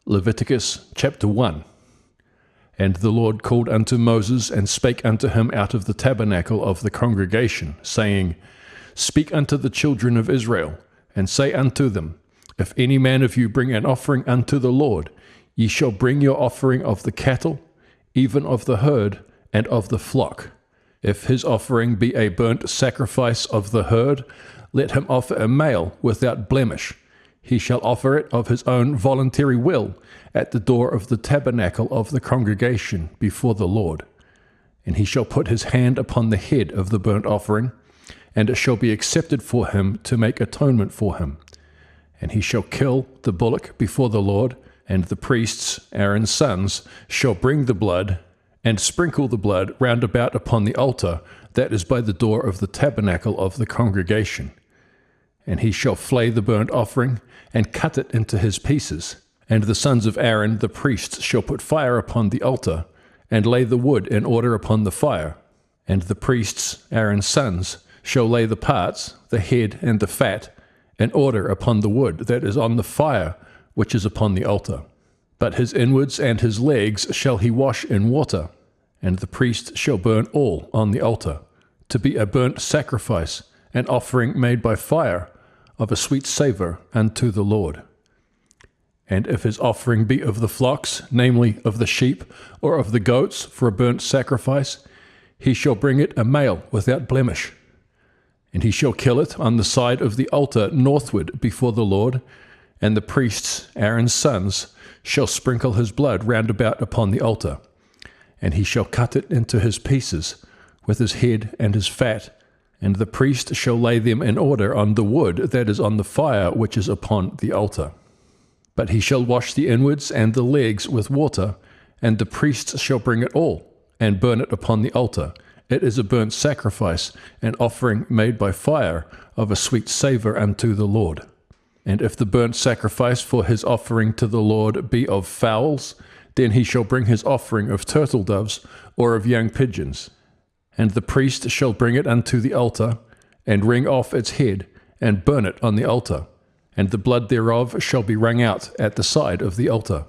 Leviticus chapter 1. And the Lord called unto Moses, and spake unto him out of the tabernacle of the congregation, saying, Speak unto the children of Israel, and say unto them, If any man of you bring an offering unto the Lord, ye shall bring your offering of the cattle, even of the herd, and of the flock. If his offering be a burnt sacrifice of the herd, let him offer a male without blemish. He shall offer it of his own voluntary will at the door of the tabernacle of the congregation before the Lord. And he shall put his hand upon the head of the burnt offering, and it shall be accepted for him to make atonement for him. And he shall kill the bullock before the Lord, and the priests, Aaron's sons, shall bring the blood, and sprinkle the blood round about upon the altar that is by the door of the tabernacle of the congregation. And he shall flay the burnt offering, and cut it into his pieces. And the sons of Aaron the priests shall put fire upon the altar, and lay the wood in order upon the fire. And the priests, Aaron's sons, shall lay the parts, the head and the fat, in order upon the wood that is on the fire, which is upon the altar. But his inwards and his legs shall he wash in water, and the priest shall burn all on the altar, to be a burnt sacrifice, an offering made by fire, of a sweet savour unto the Lord. And if his offering be of the flocks, namely of the sheep, or of the goats for a burnt sacrifice, he shall bring it a male without blemish. And he shall kill it on the side of the altar northward before the Lord, and the priests, Aaron's sons, shall sprinkle his blood round about upon the altar. And he shall cut it into his pieces, with his head and his fat, and the priest shall lay them in order on the wood that is on the fire which is upon the altar. But he shall wash the inwards and the legs with water, and the priest shall bring it all, and burn it upon the altar. It is a burnt sacrifice, an offering made by fire, of a sweet savour unto the Lord. And if the burnt sacrifice for his offering to the Lord be of fowls, then he shall bring his offering of turtle doves, or of young pigeons. And the priest shall bring it unto the altar, and wring off its head, and burn it on the altar. And the blood thereof shall be wrung out at the side of the altar.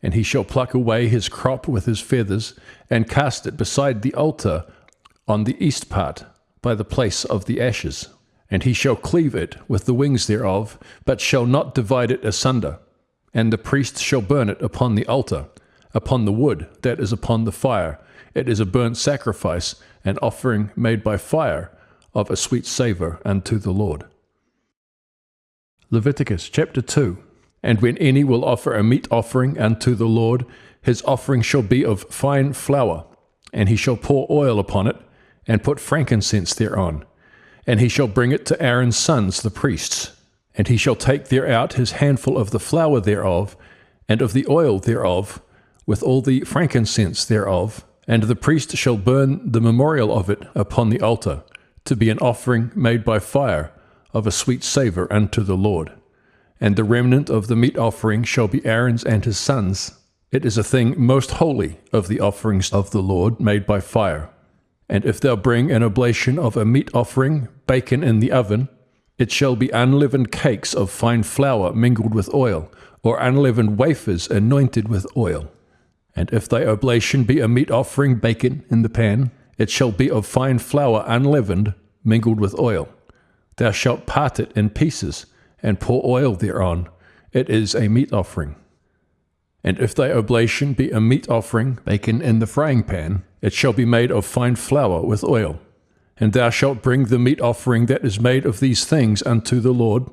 And he shall pluck away his crop with his feathers, and cast it beside the altar on the east part, by the place of the ashes. And he shall cleave it with the wings thereof, but shall not divide it asunder. And the priest shall burn it upon the altar, upon the wood that is upon the fire. It is a burnt sacrifice, an offering made by fire, of a sweet savour unto the Lord. Leviticus chapter 2. And when any will offer a meat offering unto the Lord, his offering shall be of fine flour, and he shall pour oil upon it, and put frankincense thereon. And he shall bring it to Aaron's sons the priests. And he shall take thereout his handful of the flour thereof, and of the oil thereof, with all the frankincense thereof, and the priest shall burn the memorial of it upon the altar, to be an offering made by fire, of a sweet savour unto the Lord. And the remnant of the meat offering shall be Aaron's and his sons. It is a thing most holy of the offerings of the Lord made by fire. And if thou bring an oblation of a meat offering, baken in the oven, it shall be unleavened cakes of fine flour mingled with oil, or unleavened wafers anointed with oil. And if thy oblation be a meat offering baken in the pan, it shall be of fine flour unleavened, mingled with oil. Thou shalt part it in pieces, and pour oil thereon. It is a meat offering. And if thy oblation be a meat offering baken in the frying pan, it shall be made of fine flour with oil. And thou shalt bring the meat offering that is made of these things unto the Lord.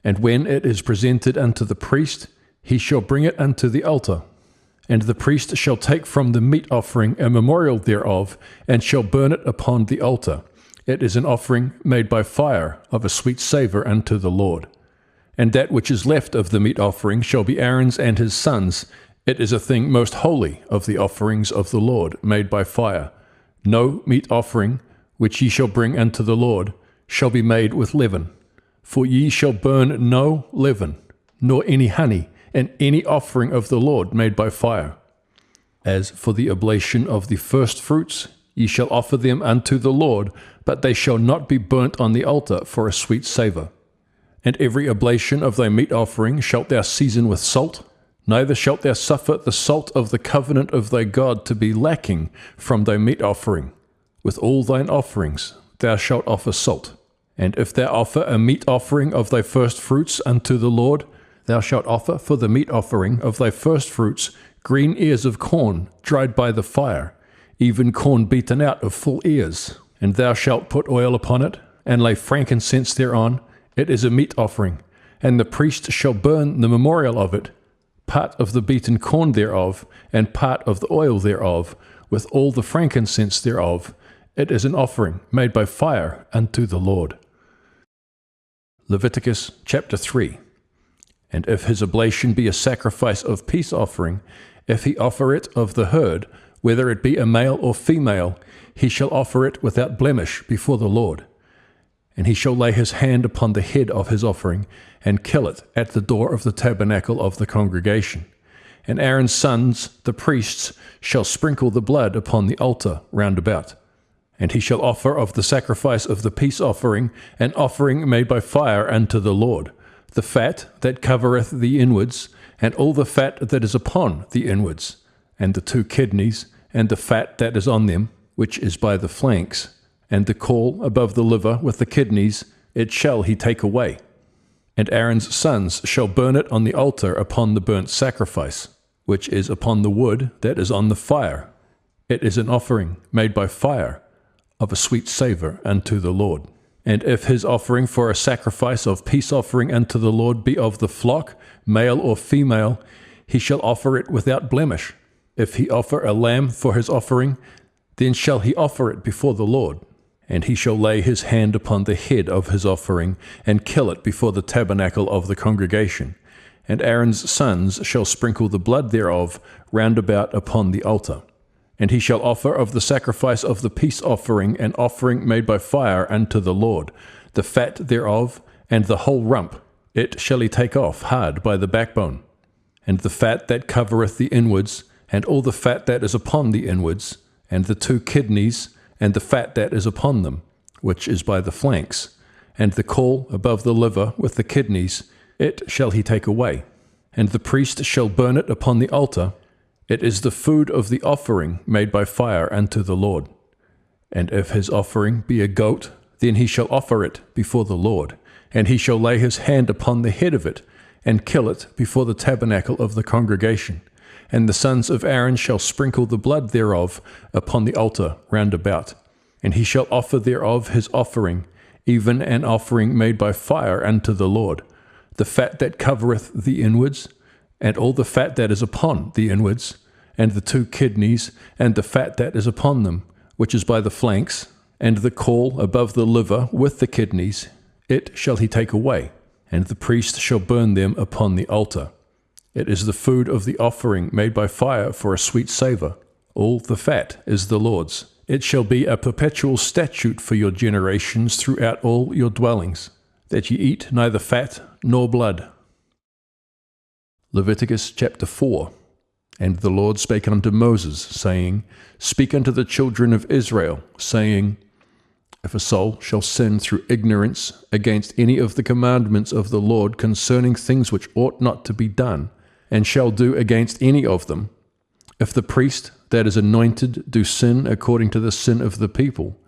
And when it is presented unto the priest, he shall bring it unto the altar. And the priest shall take from the meat offering a memorial thereof, and shall burn it upon the altar. It is an offering made by fire, of a sweet savour unto the Lord. And that which is left of the meat offering shall be Aaron's and his sons. It is a thing most holy of the offerings of the Lord, made by fire. No meat offering, which ye shall bring unto the Lord, shall be made with leaven. For ye shall burn no leaven, nor any honey, in any offering of the Lord made by fire. As for the oblation of the firstfruits, ye shall offer them unto the Lord, but they shall not be burnt on the altar for a sweet savour. And every oblation of thy meat offering shalt thou season with salt. Neither shalt thou suffer the salt of the covenant of thy God to be lacking from thy meat offering. With all thine offerings thou shalt offer salt. And if thou offer a meat offering of thy firstfruits unto the Lord, thou shalt offer for the meat offering of thy firstfruits green ears of corn dried by the fire, even corn beaten out of full ears. And thou shalt put oil upon it, and lay frankincense thereon. It is a meat offering. And the priest shall burn the memorial of it, part of the beaten corn thereof, and part of the oil thereof, with all the frankincense thereof. It is an offering made by fire unto the Lord. Leviticus chapter 3. And if his oblation be a sacrifice of peace offering, if he offer it of the herd, whether it be a male or female, he shall offer it without blemish before the Lord. And he shall lay his hand upon the head of his offering, and kill it at the door of the tabernacle of the congregation. And Aaron's sons, the priests, shall sprinkle the blood upon the altar round about. And he shall offer of the sacrifice of the peace offering an offering made by fire unto the Lord, the fat that covereth the inwards, and all the fat that is upon the inwards, and the 2 kidneys, and the fat that is on them, which is by the flanks, and the caul above the liver with the kidneys, it shall he take away. And Aaron's sons shall burn it on the altar upon the burnt sacrifice, which is upon the wood that is on the fire. It is an offering made by fire, of a sweet savour unto the Lord. And if his offering for a sacrifice of peace offering unto the Lord be of the flock, male or female, he shall offer it without blemish. If he offer a lamb for his offering, then shall he offer it before the Lord. And he shall lay his hand upon the head of his offering, and kill it before the tabernacle of the congregation. And Aaron's sons shall sprinkle the blood thereof round about upon the altar. And he shall offer of the sacrifice of the peace offering an offering made by fire unto the Lord, the fat thereof, and the whole rump. It shall he take off hard by the backbone. And the fat that covereth the inwards, and all the fat that is upon the inwards, and the 2 kidneys, and the fat that is upon them, which is by the flanks, and the caul above the liver with the kidneys, it shall he take away. And the priest shall burn it upon the altar. It is the food of the offering made by fire unto the Lord. And if his offering be a goat, then he shall offer it before the Lord, and he shall lay his hand upon the head of it, and kill it before the tabernacle of the congregation. And the sons of Aaron shall sprinkle the blood thereof upon the altar round about. And he shall offer thereof his offering, even an offering made by fire unto the Lord, the fat that covereth the inwards, and all the fat that is upon the inwards, and the 2 kidneys, and the fat that is upon them, which is by the flanks, and the caul above the liver with the kidneys, it shall he take away, and the priest shall burn them upon the altar. It is the food of the offering made by fire for a sweet savour. All the fat is the Lord's. It shall be a perpetual statute for your generations throughout all your dwellings, that ye eat neither fat nor blood. Leviticus chapter 4. And the Lord spake unto Moses, saying, Speak unto the children of Israel, saying, If a soul shall sin through ignorance against any of the commandments of the Lord concerning things which ought not to be done, and shall do against any of them, if the priest that is anointed do sin according to the sin of the people,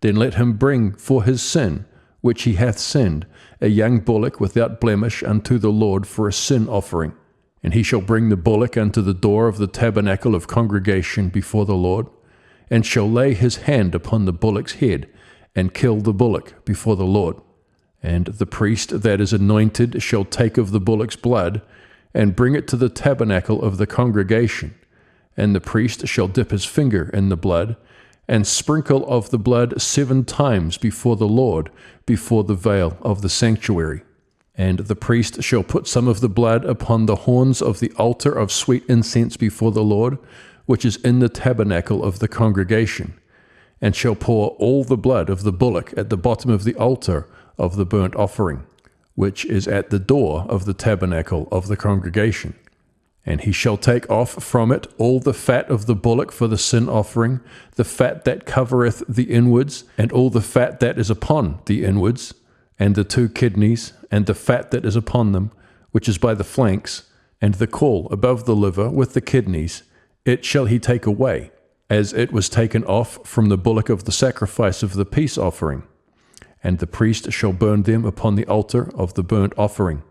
then let him bring for his sin, which he hath sinned, a young bullock without blemish unto the Lord for a sin offering. And he shall bring the bullock unto the door of the tabernacle of congregation before the Lord, and shall lay his hand upon the bullock's head, and kill the bullock before the Lord. And the priest that is anointed shall take of the bullock's blood, and bring it to the tabernacle of the congregation. And the priest shall dip his finger in the blood, and sprinkle of the blood 7 times before the Lord, before the veil of the sanctuary. And the priest shall put some of the blood upon the horns of the altar of sweet incense before the Lord, which is in the tabernacle of the congregation, and shall pour all the blood of the bullock at the bottom of the altar of the burnt offering, which is at the door of the tabernacle of the congregation. And he shall take off from it all the fat of the bullock for the sin offering, the fat that covereth the inwards, and all the fat that is upon the inwards, and the 2 kidneys, and the fat that is upon them, which is by the flanks, And the caul above the liver with the kidneys, it shall he take away, as it was taken off from the bullock of the sacrifice of the peace offering. And the priest shall burn them upon the altar of the burnt offering.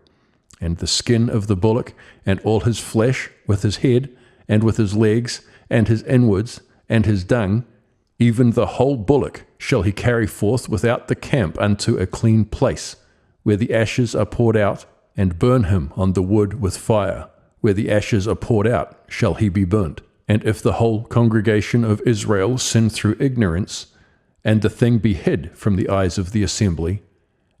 And the skin of the bullock, and all his flesh, with his head, and with his legs, and his inwards, and his dung, even the whole bullock shall he carry forth without the camp unto a clean place, where the ashes are poured out, and burn him on the wood with fire. Where the ashes are poured out shall he be burnt. And if the whole congregation of Israel sin through ignorance, and the thing be hid from the eyes of the assembly,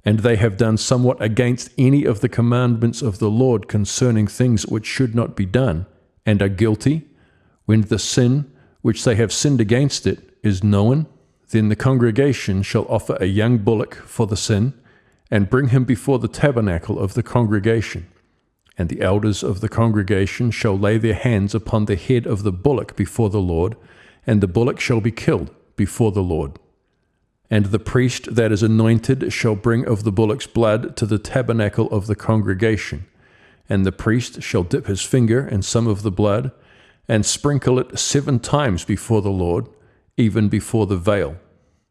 and they have done somewhat against any of the commandments of the Lord concerning things which should not be done, and are guilty, when the sin which they have sinned against it is known, then the congregation shall offer a young bullock for the sin, and bring him before the tabernacle of the congregation. And the elders of the congregation shall lay their hands upon the head of the bullock before the Lord, and the bullock shall be killed before the Lord. And the priest that is anointed shall bring of the bullock's blood to the tabernacle of the congregation. And the priest shall dip his finger in some of the blood, and sprinkle it 7 times before the Lord, even before the veil.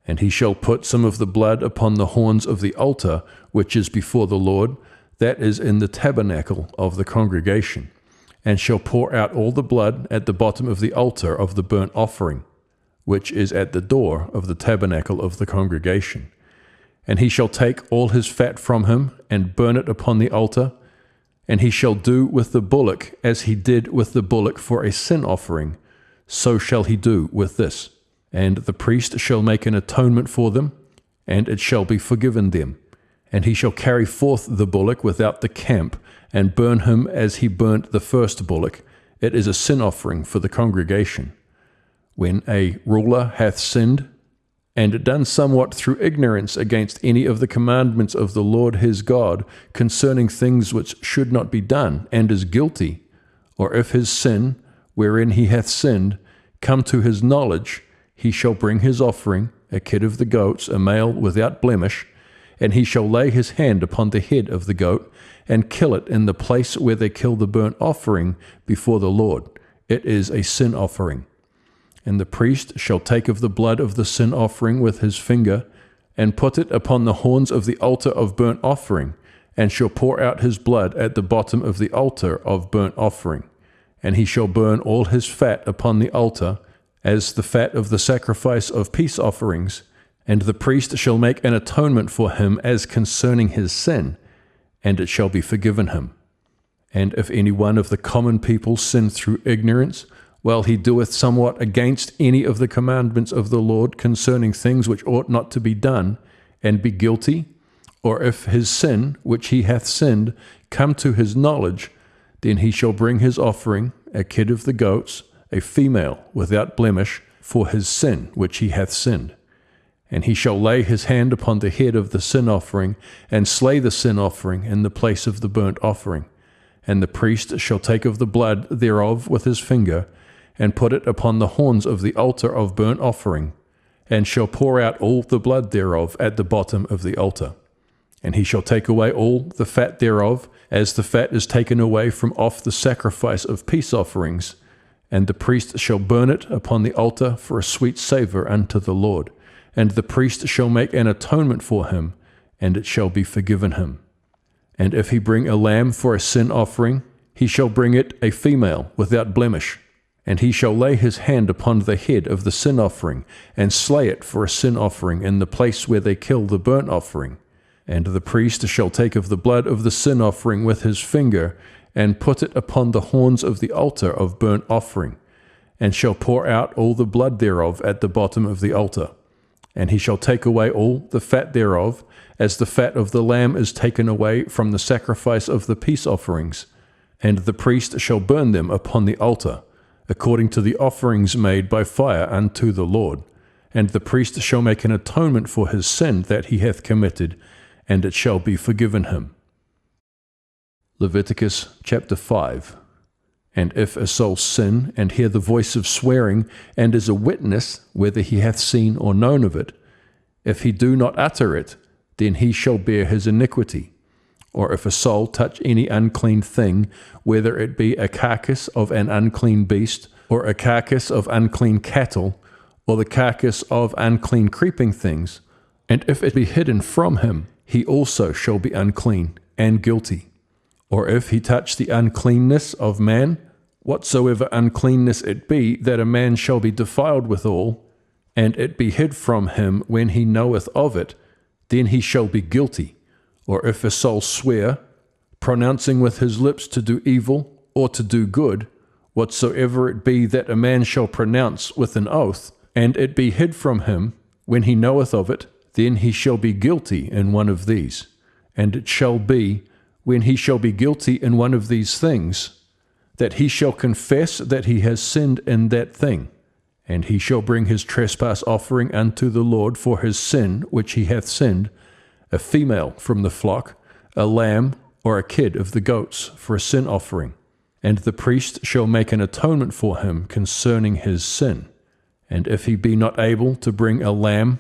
And he shall put some of the blood upon the horns of the altar, which is before the Lord, that is in the tabernacle of the congregation, and shall pour out all the blood at the bottom of the altar of the burnt offering, which is at the door of the tabernacle of the congregation. And he shall take all his fat from him, and burn it upon the altar. And he shall do with the bullock as he did with the bullock for a sin offering, so shall he do with this. And the priest shall make an atonement for them, and it shall be forgiven them. And he shall carry forth the bullock without the camp, and burn him as he burnt the first bullock. It is a sin offering for the congregation. When a ruler hath sinned, and done somewhat through ignorance against any of the commandments of the Lord his God concerning things which should not be done, and is guilty, or if his sin, wherein he hath sinned, come to his knowledge, he shall bring his offering, a kid of the goats, a male without blemish, and he shall lay his hand upon the head of the goat, and kill it in the place where they kill the burnt offering before the Lord. It is a sin offering. And the priest shall take of the blood of the sin offering with his finger, and put it upon the horns of the altar of burnt offering, and shall pour out his blood at the bottom of the altar of burnt offering. And he shall burn all his fat upon the altar, as the fat of the sacrifice of peace offerings. And the priest shall make an atonement for him as concerning his sin, and it shall be forgiven him. And if any one of the common people sin through ignorance, while he doeth somewhat against any of the commandments of the Lord concerning things which ought not to be done, and be guilty, or if his sin, which he hath sinned, come to his knowledge, then he shall bring his offering, a kid of the goats, a female without blemish, for his sin which he hath sinned. And he shall lay his hand upon the head of the sin offering, and slay the sin offering in the place of the burnt offering. And the priest shall take of the blood thereof with his finger, and put it upon the horns of the altar of burnt offering, and shall pour out all the blood thereof at the bottom of the altar. And he shall take away all the fat thereof, as the fat is taken away from off the sacrifice of peace offerings, and the priest shall burn it upon the altar for a sweet savour unto the Lord. And the priest shall make an atonement for him, and it shall be forgiven him. And if he bring a lamb for a sin offering, he shall bring it a female without blemish. And he shall lay his hand upon the head of the sin offering, and slay it for a sin offering in the place where they kill the burnt offering. And the priest shall take of the blood of the sin offering with his finger, and put it upon the horns of the altar of burnt offering, and shall pour out all the blood thereof at the bottom of the altar. And he shall take away all the fat thereof, as the fat of the lamb is taken away from the sacrifice of the peace offerings. And the priest shall burn them upon the altar, according to the offerings made by fire unto the Lord. And the priest shall make an atonement for his sin that he hath committed, and it shall be forgiven him. Leviticus chapter 5. And if a soul sin, and hear the voice of swearing, and is a witness, whether he hath seen or known of it, if he do not utter it, then he shall bear his iniquity. or if a soul touch any unclean thing, whether it be a carcass of an unclean beast, or a carcass of unclean cattle, or the carcass of unclean creeping things, and if it be hidden from him, he also shall be unclean and guilty. Or if he touch the uncleanness of man, whatsoever uncleanness it be, that a man shall be defiled withal, and it be hid from him when he knoweth of it, then he shall be guilty. Or if a soul swear, pronouncing with his lips to do evil or to do good, whatsoever it be that a man shall pronounce with an oath, and it be hid from him when he knoweth of it, then he shall be guilty in one of these. And it shall be, when he shall be guilty in one of these things, that he shall confess that he has sinned in that thing, and he shall bring his trespass offering unto the Lord for his sin which he hath sinned, a female from the flock, a lamb or a kid of the goats for a sin offering. And the priest shall make an atonement for him concerning his sin. And if he be not able to bring a lamb,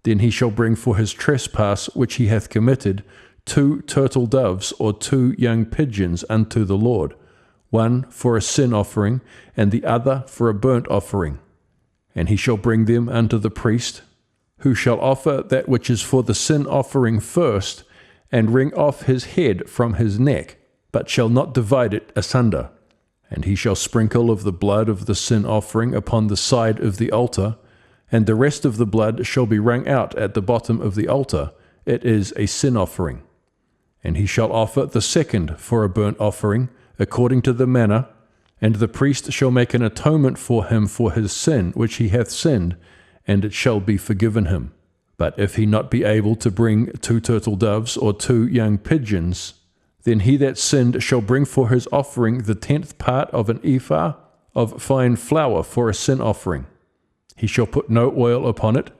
then he shall bring for his trespass which he hath committed 2 turtle doves or 2 young pigeons unto the Lord, one for a sin offering, and the other for a burnt offering. And he shall bring them unto the priest, who shall offer that which is for the sin offering first, and wring off his head from his neck, but shall not divide it asunder. And he shall sprinkle of the blood of the sin offering upon the side of the altar, and the rest of the blood shall be wrung out at the bottom of the altar. It is a sin offering. And he shall offer the second for a burnt offering, according to the manner, and the priest shall make an atonement for him for his sin which he hath sinned, and it shall be forgiven him. But if he not be able to bring 2 turtle doves or 2 young pigeons, then he that sinned shall bring for his offering the 10th part of an ephah of fine flour for a sin offering. He shall put no oil upon it,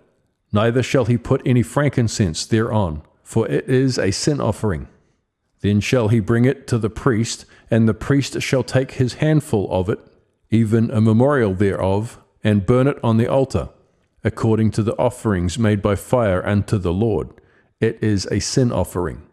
neither shall he put any frankincense thereon, for it is a sin offering. Then shall he bring it to the priest, and the priest shall take his handful of it, even a memorial thereof, and burn it on the altar, according to the offerings made by fire unto the Lord. It is a sin offering.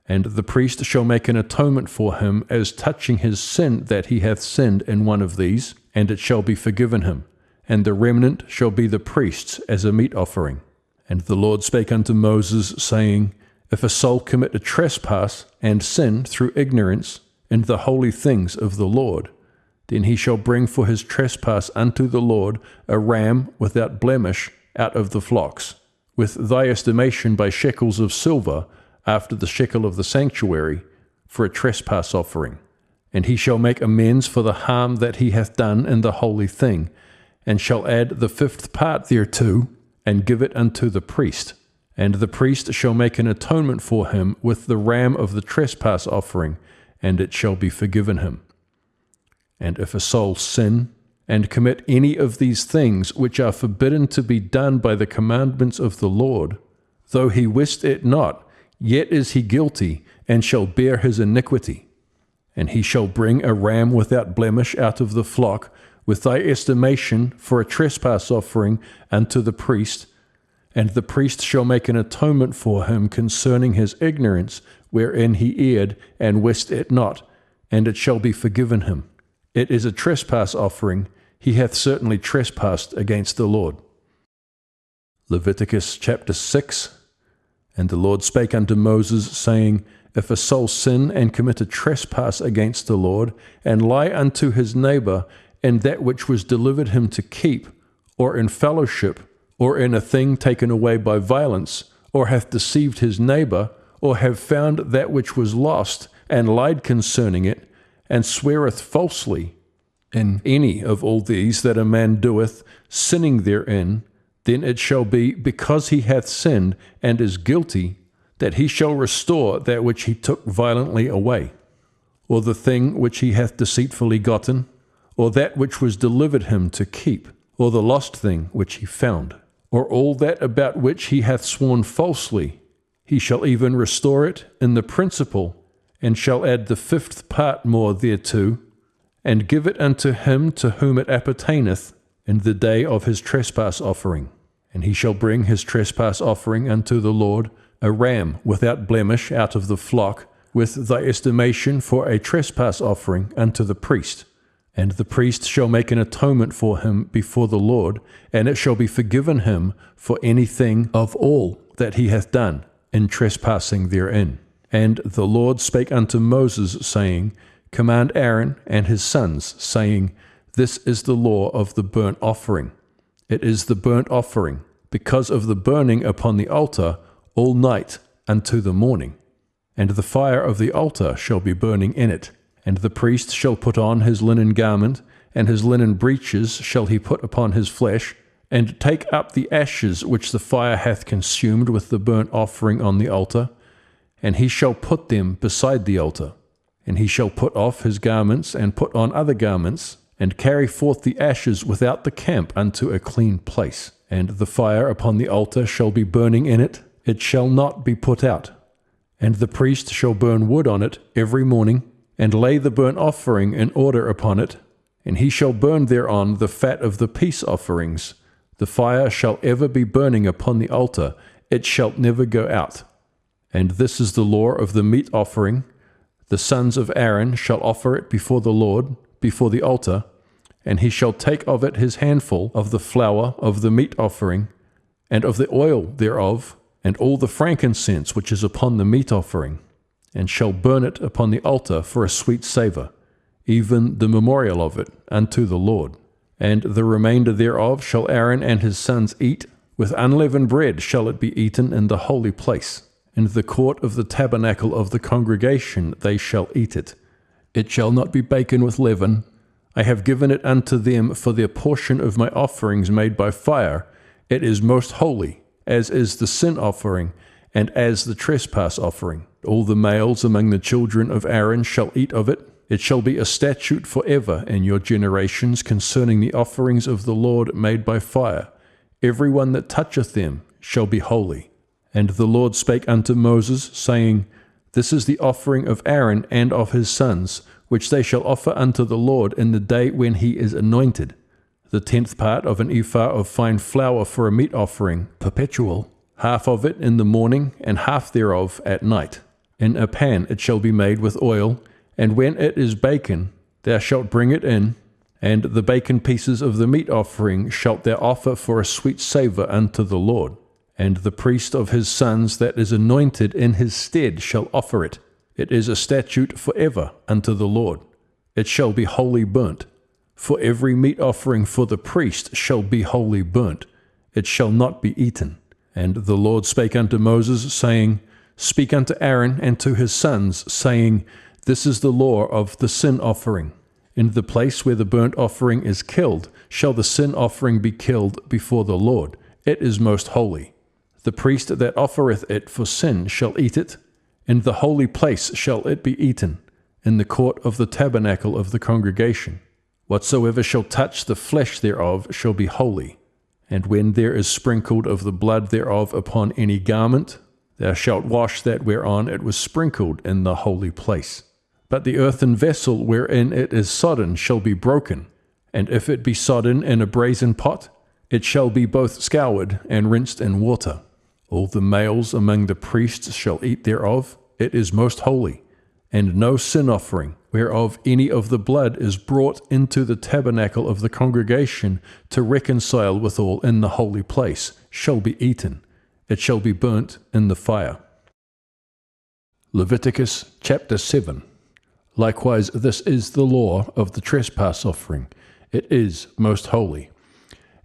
And the priest shall make an atonement for him as touching his sin that he hath sinned in one of these, and it shall be forgiven him. And the remnant shall be the priest's as a meat offering. And the Lord spake unto Moses, saying, If a soul commit a trespass and sin through ignorance in the holy things of the Lord, then he shall bring for his trespass unto the Lord a ram without blemish out of the flocks, with thy estimation by shekels of silver, after the shekel of the sanctuary, for a trespass offering. And he shall make amends for the harm that he hath done in the holy thing, and shall add the 5th part thereto, and give it unto the priest. And the priest shall make an atonement for him with the ram of the trespass offering, and it shall be forgiven him. And if a soul sin, and commit any of these things which are forbidden to be done by the commandments of the Lord, though he wist it not, yet is he guilty, and shall bear his iniquity. And he shall bring a ram without blemish out of the flock, with thy estimation for a trespass offering unto the priest, and the priest shall make an atonement for him concerning his ignorance, wherein he erred, and wist it not, and it shall be forgiven him. It is a trespass offering. He hath certainly trespassed against the Lord. Leviticus chapter 6. And the Lord spake unto Moses, saying, If a soul sin and commit a trespass against the Lord, and lie unto his neighbor in that which was delivered him to keep, or in fellowship, or in a thing taken away by violence, or hath deceived his neighbor, or have found that which was lost, and lied concerning it, and sweareth falsely, in any of all these that a man doeth, sinning therein, then it shall be, because he hath sinned and is guilty, that he shall restore that which he took violently away, or the thing which he hath deceitfully gotten, or that which was delivered him to keep, or the lost thing which he found, or all that about which he hath sworn falsely. He shall even restore it in the principal, and shall add the 5th part more thereto, and give it unto him to whom it appertaineth in the day of his trespass offering. And he shall bring his trespass offering unto the Lord, a ram without blemish out of the flock, with thy estimation for a trespass offering unto the priest. And the priest shall make an atonement for him before the Lord, and it shall be forgiven him for anything of all that he hath done in trespassing therein. And the Lord spake unto Moses, saying, Command Aaron and his sons, saying, This is the law of the burnt offering. It is the burnt offering, because of the burning upon the altar all night unto the morning. And the fire of the altar shall be burning in it. And the priest shall put on his linen garment, and his linen breeches shall he put upon his flesh, and take up the ashes which the fire hath consumed with the burnt offering on the altar, and he shall put them beside the altar. And he shall put off his garments, and put on other garments, and carry forth the ashes without the camp unto a clean place. And the fire upon the altar shall be burning in it, it shall not be put out. And the priest shall burn wood on it every morning, and lay the burnt offering in order upon it, and he shall burn thereon the fat of the peace offerings. The fire shall ever be burning upon the altar, it shall never go out. And this is the law of the meat offering. The sons of Aaron shall offer it before the Lord, before the altar, and he shall take of it his handful of the flour of the meat offering, and of the oil thereof, and all the frankincense which is upon the meat offering, and shall burn it upon the altar for a sweet savour, even the memorial of it unto the Lord. And the remainder thereof shall Aaron and his sons eat. With unleavened bread shall it be eaten in the holy place. In the court of the tabernacle of the congregation they shall eat it. It shall not be baken with leaven. I have given it unto them for their portion of my offerings made by fire. It is most holy, as is the sin offering, and as the trespass offering. All the males among the children of Aaron shall eat of it. It shall be a statute forever in your generations concerning the offerings of the Lord made by fire. Every one that toucheth them shall be holy. And the Lord spake unto Moses, saying, This is the offering of Aaron and of his sons, which they shall offer unto the Lord in the day when he is anointed. The 10th part of an ephah of fine flour for a meat offering, perpetual, half of it in the morning, and half thereof at night. In a pan it shall be made with oil, and when it is baken, thou shalt bring it in, and the baken pieces of the meat offering shalt thou offer for a sweet savour unto the Lord. And the priest of his sons that is anointed in his stead shall offer it. It is a statute forever unto the Lord. It shall be wholly burnt. For every meat offering for the priest shall be wholly burnt. It shall not be eaten. And the Lord spake unto Moses, saying, Speak unto Aaron and to his sons, saying, This is the law of the sin offering. In the place where the burnt offering is killed, shall the sin offering be killed before the Lord. It is most holy. The priest that offereth it for sin shall eat it. In the holy place shall it be eaten, in the court of the tabernacle of the congregation. Whatsoever shall touch the flesh thereof shall be holy. And when there is sprinkled of the blood thereof upon any garment, thou shalt wash that whereon it was sprinkled in the holy place. But the earthen vessel wherein it is sodden shall be broken, and if it be sodden in a brazen pot, it shall be both scoured and rinsed in water. All the males among the priests shall eat thereof. It is most holy. And no sin offering, whereof any of the blood is brought into the tabernacle of the congregation to reconcile withal in the holy place, shall be eaten. It shall be burnt in the fire. Leviticus chapter 7. Likewise, this is the law of the trespass offering. It is most holy.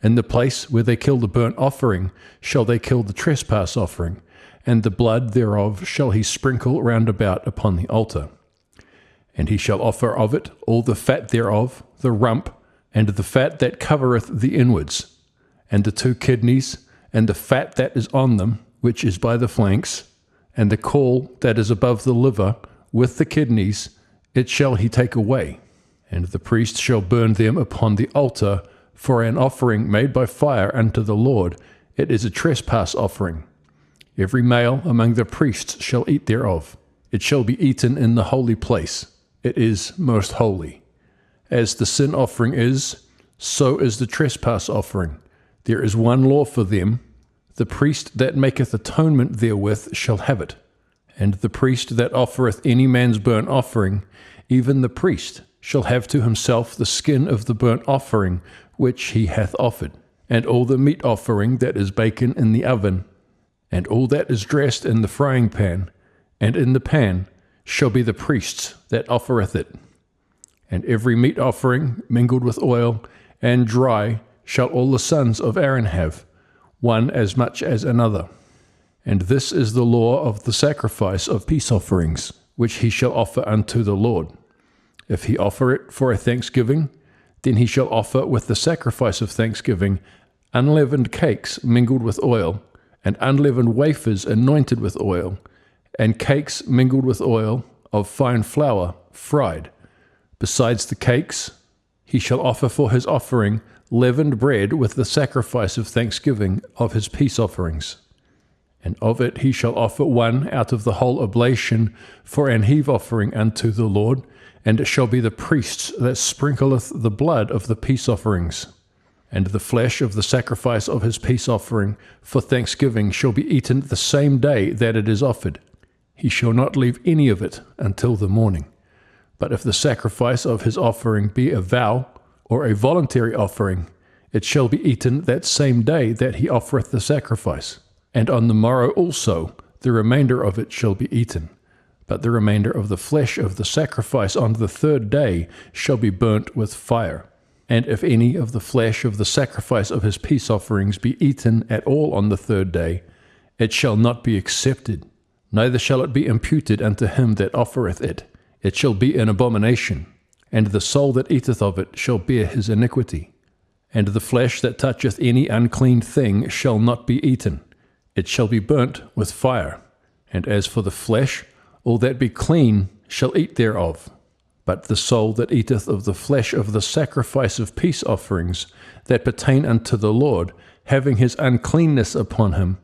In the place where they kill the burnt offering shall they kill the trespass offering, and the blood thereof shall he sprinkle round about upon the altar. And he shall offer of it all the fat thereof, the rump, and the fat that covereth the inwards, and the 2 kidneys, and the fat that is on them, which is by the flanks, and the caul that is above the liver, with the kidneys, it shall he take away. And the priest shall burn them upon the altar for an offering made by fire unto the Lord. It is a trespass offering. Every male among the priests shall eat thereof. It shall be eaten in the holy place. It is most holy. As the sin offering is, so is the trespass offering. There is one law for them. The priest that maketh atonement therewith shall have it. And the priest that offereth any man's burnt offering, even the priest, shall have to himself the skin of the burnt offering which he hath offered, and all the meat offering that is baken in the oven, and all that is dressed in the frying pan, and in the pan, shall be the priest's that offereth it. And every meat offering mingled with oil and dry shall all the sons of Aaron have, one as much as another. And this is the law of the sacrifice of peace offerings, which he shall offer unto the Lord. If he offer it for a thanksgiving, then he shall offer with the sacrifice of thanksgiving unleavened cakes mingled with oil, and unleavened wafers anointed with oil, and cakes mingled with oil of fine flour fried. Besides the cakes, he shall offer for his offering leavened bread with the sacrifice of thanksgiving of his peace offerings. And of it he shall offer one out of the whole oblation for an heave offering unto the Lord, and it shall be the priest's that sprinkleth the blood of the peace offerings. And the flesh of the sacrifice of his peace offering for thanksgiving shall be eaten the same day that it is offered. He shall not leave any of it until the morning. But if the sacrifice of his offering be a vow, or a voluntary offering, it shall be eaten that same day that he offereth the sacrifice. And on the morrow also the remainder of it shall be eaten. But the remainder of the flesh of the sacrifice on the third day shall be burnt with fire. And if any of the flesh of the sacrifice of his peace offerings be eaten at all on the third day, it shall not be accepted, neither shall it be imputed unto him that offereth it. It shall be an abomination, and the soul that eateth of it shall bear his iniquity. And the flesh that toucheth any unclean thing shall not be eaten, it shall be burnt with fire. And as for the flesh, all that be clean shall eat thereof. But the soul that eateth of the flesh of the sacrifice of peace offerings that pertain unto the Lord, having his uncleanness upon him,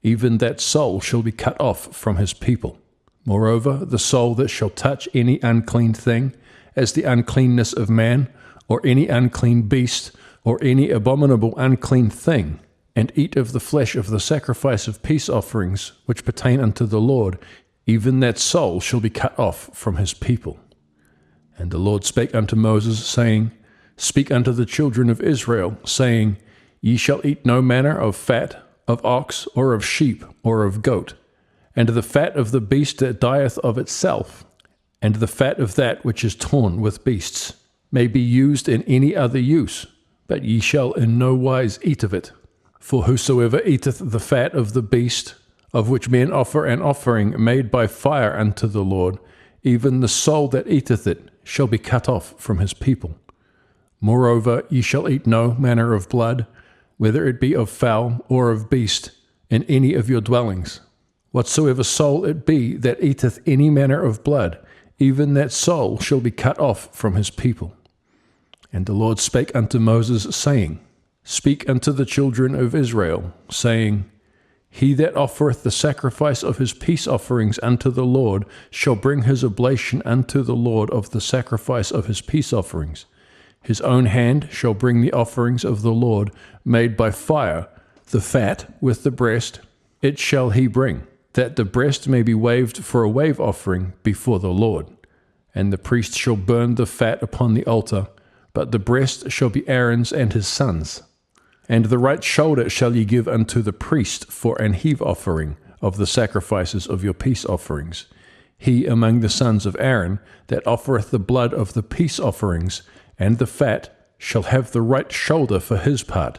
even that soul shall be cut off from his people. Moreover, the soul that shall touch any unclean thing, as the uncleanness of man, or any unclean beast, or any abominable unclean thing, and eat of the flesh of the sacrifice of peace offerings which pertain unto the Lord, even that soul shall be cut off from his people. And the Lord spake unto Moses, saying, Speak unto the children of Israel, saying, Ye shall eat no manner of fat of ox, or of sheep, or of goat, and the fat of the beast that dieth of itself, and the fat of that which is torn with beasts, may be used in any other use, but ye shall in no wise eat of it. For whosoever eateth the fat of the beast, of which men offer an offering made by fire unto the Lord, even the soul that eateth it shall be cut off from his people. Moreover, ye shall eat no manner of blood, whether it be of fowl or of beast, in any of your dwellings. Whatsoever soul it be that eateth any manner of blood, even that soul shall be cut off from his people. And the Lord spake unto Moses, saying, Speak unto the children of Israel, saying, He that offereth the sacrifice of his peace offerings unto the Lord shall bring his oblation unto the Lord of the sacrifice of his peace offerings. His own hand shall bring the offerings of the Lord made by fire, the fat with the breast, it shall he bring, that the breast may be waved for a wave offering before the Lord. And the priest shall burn the fat upon the altar, but the breast shall be Aaron's and his sons'. And the right shoulder shall ye give unto the priest for an heave offering of the sacrifices of your peace offerings. He among the sons of Aaron that offereth the blood of the peace offerings, and the fat, shall have the right shoulder for his part.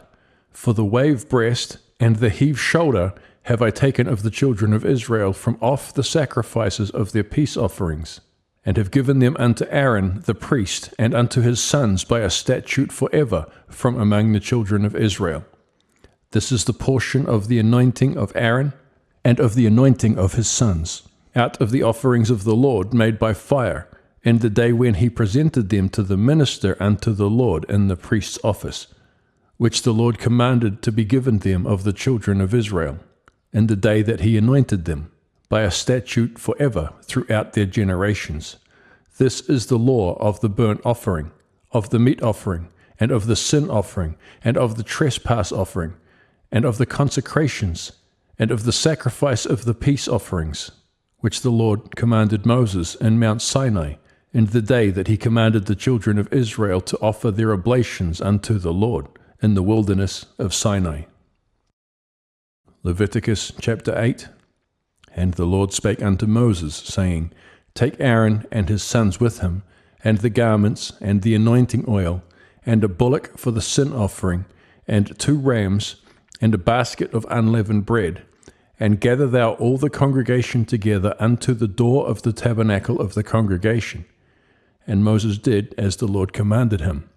For the wave breast and the heave shoulder have I taken of the children of Israel from off the sacrifices of their peace offerings, and have given them unto Aaron the priest, and unto his sons by a statute forever from among the children of Israel. This is the portion of the anointing of Aaron, and of the anointing of his sons, out of the offerings of the Lord made by fire, in the day when he presented them to the minister unto the Lord in the priest's office, which the Lord commanded to be given them of the children of Israel, in the day that he anointed them, by a statute forever throughout their generations. This is the law of the burnt offering, of the meat offering, and of the sin offering, and of the trespass offering, and of the consecrations, and of the sacrifice of the peace offerings, which the Lord commanded Moses in Mount Sinai, in the day that he commanded the children of Israel to offer their oblations unto the Lord in the wilderness of Sinai. Leviticus chapter 8. And the Lord spake unto Moses, saying, Take Aaron and his sons with him, and the garments, and the anointing oil, and a bullock for the sin offering, and 2 rams, and a basket of unleavened bread, and gather thou all the congregation together unto the door of the tabernacle of the congregation. And Moses did as the Lord commanded him.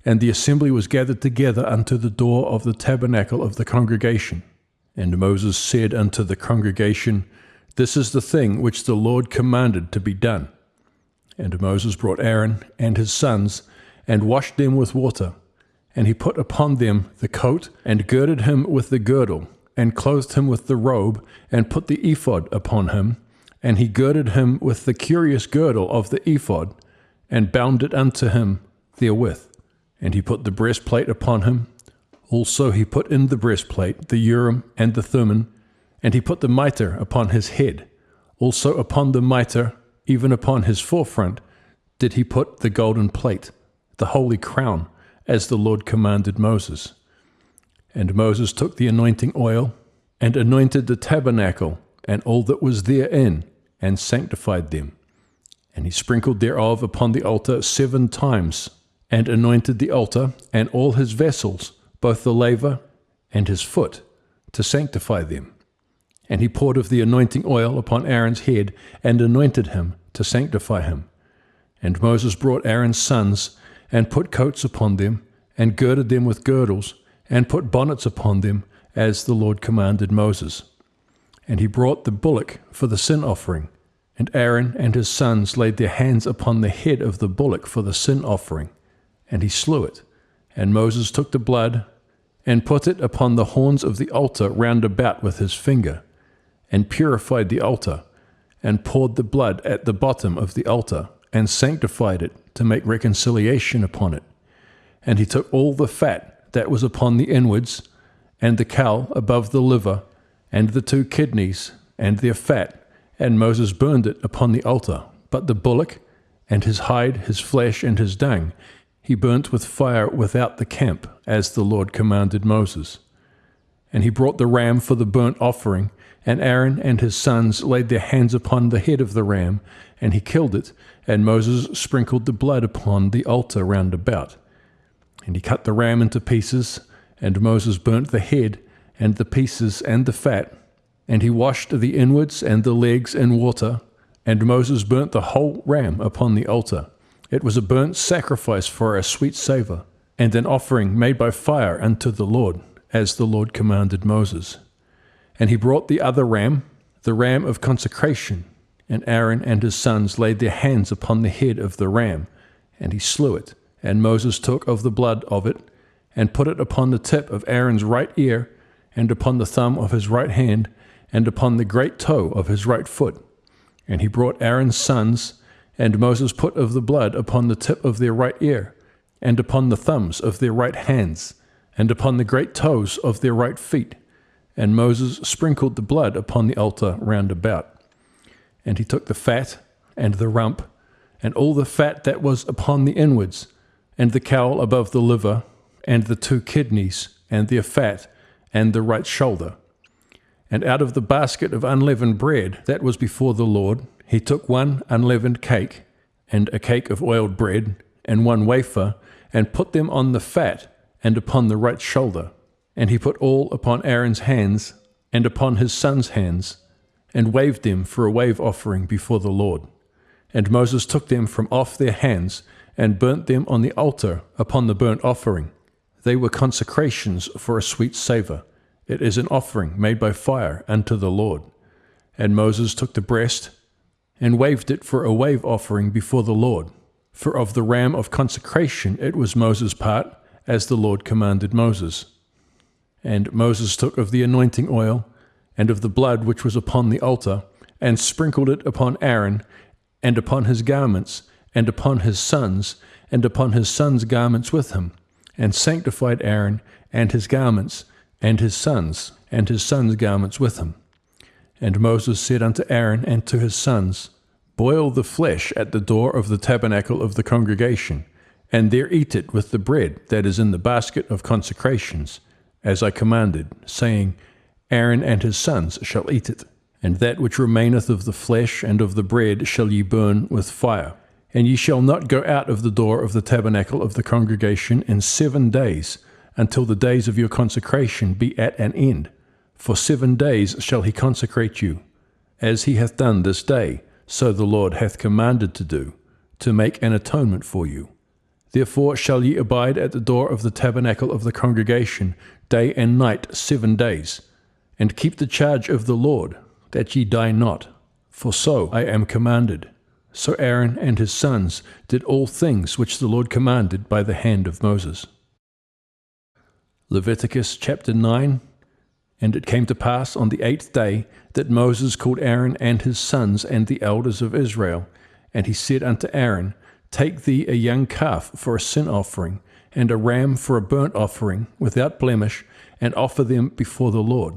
And the assembly was gathered together unto the door of the tabernacle of the congregation. And Moses said unto the congregation, This is the thing which the Lord commanded to be done. And Moses brought Aaron and his sons, and washed them with water. And he put upon them the coat, and girded him with the girdle, and clothed him with the robe, and put the ephod upon him. And he girded him with the curious girdle of the ephod, and bound it unto him therewith. And he put the breastplate upon him. Also he put in the breastplate the Urim and the Thummim, and he put the mitre upon his head. Also upon the mitre, even upon his forefront, did he put the golden plate, the holy crown, as the Lord commanded Moses. And Moses took the anointing oil, and anointed the tabernacle, and all that was therein, and sanctified them. And he sprinkled thereof upon the altar 7 times, and anointed the altar, and all his vessels, both the laver and his foot, to sanctify them. And he poured of the anointing oil upon Aaron's head, and anointed him to sanctify him. And Moses brought Aaron's sons, and put coats upon them, and girded them with girdles, and put bonnets upon them, as the Lord commanded Moses. And he brought the bullock for the sin offering, and Aaron and his sons laid their hands upon the head of the bullock for the sin offering, and he slew it. And Moses took the blood, and put it upon the horns of the altar round about with his finger, and purified the altar, and poured the blood at the bottom of the altar, and sanctified it, to make reconciliation upon it. And he took all the fat that was upon the inwards, and the caul above the liver, and the 2 kidneys, and their fat, and Moses burned it upon the altar. But the bullock, and his hide, his flesh, and his dung, he burnt with fire without the camp, as the Lord commanded Moses. And he brought the ram for the burnt offering, and Aaron and his sons laid their hands upon the head of the ram, and he killed it, and Moses sprinkled the blood upon the altar round about. And he cut the ram into pieces, and Moses burnt the head, and the pieces, and the fat, and he washed the inwards and the legs in water, and Moses burnt the whole ram upon the altar. It was a burnt sacrifice for a sweet savour, and an offering made by fire unto the Lord, as the Lord commanded Moses. And he brought the other ram, the ram of consecration, and Aaron and his sons laid their hands upon the head of the ram, and he slew it. And Moses took of the blood of it, and put it upon the tip of Aaron's right ear, and upon the thumb of his right hand, and upon the great toe of his right foot. And he brought Aaron's sons, and Moses put of the blood upon the tip of their right ear, and upon the thumbs of their right hands, and upon the great toes of their right feet. And Moses sprinkled the blood upon the altar round about. And he took the fat, and the rump, and all the fat that was upon the inwards, and the caul above the liver, and the 2 kidneys, and their fat, and the right shoulder. And out of the basket of unleavened bread that was before the Lord, he took 1 unleavened cake, and a cake of oiled bread, and 1 wafer, and put them on the fat, and upon the right shoulder. And he put all upon Aaron's hands, and upon his sons' hands, and waved them for a wave offering before the Lord. And Moses took them from off their hands, and burnt them on the altar upon the burnt offering. They were consecrations for a sweet savour. It is an offering made by fire unto the Lord. And Moses took the breast, and waved it for a wave offering before the Lord. For of the ram of consecration it was Moses' part, as the Lord commanded Moses. And Moses took of the anointing oil, and of the blood which was upon the altar, and sprinkled it upon Aaron, and upon his garments, and upon his sons, and upon his sons' garments with him, and sanctified Aaron, and his garments, and his sons' garments with him. And Moses said unto Aaron and to his sons, Boil the flesh at the door of the tabernacle of the congregation, and there eat it with the bread that is in the basket of consecrations, as I commanded, saying, Aaron and his sons shall eat it. And that which remaineth of the flesh and of the bread shall ye burn with fire. And ye shall not go out of the door of the tabernacle of the congregation in 7 days, until the days of your consecration be at an end. For 7 days shall he consecrate you, as he hath done this day, so the Lord hath commanded to do, to make an atonement for you. Therefore shall ye abide at the door of the tabernacle of the congregation day and night 7 days, and keep the charge of the Lord, that ye die not, for so I am commanded. So Aaron and his sons did all things which the Lord commanded by the hand of Moses. Leviticus chapter 9. And it came to pass on the 8th day that Moses called Aaron and his sons and the elders of Israel. And he said unto Aaron, Take thee a young calf for a sin offering, and a ram for a burnt offering, without blemish, and offer them before the Lord.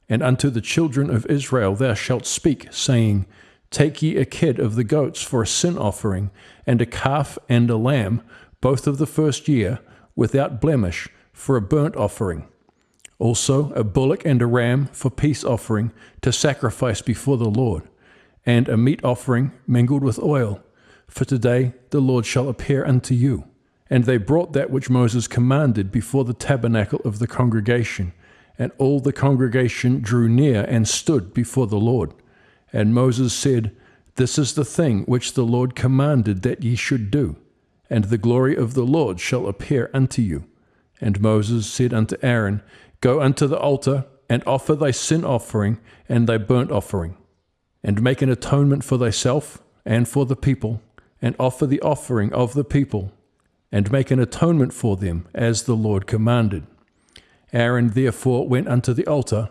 And unto the children of Israel thou shalt speak, saying, Take ye a kid of the goats for a sin offering, and a calf and a lamb, both of the first year, without blemish, for a burnt offering. Also a bullock and a ram for peace offering, to sacrifice before the Lord, and a meat offering mingled with oil. For today the Lord shall appear unto you. And they brought that which Moses commanded before the tabernacle of the congregation. And all the congregation drew near and stood before the Lord. And Moses said, This is the thing which the Lord commanded that ye should do, and the glory of the Lord shall appear unto you. And Moses said unto Aaron, Go unto the altar, and offer thy sin offering and thy burnt offering, and make an atonement for thyself and for the people, and offer the offering of the people, and make an atonement for them, as the Lord commanded. Aaron therefore went unto the altar,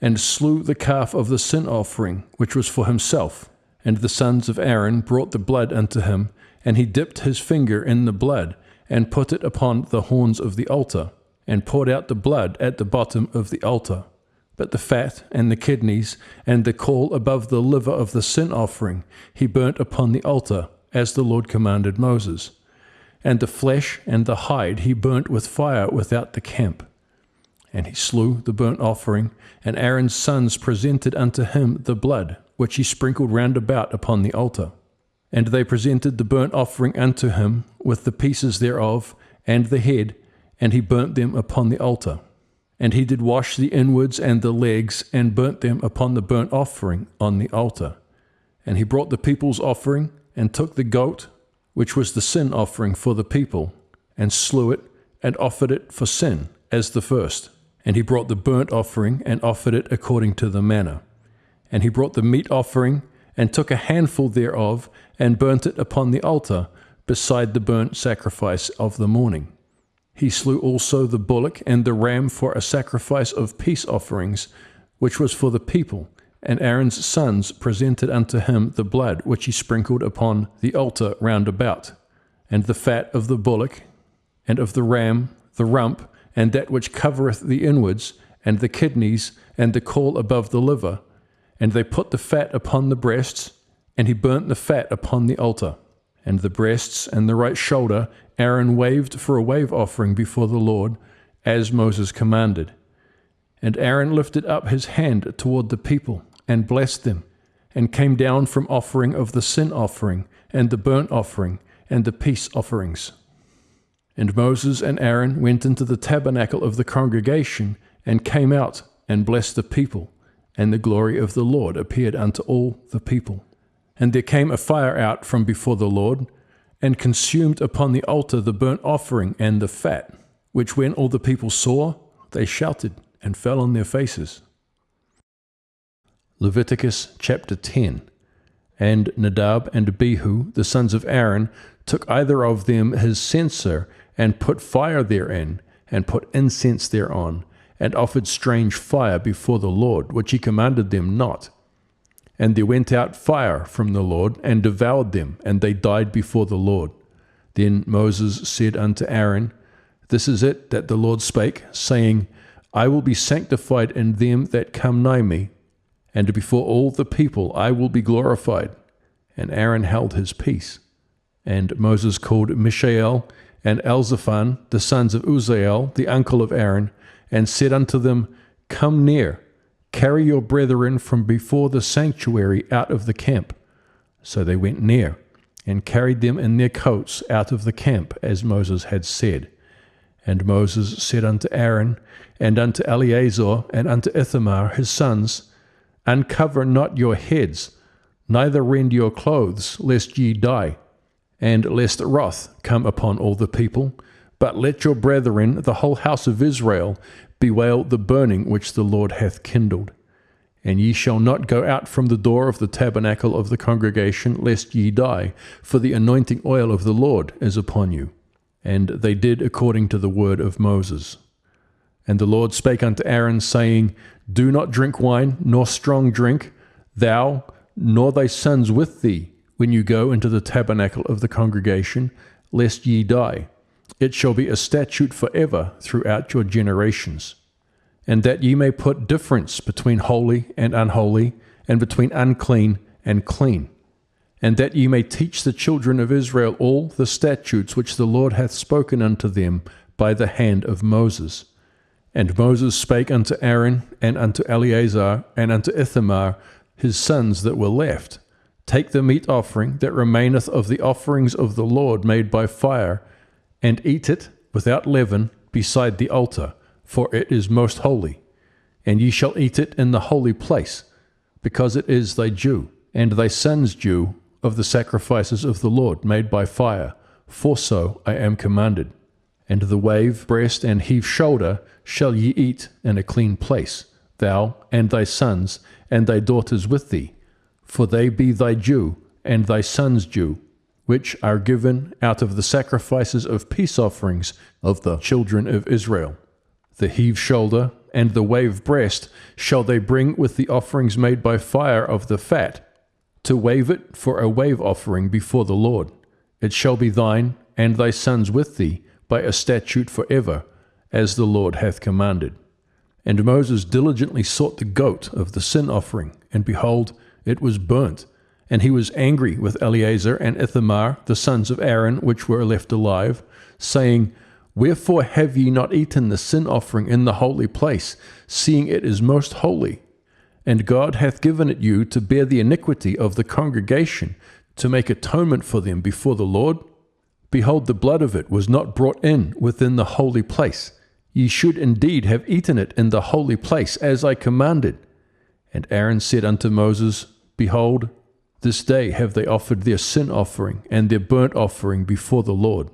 and slew the calf of the sin offering, which was for himself. And the sons of Aaron brought the blood unto him, and he dipped his finger in the blood, and put it upon the horns of the altar, and poured out the blood at the bottom of the altar. But the fat and the kidneys, and the caul above the liver of the sin offering, he burnt upon the altar, as the Lord commanded Moses. And the flesh and the hide he burnt with fire without the camp. And he slew the burnt offering, and Aaron's sons presented unto him the blood, which he sprinkled round about upon the altar. And they presented the burnt offering unto him, with the pieces thereof, and the head, and he burnt them upon the altar. And he did wash the inwards and the legs, and burnt them upon the burnt offering on the altar. And he brought the people's offering, and took the goat, which was the sin offering for the people, and slew it, and offered it for sin, as the first. And he brought the burnt offering, and offered it according to the manner. And he brought the meat offering, and took a handful thereof, and burnt it upon the altar, beside the burnt sacrifice of the morning. He slew also the bullock and the ram for a sacrifice of peace offerings, which was for the people. And Aaron's sons presented unto him the blood which he sprinkled upon the altar round about, and the fat of the bullock, and of the ram, the rump, and that which covereth the inwards, and the kidneys, and the caul above the liver. And they put the fat upon the breasts, and he burnt the fat upon the altar. And the breasts and the right shoulder Aaron waved for a wave offering before the Lord, as Moses commanded. And Aaron lifted up his hand toward the people, and blessed them, and came down from offering of the sin offering, and the burnt offering, and the peace offerings. And Moses and Aaron went into the tabernacle of the congregation, and came out, and blessed the people, and the glory of the Lord appeared unto all the people. And there came a fire out from before the Lord, and consumed upon the altar the burnt offering and the fat, which when all the people saw, they shouted, and fell on their faces. Leviticus chapter 10. And Nadab and Abihu, the sons of Aaron, took either of them his censer, and put fire therein, and put incense thereon, and offered strange fire before the Lord, which he commanded them not. And there went out fire from the Lord, and devoured them, and they died before the Lord. Then Moses said unto Aaron, This is it that the Lord spake, saying, I will be sanctified in them that come nigh me, and before all the people I will be glorified. And Aaron held his peace. And Moses called Mishael and Elzaphan, the sons of Uzziel, the uncle of Aaron, and said unto them, Come near, carry your brethren from before the sanctuary out of the camp. So they went near, and carried them in their coats out of the camp, as Moses had said. And Moses said unto Aaron, and unto Eleazar, and unto Ithamar his sons, Uncover not your heads, neither rend your clothes, lest ye die, and lest wrath come upon all the people, but let your brethren, the whole house of Israel, bewail the burning which the Lord hath kindled. And ye shall not go out from the door of the tabernacle of the congregation, lest ye die, for the anointing oil of the Lord is upon you. And they did according to the word of Moses. And the Lord spake unto Aaron, saying, Do not drink wine, nor strong drink, thou, nor thy sons with thee, when you go into the tabernacle of the congregation, lest ye die. It shall be a statute forever throughout your generations. And that ye may put difference between holy and unholy, and between unclean and clean. And that ye may teach the children of Israel all the statutes which the Lord hath spoken unto them by the hand of Moses. And Moses spake unto Aaron, and unto Eleazar, and unto Ithamar, his sons that were left, Take the meat offering that remaineth of the offerings of the Lord made by fire, and eat it without leaven beside the altar, for it is most holy. And ye shall eat it in the holy place, because it is thy due, and thy son's due, of the sacrifices of the Lord made by fire, for so I am commanded. And the wave, breast, and heave shoulder shall ye eat in a clean place, thou, and thy sons, and thy daughters with thee, for they be thy due, and thy son's due, which are given out of the sacrifices of peace offerings of the children of Israel. The heave shoulder and the wave breast shall they bring with the offerings made by fire of the fat, to wave it for a wave offering before the Lord. It shall be thine and thy sons with thee by a statute forever, as the Lord hath commanded. And Moses diligently sought the goat of the sin offering, and behold, it was burnt. And he was angry with Eleazar and Ithamar, the sons of Aaron, which were left alive, saying, Wherefore have ye not eaten the sin offering in the holy place, seeing it is most holy? And God hath given it you to bear the iniquity of the congregation, to make atonement for them before the Lord? Behold, the blood of it was not brought in within the holy place. Ye should indeed have eaten it in the holy place, as I commanded. And Aaron said unto Moses, Behold, this day have they offered their sin offering and their burnt offering before the Lord.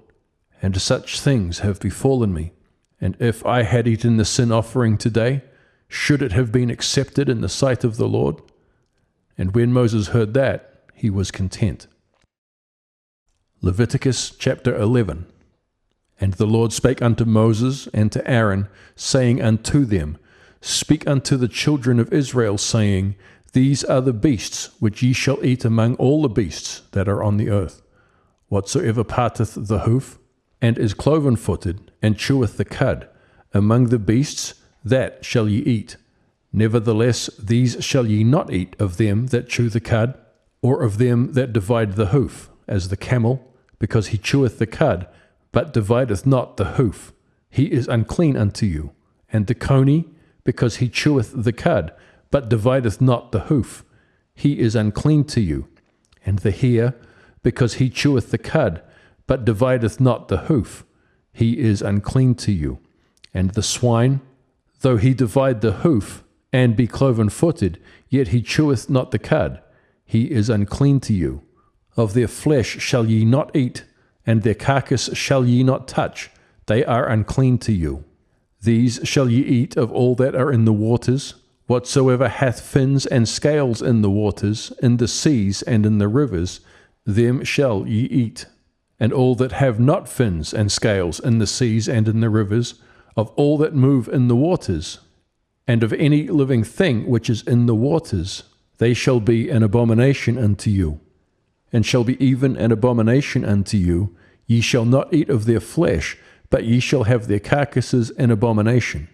And such things have befallen me. And if I had eaten the sin offering today, should it have been accepted in the sight of the Lord? And when Moses heard that, he was content. Leviticus chapter 11. And the Lord spake unto Moses and to Aaron, saying unto them, Speak unto the children of Israel, saying, These are the beasts which ye shall eat among all the beasts that are on the earth. Whatsoever parteth the hoof, and is cloven-footed, and cheweth the cud, among the beasts, that shall ye eat. Nevertheless, these shall ye not eat of them that chew the cud, or of them that divide the hoof, as the camel, because he cheweth the cud, but divideth not the hoof. He is unclean unto you. And the coney, because he cheweth the cud, but divideth not the hoof. He is unclean to you. And the hare, because he cheweth the cud, but divideth not the hoof. He is unclean to you. And the swine, though he divide the hoof, and be cloven-footed, yet he cheweth not the cud. He is unclean to you. Of their flesh shall ye not eat, and their carcass shall ye not touch. They are unclean to you. These shall ye eat of all that are in the waters, whatsoever hath fins and scales in the waters, in the seas and in the rivers, them shall ye eat. And all that have not fins and scales in the seas and in the rivers, of all that move in the waters, and of any living thing which is in the waters, they shall be an abomination unto you. And shall be even an abomination unto you. Ye shall not eat of their flesh, but ye shall have their carcasses in abomination.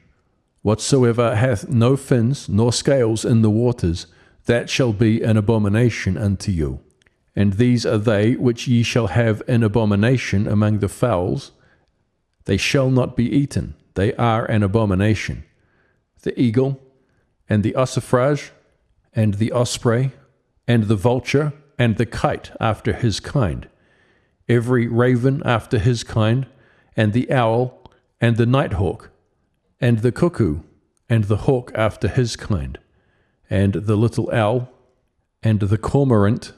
Whatsoever hath no fins nor scales in the waters, that shall be an abomination unto you. And these are they which ye shall have an abomination among the fowls. They shall not be eaten, they are an abomination: the eagle, and the ossifrage, and the osprey, and the vulture, and the kite after his kind, every raven after his kind, and the owl, and the nighthawk, and the cuckoo, and the hawk after his kind, and the little owl, and the cormorant,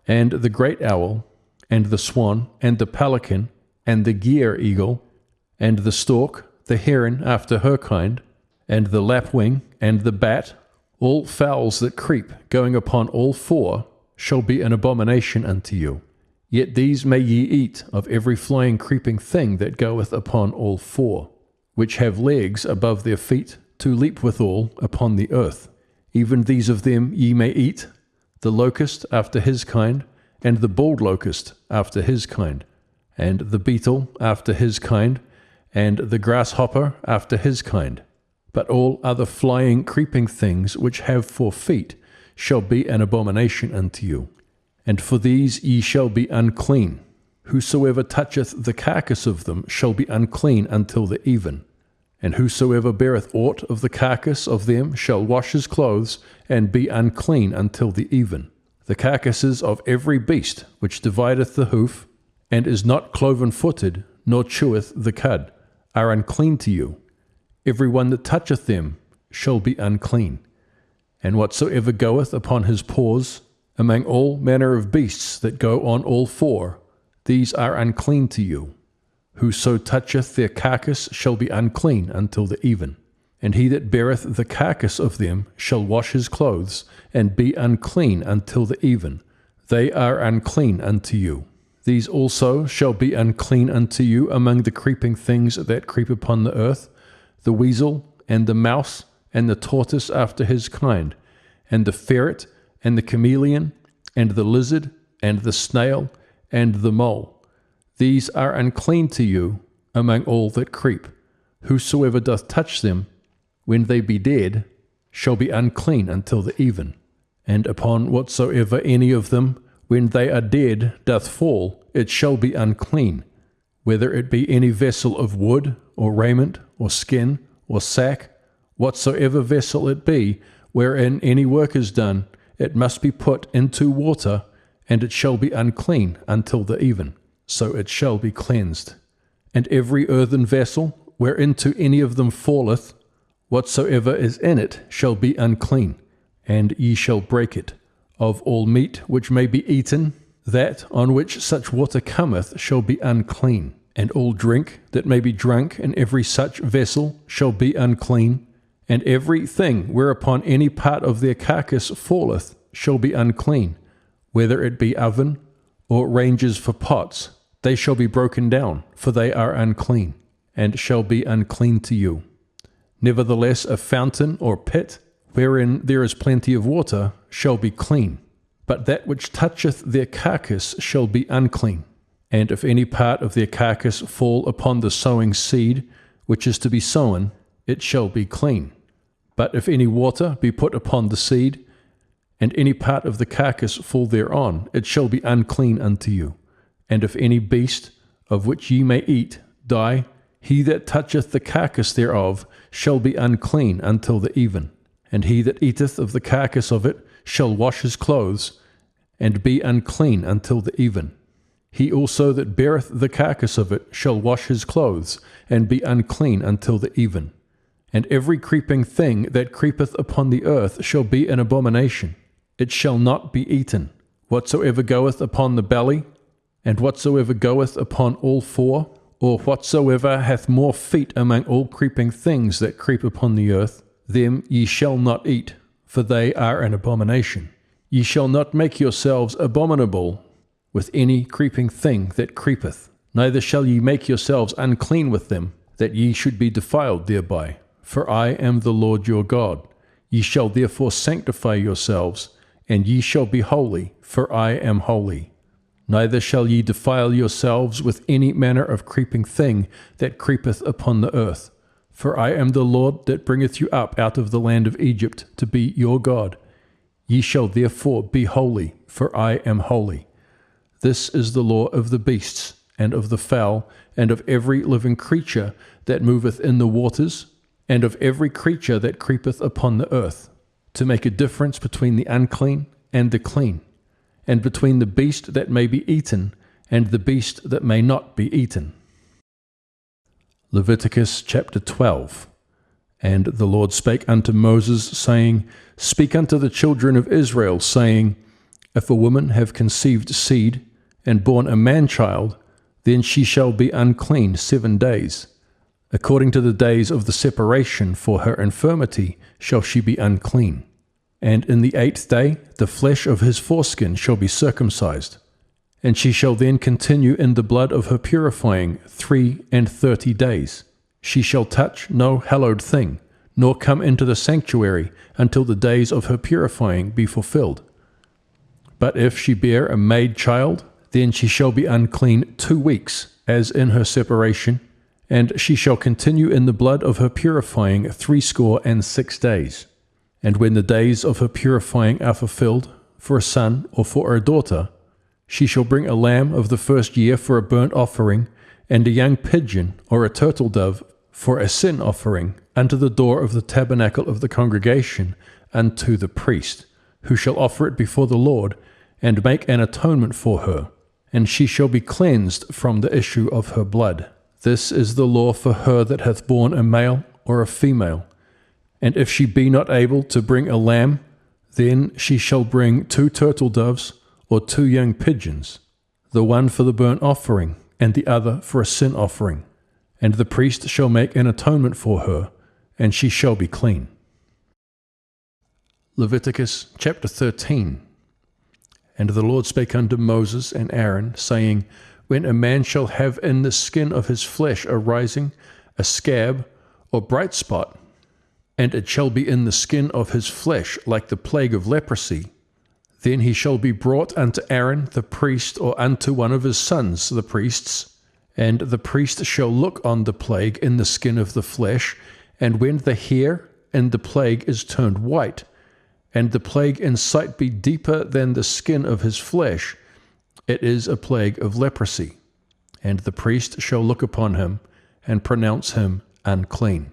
and the great owl, and the swan, and the pelican, and the gier eagle, and the stork, the heron after her kind, and the lapwing, and the bat, all fowls that creep, going upon all four, shall be an abomination unto you. Yet these may ye eat of every flying creeping thing that goeth upon all four, which have legs above their feet, to leap withal upon the earth. Even these of them ye may eat, the locust after his kind, and the bald locust after his kind, and the beetle after his kind, and the grasshopper after his kind. But all other flying creeping things which have 4 feet shall be an abomination unto you. And for these ye shall be unclean. Whosoever toucheth the carcass of them shall be unclean until the even. And whosoever beareth aught of the carcass of them shall wash his clothes, and be unclean until the even. The carcasses of every beast which divideth the hoof, and is not cloven-footed, nor cheweth the cud, are unclean to you. Every one that toucheth them shall be unclean. And whatsoever goeth upon his paws, among all manner of beasts that go on all 4, these are unclean to you. Whoso toucheth their carcass shall be unclean until the even. And he that beareth the carcass of them shall wash his clothes, and be unclean until the even. They are unclean unto you. These also shall be unclean unto you among the creeping things that creep upon the earth, the weasel, and the mouse, and the tortoise after his kind, and the ferret, and the chameleon, and the lizard, and the snail, and the mole. These are unclean to you among all that creep. Whosoever doth touch them, when they be dead, shall be unclean until the even. And upon whatsoever any of them, when they are dead, doth fall, it shall be unclean, whether it be any vessel of wood, or raiment, or skin, or sack, whatsoever vessel it be, wherein any work is done, it must be put into water, and it shall be unclean until the even, so it shall be cleansed. And every earthen vessel, whereinto any of them falleth, whatsoever is in it shall be unclean, and ye shall break it. Of all meat which may be eaten, that on which such water cometh shall be unclean. And all drink that may be drunk in every such vessel shall be unclean. And every thing whereupon any part of their carcass falleth shall be unclean, whether it be oven, or ranges for pots. They shall be broken down, for they are unclean, and shall be unclean to you. Nevertheless a fountain or pit, wherein there is plenty of water, shall be clean. But that which toucheth their carcass shall be unclean. And if any part of their carcass fall upon the sowing seed, which is to be sown, it shall be clean. But if any water be put upon the seed, and any part of the carcass fall thereon, it shall be unclean unto you. And if any beast, of which ye may eat, die, he that toucheth the carcass thereof shall be unclean until the even. And he that eateth of the carcass of it shall wash his clothes, and be unclean until the even. He also that beareth the carcass of it shall wash his clothes, and be unclean until the even. And every creeping thing that creepeth upon the earth shall be an abomination. It shall not be eaten. Whatsoever goeth upon the belly, and whatsoever goeth upon all 4, or whatsoever hath more feet among all creeping things that creep upon the earth, them ye shall not eat, for they are an abomination. Ye shall not make yourselves abominable with any creeping thing that creepeth, neither shall ye make yourselves unclean with them, that ye should be defiled thereby. For I am the Lord your God. Ye shall therefore sanctify yourselves, and ye shall be holy, for I am holy. Neither shall ye defile yourselves with any manner of creeping thing that creepeth upon the earth. For I am the Lord that bringeth you up out of the land of Egypt to be your God. Ye shall therefore be holy, for I am holy. This is the law of the beasts, and of the fowl, and of every living creature that moveth in the waters, and of every creature that creepeth upon the earth, to make a difference between the unclean and the clean, and between the beast that may be eaten and the beast that may not be eaten. Leviticus chapter 12. And the Lord spake unto Moses, saying, Speak unto the children of Israel, saying, If a woman have conceived seed, and born a man-child, then she shall be unclean 7 days. According to the days of the separation for her infirmity shall she be unclean. And in the 8th day the flesh of his foreskin shall be circumcised. And she shall then continue in the blood of her purifying 33 days. She shall touch no hallowed thing, nor come into the sanctuary until the days of her purifying be fulfilled. But if she bear a maid child, then she shall be unclean 2 weeks, as in her separation, and she shall continue in the blood of her purifying 66 days. And when the days of her purifying are fulfilled, for a son or for a daughter, she shall bring a lamb of the first year for a burnt offering, and a young pigeon or a turtle dove for a sin offering unto the door of the tabernacle of the congregation unto the priest, who shall offer it before the Lord, and make an atonement for her, and she shall be cleansed from the issue of her blood. This is the law for her that hath borne a male or a female. And if she be not able to bring a lamb, then she shall bring 2 turtle doves or 2 young pigeons, the one for the burnt offering, and the other for a sin offering. And the priest shall make an atonement for her, and she shall be clean. Leviticus chapter 13. And the Lord spake unto Moses and Aaron, saying, When a man shall have in the skin of his flesh a rising, a scab, or bright spot, and it shall be in the skin of his flesh like the plague of leprosy, then he shall be brought unto Aaron the priest, or unto one of his sons the priests, and the priest shall look on the plague in the skin of the flesh, and when the hair in the plague is turned white, and the plague in sight be deeper than the skin of his flesh, it is a plague of leprosy. And the priest shall look upon him, and pronounce him unclean.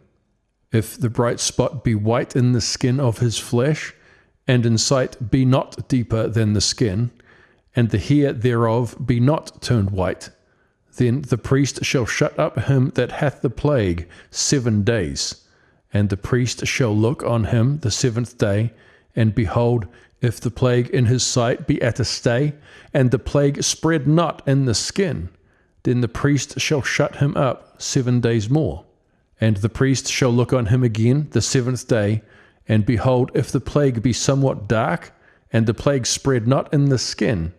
If the bright spot be white in the skin of his flesh, and in sight be not deeper than the skin, and the hair thereof be not turned white, then the priest shall shut up him that hath the plague 7 days. And the priest shall look on him the 7th day, and behold, if the plague in his sight be at a stay, and the plague spread not in the skin, then the priest shall shut him up 7 days more. And the priest shall look on him again the 7th day, and behold, if the plague be somewhat dark, and the plague spread not in the skin,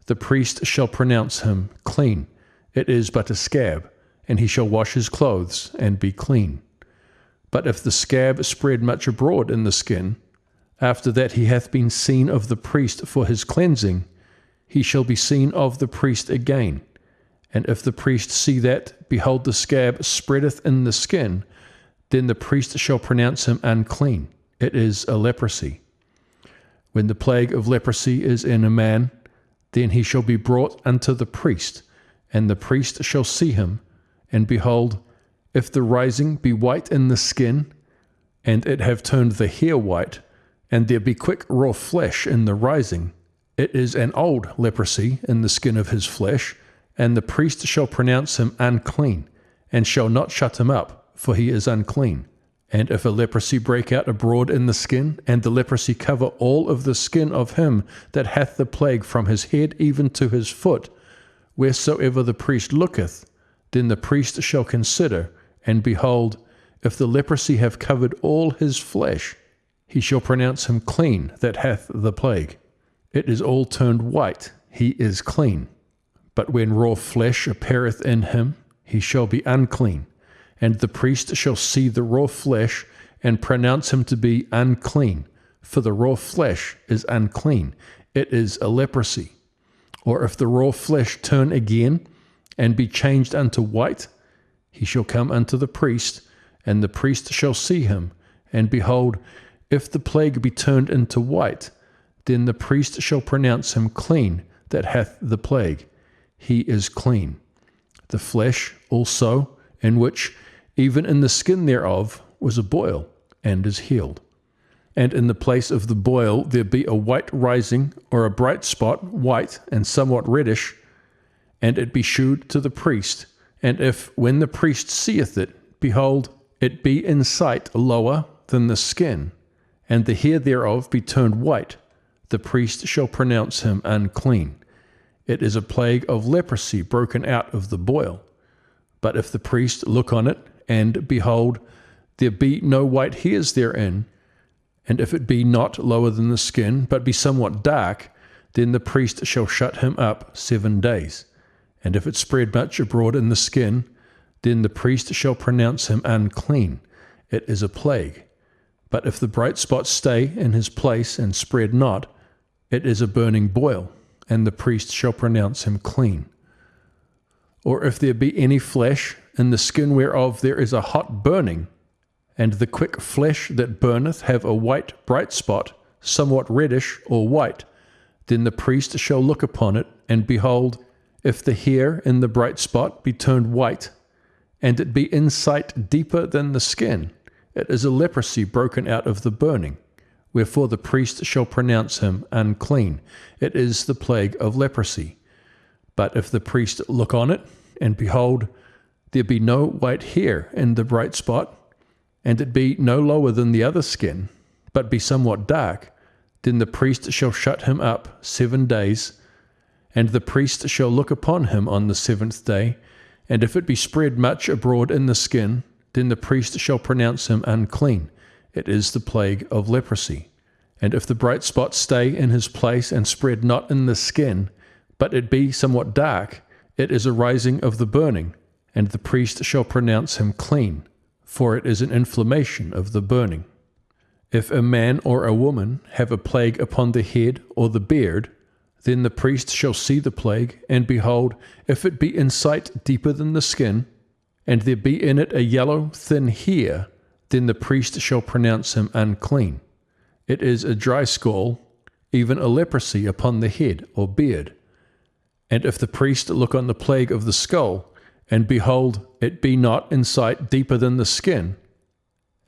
the priest shall pronounce him clean. It is but a scab, and he shall wash his clothes, and be clean. But if the scab spread much abroad in the skin, after that he hath been seen of the priest for his cleansing, he shall be seen of the priest again. And if the priest see that, behold, the scab spreadeth in the skin, then the priest shall pronounce him unclean. It is a leprosy. When the plague of leprosy is in a man, then he shall be brought unto the priest, and the priest shall see him, and behold, if the rising be white in the skin, and it have turned the hair white, and there be quick raw flesh in the rising, it is an old leprosy in the skin of his flesh, and the priest shall pronounce him unclean, and shall not shut him up, for he is unclean. And if a leprosy break out abroad in the skin, and the leprosy cover all of the skin of him that hath the plague from his head even to his foot, wheresoever the priest looketh, then the priest shall consider, and behold, if the leprosy have covered all his flesh, he shall pronounce him clean that hath the plague. It is all turned white, he is clean. But when raw flesh appeareth in him, he shall be unclean. And the priest shall see the raw flesh, and pronounce him to be unclean, for the raw flesh is unclean. It is a leprosy. Or if the raw flesh turn again, and be changed unto white, he shall come unto the priest, and the priest shall see him, and behold, if the plague be turned into white, then the priest shall pronounce him clean that hath the plague. He is clean. The flesh also, in which, even in the skin thereof, was a boil, and is healed. And in the place of the boil there be a white rising, or a bright spot, white and somewhat reddish, and it be shewed to the priest. And if, when the priest seeth it, behold, it be in sight lower than the skin, and the hair thereof be turned white, the priest shall pronounce him unclean. It is a plague of leprosy broken out of the boil. But if the priest look on it, and behold, there be no white hairs therein, and if it be not lower than the skin, but be somewhat dark, then the priest shall shut him up 7 days. And if it spread much abroad in the skin, then the priest shall pronounce him unclean. It is a plague. But if the bright spot stay in his place and spread not, it is a burning boil, and the priest shall pronounce him clean. Or if there be any flesh, in the skin whereof there is a hot burning, and the quick flesh that burneth have a white bright spot, somewhat reddish or white, then the priest shall look upon it, and behold, if the hair in the bright spot be turned white, and it be in sight deeper than the skin, it is a leprosy broken out of the burning. Wherefore the priest shall pronounce him unclean. It is the plague of leprosy. But if the priest look on it, and behold, there be no white hair in the bright spot, and it be no lower than the other skin, but be somewhat dark, then the priest shall shut him up 7 days, and the priest shall look upon him on the 7th day, and if it be spread much abroad in the skin, then the priest shall pronounce him unclean. It is the plague of leprosy. And if the bright spot stay in his place and spread not in the skin, but it be somewhat dark, it is a rising of the burning, and the priest shall pronounce him clean, for it is an inflammation of the burning. If a man or a woman have a plague upon the head or the beard, then the priest shall see the plague, and behold, if it be in sight deeper than the skin, and there be in it a yellow thin hair, then the priest shall pronounce him unclean. It is a dry scall, even a leprosy upon the head or beard. And if the priest look on the plague of the skull, and behold, it be not in sight deeper than the skin,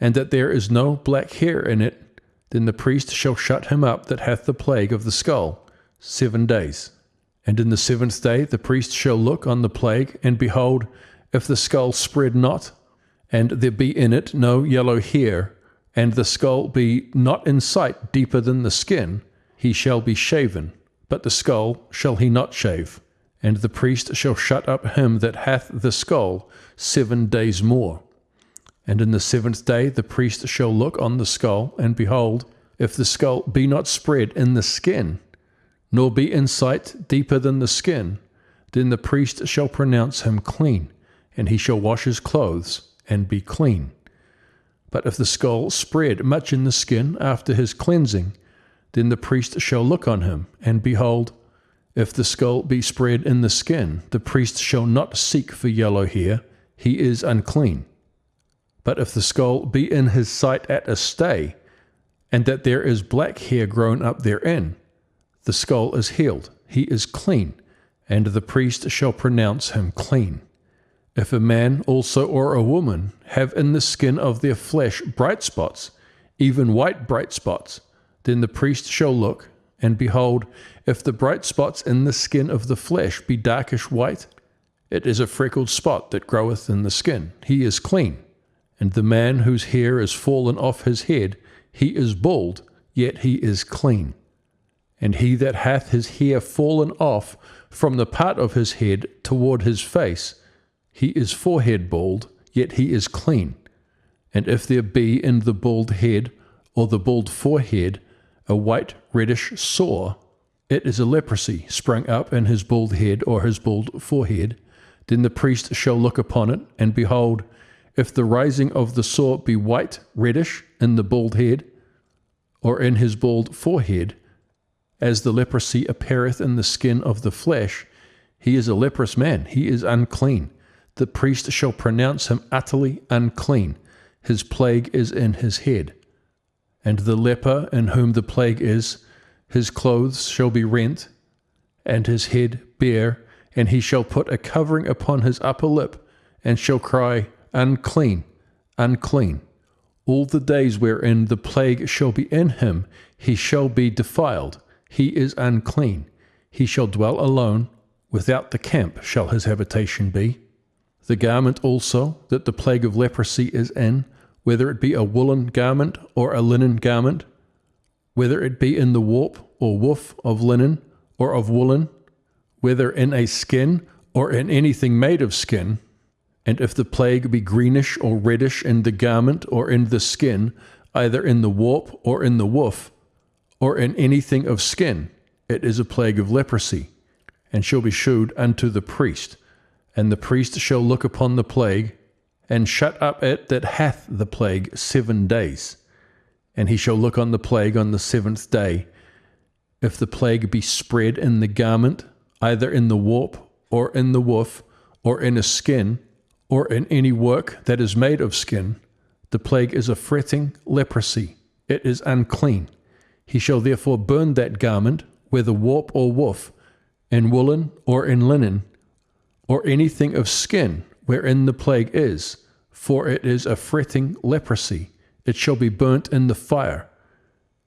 and that there is no black hair in it, then the priest shall shut him up that hath the plague of the skull 7 days. And in the 7th day the priest shall look on the plague, and behold, if the skull spread not, and there be in it no yellow hair, and the skull be not in sight deeper than the skin, he shall be shaven, but the skull shall he not shave. And the priest shall shut up him that hath the skull 7 days more. And in the 7th day the priest shall look on the skull, and behold, if the skull be not spread in the skin, nor be in sight deeper than the skin, then the priest shall pronounce him clean, and he shall wash his clothes, and be clean. But if the skull spread much in the skin after his cleansing, then the priest shall look on him, and behold, if the skull be spread in the skin, the priest shall not seek for yellow hair, he is unclean. But if the skull be in his sight at a stay, and that there is black hair grown up therein, the skull is healed, he is clean, and the priest shall pronounce him clean. If a man also or a woman have in the skin of their flesh bright spots, even white bright spots, then the priest shall look, and behold, if the bright spots in the skin of the flesh be darkish white, it is a freckled spot that groweth in the skin. He is clean. And the man whose hair is fallen off his head, he is bald, yet he is clean. And he that hath his hair fallen off from the part of his head toward his face, he is forehead bald, yet he is clean. And if there be in the bald head or the bald forehead a white reddish sore, it is a leprosy sprung up in his bald head or his bald forehead. Then the priest shall look upon it, and behold, if the rising of the sore be white reddish in the bald head, or in his bald forehead, as the leprosy appeareth in the skin of the flesh, he is a leprous man, he is unclean. The priest shall pronounce him utterly unclean. His plague is in his head. And the leper in whom the plague is, his clothes shall be rent, and his head bare, and he shall put a covering upon his upper lip, and shall cry, Unclean, unclean. All the days wherein the plague shall be in him, he shall be defiled, he is unclean. He shall dwell alone, without the camp shall his habitation be. The garment also that the plague of leprosy is in, whether it be a woolen garment or a linen garment, whether it be in the warp or woof of linen or of woolen, whether in a skin or in anything made of skin, and if the plague be greenish or reddish in the garment or in the skin, either in the warp or in the woof, or in anything of skin, it is a plague of leprosy, and shall be shewed unto the priest. And the priest shall look upon the plague, and shut up it that hath the plague 7 days. And he shall look on the plague on the 7th day. If the plague be spread in the garment, either in the warp, or in the woof, or in a skin, or in any work that is made of skin, the plague is a fretting leprosy. It is unclean. He shall therefore burn that garment, whether warp or woof, in woolen or in linen, or anything of skin wherein the plague is, for it is a fretting leprosy. It shall be burnt in the fire.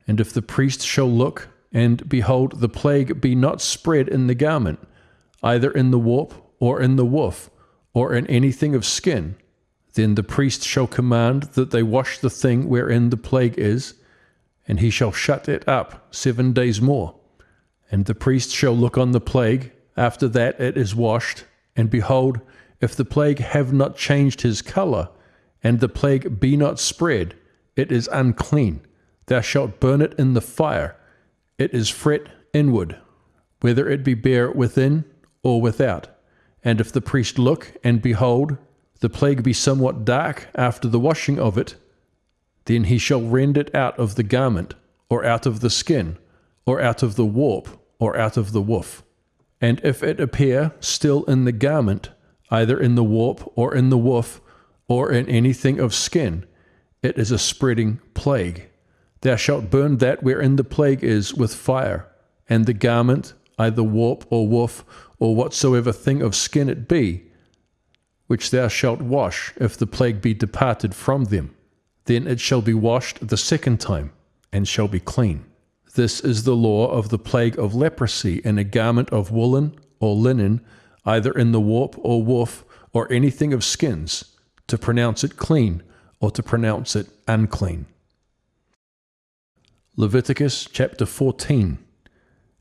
And if the priest shall look, and behold, the plague be not spread in the garment, either in the warp or in the woof, or in anything of skin, then the priest shall command that they wash the thing wherein the plague is, and he shall shut it up 7 days more. And the priest shall look on the plague, after that it is washed, and behold, if the plague have not changed his colour, and the plague be not spread, it is unclean. Thou shalt burn it in the fire. It is fret inward, whether it be bare within or without. And if the priest look, and behold, the plague be somewhat dark after the washing of it, then he shall rend it out of the garment, or out of the skin, or out of the warp, or out of the woof. And if it appear still in the garment, either in the warp, or in the woof, or in anything of skin, it is a spreading plague. Thou shalt burn that wherein the plague is with fire, and the garment, either warp or woof, or whatsoever thing of skin it be, which thou shalt wash, if the plague be departed from them. Then it shall be washed the 2nd time, and shall be clean. This is the law of the plague of leprosy in a garment of woolen or linen, either in the warp or woof, or anything of skins, to pronounce it clean, or to pronounce it unclean. Leviticus chapter 14.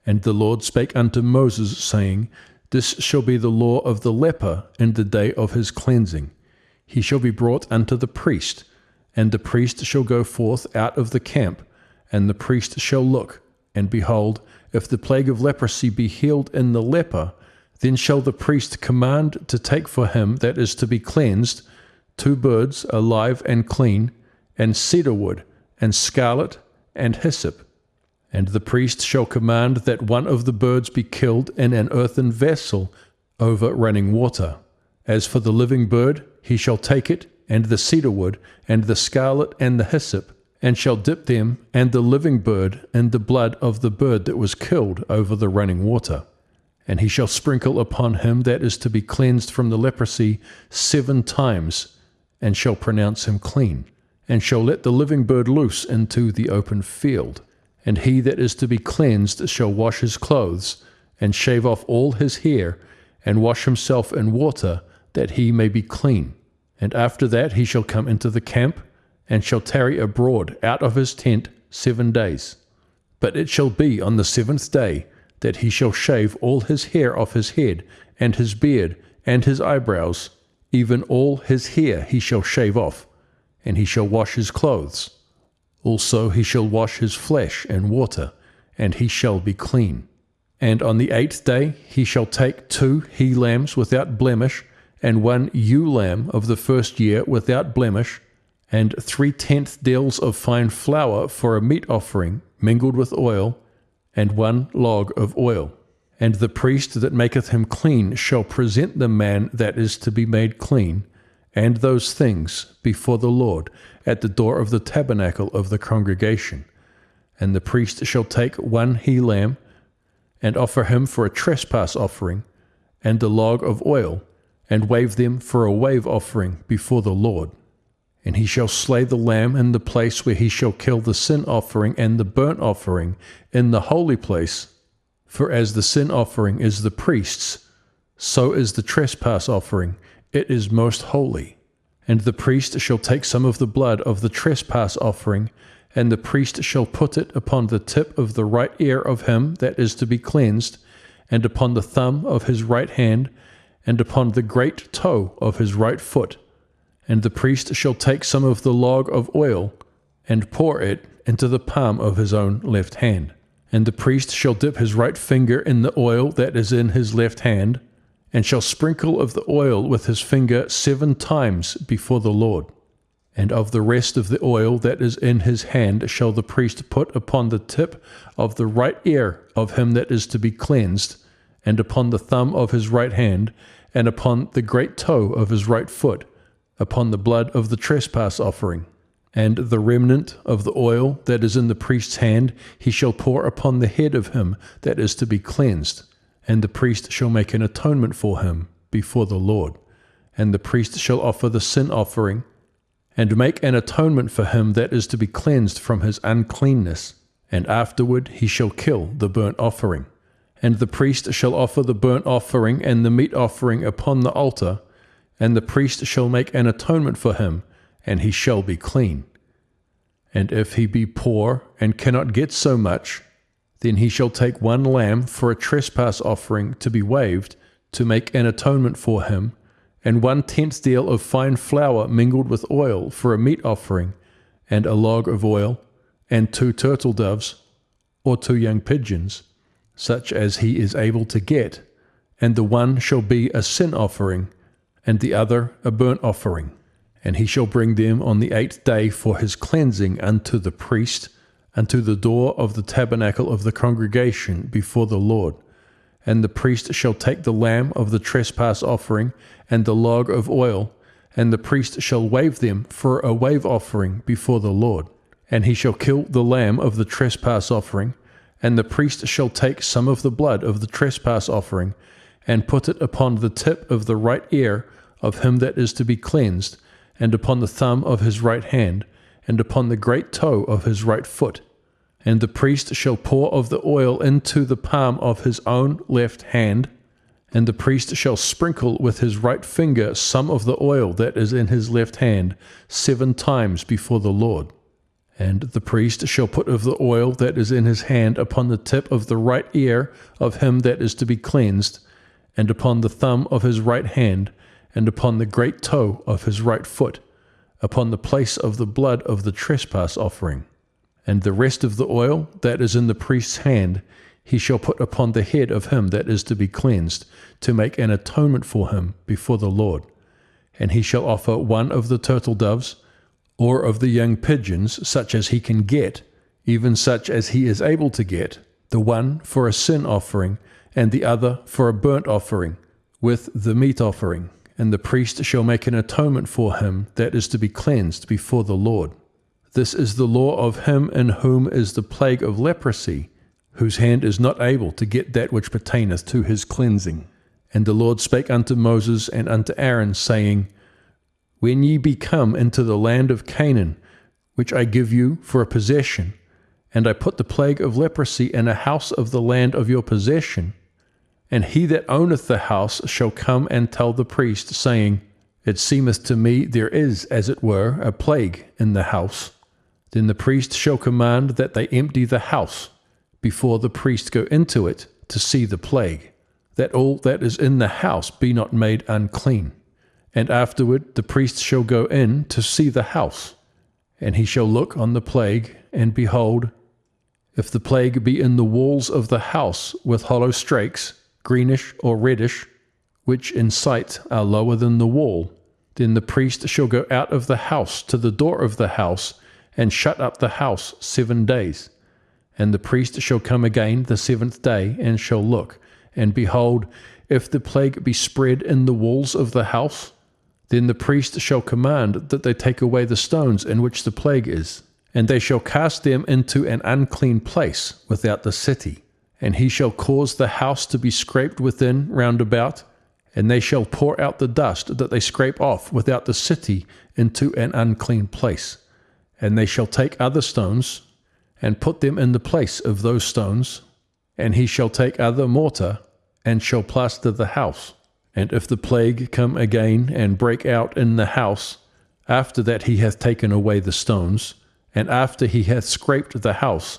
And the Lord spake unto Moses, saying, This shall be the law of the leper in the day of his cleansing. He shall be brought unto the priest, and the priest shall go forth out of the camp, and the priest shall look, and behold, if the plague of leprosy be healed in the leper, then shall the priest command to take for him that is to be cleansed 2 birds alive and clean, and cedar wood, and scarlet, and hyssop. And the priest shall command that one of the birds be killed in an earthen vessel over running water. As for the living bird, he shall take it, and the cedar wood, and the scarlet, and the hyssop, and shall dip them and the living bird in the blood of the bird that was killed over the running water. And he shall sprinkle upon him that is to be cleansed from the leprosy 7 times, and shall pronounce him clean, and shall let the living bird loose into the open field. And he that is to be cleansed shall wash his clothes, and shave off all his hair, and wash himself in water, that he may be clean. And after that he shall come into the camp, and shall tarry abroad out of his tent 7 days. But it shall be on the 7th day that he shall shave all his hair off his head, and his beard, and his eyebrows, even all his hair he shall shave off, and he shall wash his clothes. Also he shall wash his flesh in water, and he shall be clean. And on the 8th day he shall take 2 he-lambs without blemish, and 1 ewe-lamb of the first year without blemish, and 3/10 deals of fine flour for a meat offering mingled with oil, and 1 log of oil. And the priest that maketh him clean shall present the man that is to be made clean, and those things before the Lord at the door of the tabernacle of the congregation. And the priest shall take one he-lamb, and offer him for a trespass offering, and a log of oil, and wave them for a wave offering before the Lord. And he shall slay the lamb in the place where he shall kill the sin offering and the burnt offering in the holy place. For as the sin offering is the priest's, so is the trespass offering, it is most holy. And the priest shall take some of the blood of the trespass offering, and the priest shall put it upon the tip of the right ear of him that is to be cleansed, and upon the thumb of his right hand, and upon the great toe of his right foot. And the priest shall take some of the log of oil, and pour it into the palm of his own left hand. And the priest shall dip his right finger in the oil that is in his left hand, and shall sprinkle of the oil with his finger 7 times before the Lord. And of the rest of the oil that is in his hand shall the priest put upon the tip of the right ear of him that is to be cleansed, and upon the thumb of his right hand, and upon the great toe of his right foot, upon the blood of the trespass offering. And the remnant of the oil that is in the priest's hand he shall pour upon the head of him that is to be cleansed, and the priest shall make an atonement for him before the Lord. And the priest shall offer the sin offering, and make an atonement for him that is to be cleansed from his uncleanness, and afterward he shall kill the burnt offering. And the priest shall offer the burnt offering and the meat offering upon the altar, and the priest shall make an atonement for him, and he shall be clean. And if he be poor and cannot get so much, then he shall take 1 lamb for a trespass offering to be waved, to make an atonement for him, and 1/10 deal of fine flour mingled with oil for a meat offering, and a log of oil, and 2 turtle doves, or 2 young pigeons, such as he is able to get, and the one shall be a sin offering, and the other a burnt offering. And he shall bring them on the 8th day for his cleansing unto the priest, unto the door of the tabernacle of the congregation before the Lord. And the priest shall take the lamb of the trespass offering, and the log of oil, and the priest shall wave them for a wave offering before the Lord. And he shall kill the lamb of the trespass offering, and the priest shall take some of the blood of the trespass offering, and put it upon the tip of the right ear of him that is to be cleansed, and upon the thumb of his right hand, and upon the great toe of his right foot. And the priest shall pour of the oil into the palm of his own left hand, and the priest shall sprinkle with his right finger some of the oil that is in his left hand 7 times before the Lord. And the priest shall put of the oil that is in his hand upon the tip of the right ear of him that is to be cleansed, and upon the thumb of his right hand, and upon the great toe of his right foot, upon the place of the blood of the trespass offering. And the rest of the oil that is in the priest's hand he shall put upon the head of him that is to be cleansed, to make an atonement for him before the Lord. And he shall offer 1 of the turtle doves, or of the young pigeons, such as he can get, even such as he is able to get, the one for a sin offering, and the other for a burnt offering, with the meat offering. And the priest shall make an atonement for him that is to be cleansed before the Lord. This is the law of him in whom is the plague of leprosy, whose hand is not able to get that which pertaineth to his cleansing. And the Lord spake unto Moses and unto Aaron, saying, When ye be come into the land of Canaan, which I give you for a possession, and I put the plague of leprosy in a house of the land of your possession, and he that owneth the house shall come and tell the priest, saying, It seemeth to me there is, as it were, a plague in the house. Then the priest shall command that they empty the house, before the priest go into it to see the plague, that all that is in the house be not made unclean. And afterward the priest shall go in to see the house, and he shall look on the plague, and behold, if the plague be in the walls of the house with hollow strakes, greenish or reddish, which in sight are lower than the wall, then the priest shall go out of the house to the door of the house, and shut up the house 7 days. And the priest shall come again the 7th day, and shall look, and behold, if the plague be spread in the walls of the house, then the priest shall command that they take away the stones in which the plague is, And they shall cast them into an unclean place without the city. And he shall cause the house to be scraped within round about, and they shall pour out the dust that they scrape off without the city into an unclean place. And they shall take other stones, and put them in the place of those stones, and he shall take other mortar, and shall plaster the house. And if the plague come again and break out in the house, after that he hath taken away the stones, and after he hath scraped the house,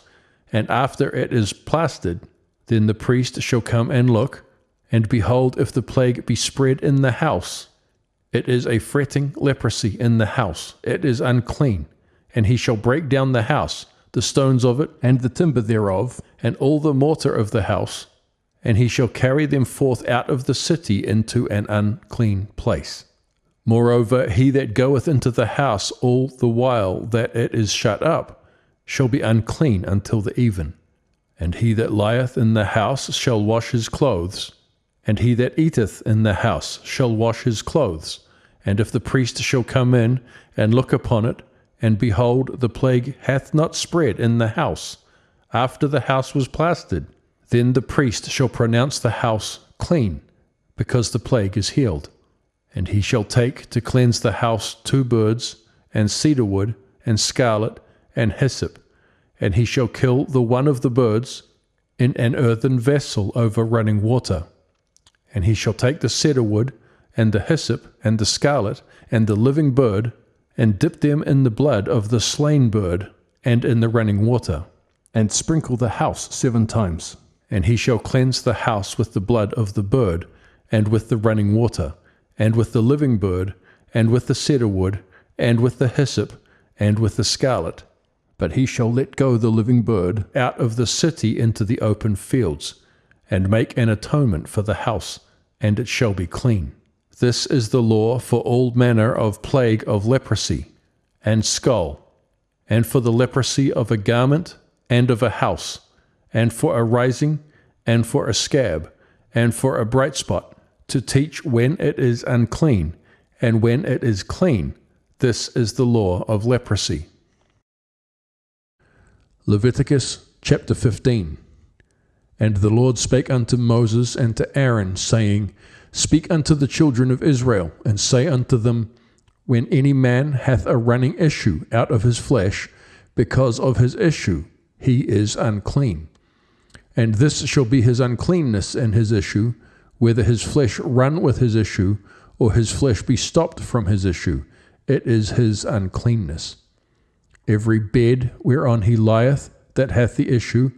and after it is plastered, then the priest shall come and look, and behold, if the plague be spread in the house, it is a fretting leprosy in the house, it is unclean. And he shall break down the house, the stones of it, and the timber thereof, and all the mortar of the house, and he shall carry them forth out of the city into an unclean place. Moreover, he that goeth into the house all the while that it is shut up shall be unclean until the even. And he that lieth in the house shall wash his clothes, and he that eateth in the house shall wash his clothes. And if the priest shall come in and look upon it, and behold, the plague hath not spread in the house, after the house was plastered, then the priest shall pronounce the house clean, because the plague is healed. And he shall take to cleanse the house 2 birds, and cedar wood, and scarlet, and hyssop, and he shall kill the one of the birds in an earthen vessel over running water. And he shall take the cedar wood, and the hyssop, and the scarlet, and the living bird, and dip them in the blood of the slain bird, and in the running water, and sprinkle the house 7 times. And he shall cleanse the house with the blood of the bird, and with the running water, and with the living bird, and with the cedar wood, and with the hyssop, and with the scarlet. But he shall let go the living bird out of the city into the open fields, and make an atonement for the house, and it shall be clean. This is the law for all manner of plague of leprosy, and skull, and for the leprosy of a garment, and of a house, and for a rising, and for a scab, and for a bright spot, to teach when it is unclean, and when it is clean. This is the law of leprosy. Leviticus chapter 15. And the Lord spake unto Moses and to Aaron, saying, Speak unto the children of Israel, and say unto them, When any man hath a running issue out of his flesh, because of his issue he is unclean. And this shall be his uncleanness in his issue, whether his flesh run with his issue, or his flesh be stopped from his issue, it is his uncleanness. Every bed whereon he lieth that hath the issue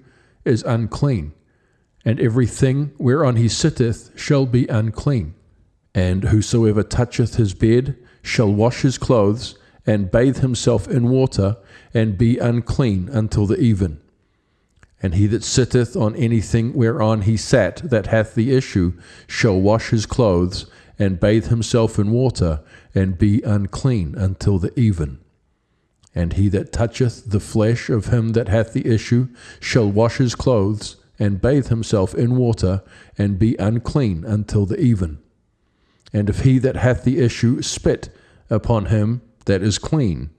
is unclean, and every thing whereon he sitteth shall be unclean. And whosoever toucheth his bed shall wash his clothes, and bathe himself in water, and be unclean until the even. And he that sitteth on anything whereon he sat that hath the issue shall wash his clothes, and bathe himself in water, and be unclean until the even. And he that toucheth the flesh of him that hath the issue shall wash his clothes, and bathe himself in water, and be unclean until the even. And if he that hath the issue spit upon him that is clean,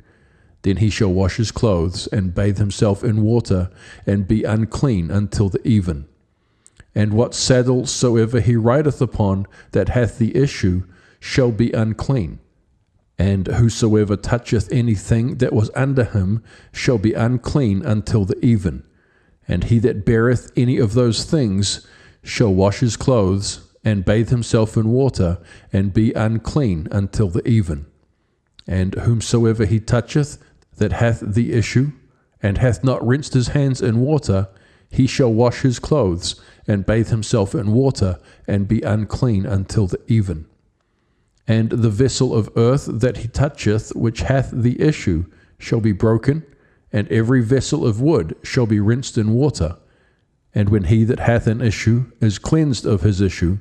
then he shall wash his clothes, and bathe himself in water, and be unclean until the even. And what saddle soever he rideth upon that hath the issue shall be unclean. And whosoever toucheth anything that was under him shall be unclean until the even. And he that beareth any of those things shall wash his clothes, and bathe himself in water, and be unclean until the even. And whomsoever he toucheth that hath the issue, and hath not rinsed his hands in water, he shall wash his clothes, and bathe himself in water, and be unclean until the even. And the vessel of earth that he toucheth, which hath the issue, shall be broken, and every vessel of wood shall be rinsed in water. And when he that hath an issue is cleansed of his issue,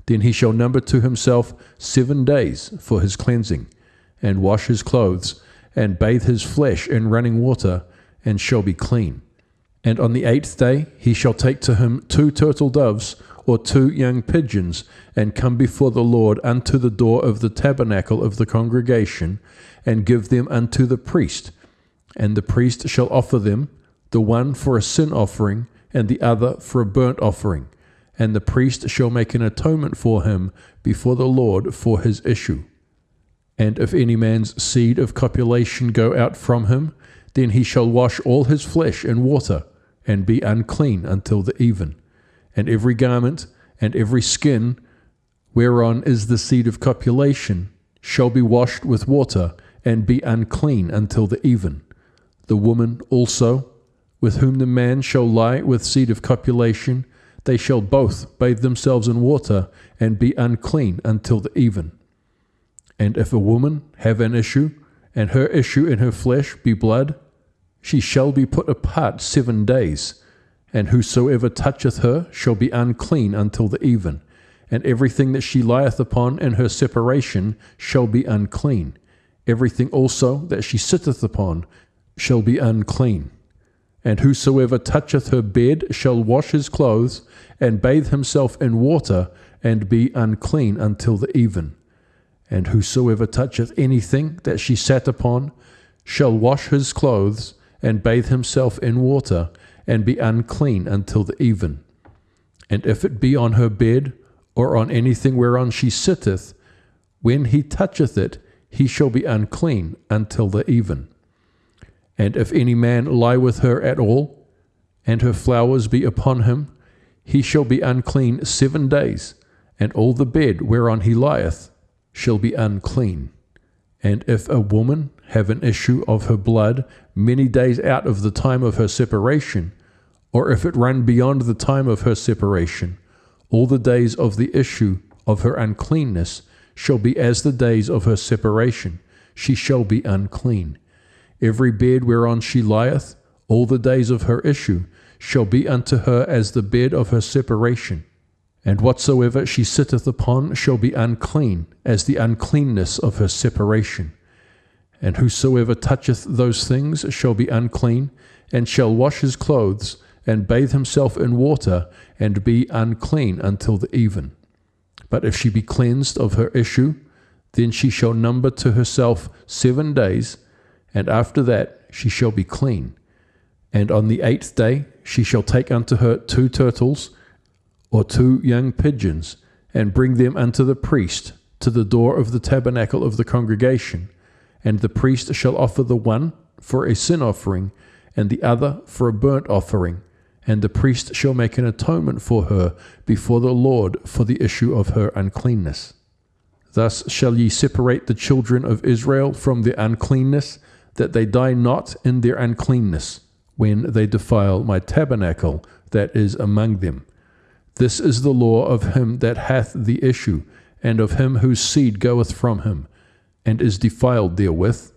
then he shall number to himself 7 days for his cleansing, and wash his clothes, and bathe his flesh in running water, and shall be clean. And on the 8th day he shall take to him 2 turtle doves, or 2 young pigeons, and come before the Lord unto the door of the tabernacle of the congregation, and give them unto the priest, And the priest shall offer them, the one for a sin offering, and the other for a burnt offering. And the priest shall make an atonement for him before the Lord for his issue. And if any man's seed of copulation go out from him, then he shall wash all his flesh in water, and be unclean until the even. And every garment and every skin whereon is the seed of copulation shall be washed with water, and be unclean until the even. The woman also, with whom the man shall lie with seed of copulation, they shall both bathe themselves in water, and be unclean until the even. And if a woman have an issue, and her issue in her flesh be blood, she shall be put apart 7 days, and whosoever toucheth her shall be unclean until the even. And everything that she lieth upon in her separation shall be unclean. Everything also that she sitteth upon shall be unclean. And whosoever toucheth her bed shall wash his clothes, and bathe himself in water, and be unclean until the even. And whosoever toucheth anything that she sat upon shall wash his clothes, and bathe himself in water, and be unclean until the even. And if it be on her bed, or on anything whereon she sitteth, when he toucheth it, he shall be unclean until the even. And if any man lie with her at all, and her flowers be upon him, he shall be unclean 7 days, and all the bed whereon he lieth shall be unclean. And if a woman have an issue of her blood many days out of the time of her separation, or if it run beyond the time of her separation, all the days of the issue of her uncleanness shall be as the days of her separation. She shall be unclean. Every bed whereon she lieth, all the days of her issue, shall be unto her as the bed of her separation. And whatsoever she sitteth upon shall be unclean, as the uncleanness of her separation. And whosoever toucheth those things shall be unclean, and shall wash his clothes, and bathe himself in water, and be unclean until the even. But if she be cleansed of her issue, then she shall number to herself 7 days, and after that she shall be clean. And on the 8th day she shall take unto her 2 turtles, or 2 young pigeons, and bring them unto the priest to the door of the tabernacle of the congregation. And the priest shall offer the one for a sin offering, and the other for a burnt offering. And the priest shall make an atonement for her before the Lord for the issue of her uncleanness. Thus shall ye separate the children of Israel from their uncleanness, that they die not in their uncleanness, when they defile my tabernacle that is among them. This is the law of him that hath the issue, and of him whose seed goeth from him, and is defiled therewith,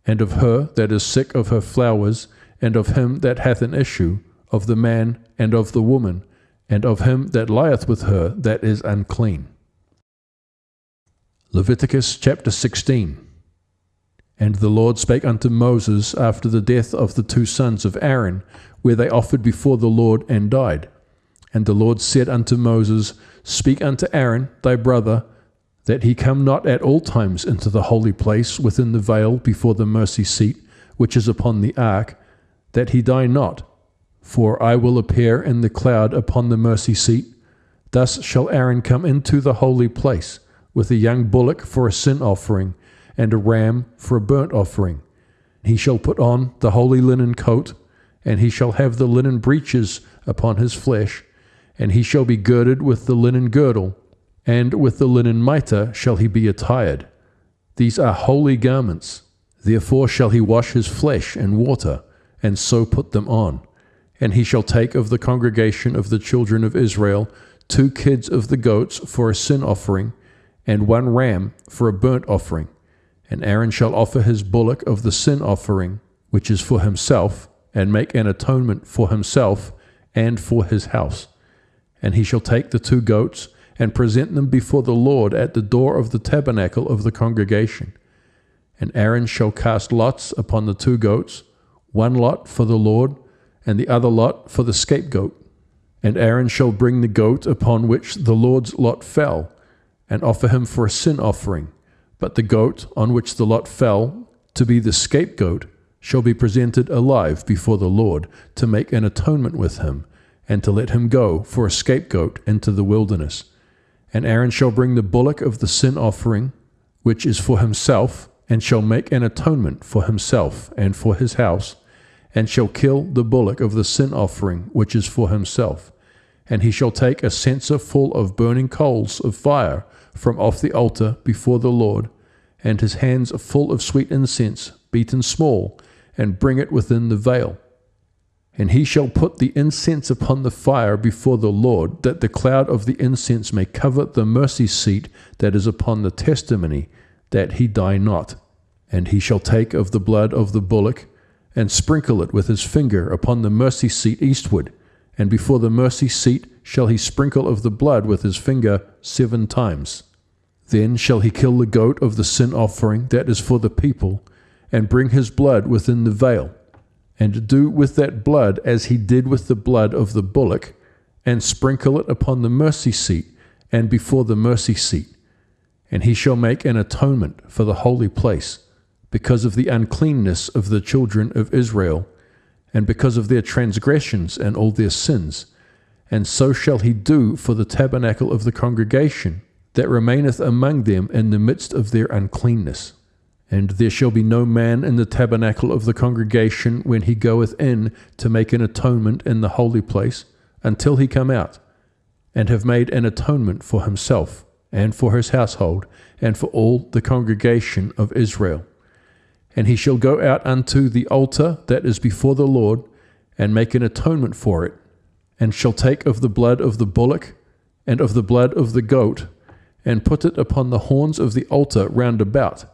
and of her that is sick of her flowers, and of him that hath an issue, of the man and of the woman, and of him that lieth with her that is unclean. Leviticus chapter 16. And the Lord spake unto Moses after the death of the 2 sons of Aaron, where they offered before the Lord and died. And the Lord said unto Moses, Speak unto Aaron thy brother, that he come not at all times into the holy place within the veil before the mercy seat, which is upon the ark, that he die not. For I will appear in the cloud upon the mercy seat. Thus shall Aaron come into the holy place, with a young bullock for a sin offering, and a ram for a burnt offering. He shall put on the holy linen coat, and he shall have the linen breeches upon his flesh, and he shall be girded with the linen girdle, and with the linen mitre shall he be attired. These are holy garments. Therefore shall he wash his flesh in water, and so put them on. And he shall take of the congregation of the children of Israel 2 kids of the goats for a sin offering, and 1 ram for a burnt offering. And Aaron shall offer his bullock of the sin offering, which is for himself, and make an atonement for himself and for his house. And he shall take the 2 goats, and present them before the Lord at the door of the tabernacle of the congregation. And Aaron shall cast lots upon the 2 goats, 1 lot for the Lord, and the other lot for the scapegoat. And Aaron shall bring the goat upon which the Lord's lot fell, and offer him for a sin offering. But the goat on which the lot fell, to be the scapegoat, shall be presented alive before the Lord to make an atonement with him, and to let him go for a scapegoat into the wilderness. And Aaron shall bring the bullock of the sin offering, which is for himself, and shall make an atonement for himself and for his house, and shall kill the bullock of the sin offering, which is for himself. And he shall take a censer full of burning coals of fire from off the altar before the Lord, and his hands full of sweet incense, beaten small, and bring it within the veil. And he shall put the incense upon the fire before the Lord, that the cloud of the incense may cover the mercy seat that is upon the testimony, that he die not. And he shall take of the blood of the bullock, and sprinkle it with his finger upon the mercy seat eastward, and before the mercy seat shall he sprinkle of the blood with his finger 7 times. Then shall he kill the goat of the sin offering that is for the people, and bring his blood within the veil, and do with that blood as he did with the blood of the bullock, and sprinkle it upon the mercy seat, and before the mercy seat. And he shall make an atonement for the holy place, because of the uncleanness of the children of Israel, and because of their transgressions and all their sins. And so shall he do for the tabernacle of the congregation, that remaineth among them in the midst of their uncleanness. And there shall be no man in the tabernacle of the congregation when he goeth in to make an atonement in the holy place, until he come out, and have made an atonement for himself, and for his household, and for all the congregation of Israel. And he shall go out unto the altar that is before the Lord, and make an atonement for it, and shall take of the blood of the bullock, and of the blood of the goat, and put it upon the horns of the altar round about.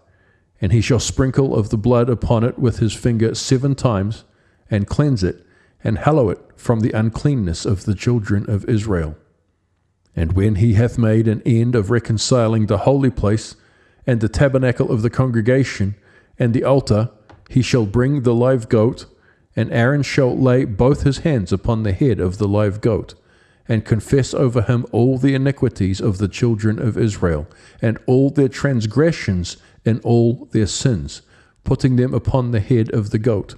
And he shall sprinkle of the blood upon it with his finger 7 times, and cleanse it, and hallow it from the uncleanness of the children of Israel. And when he hath made an end of reconciling the holy place, and the tabernacle of the congregation, and the altar, he shall bring the live goat, and Aaron shall lay both his hands upon the head of the live goat, and confess over him all the iniquities of the children of Israel, and all their transgressions and all their sins, putting them upon the head of the goat,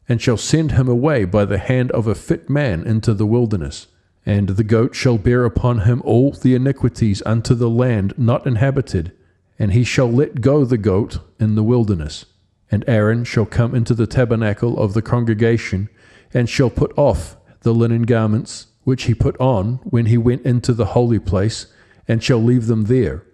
and shall send him away by the hand of a fit man into the wilderness. And the goat shall bear upon him all the iniquities unto the land not inhabited, and he shall let go the goat in the wilderness. And Aaron shall come into the tabernacle of the congregation, and shall put off the linen garments which he put on when he went into the holy place, and shall leave them there.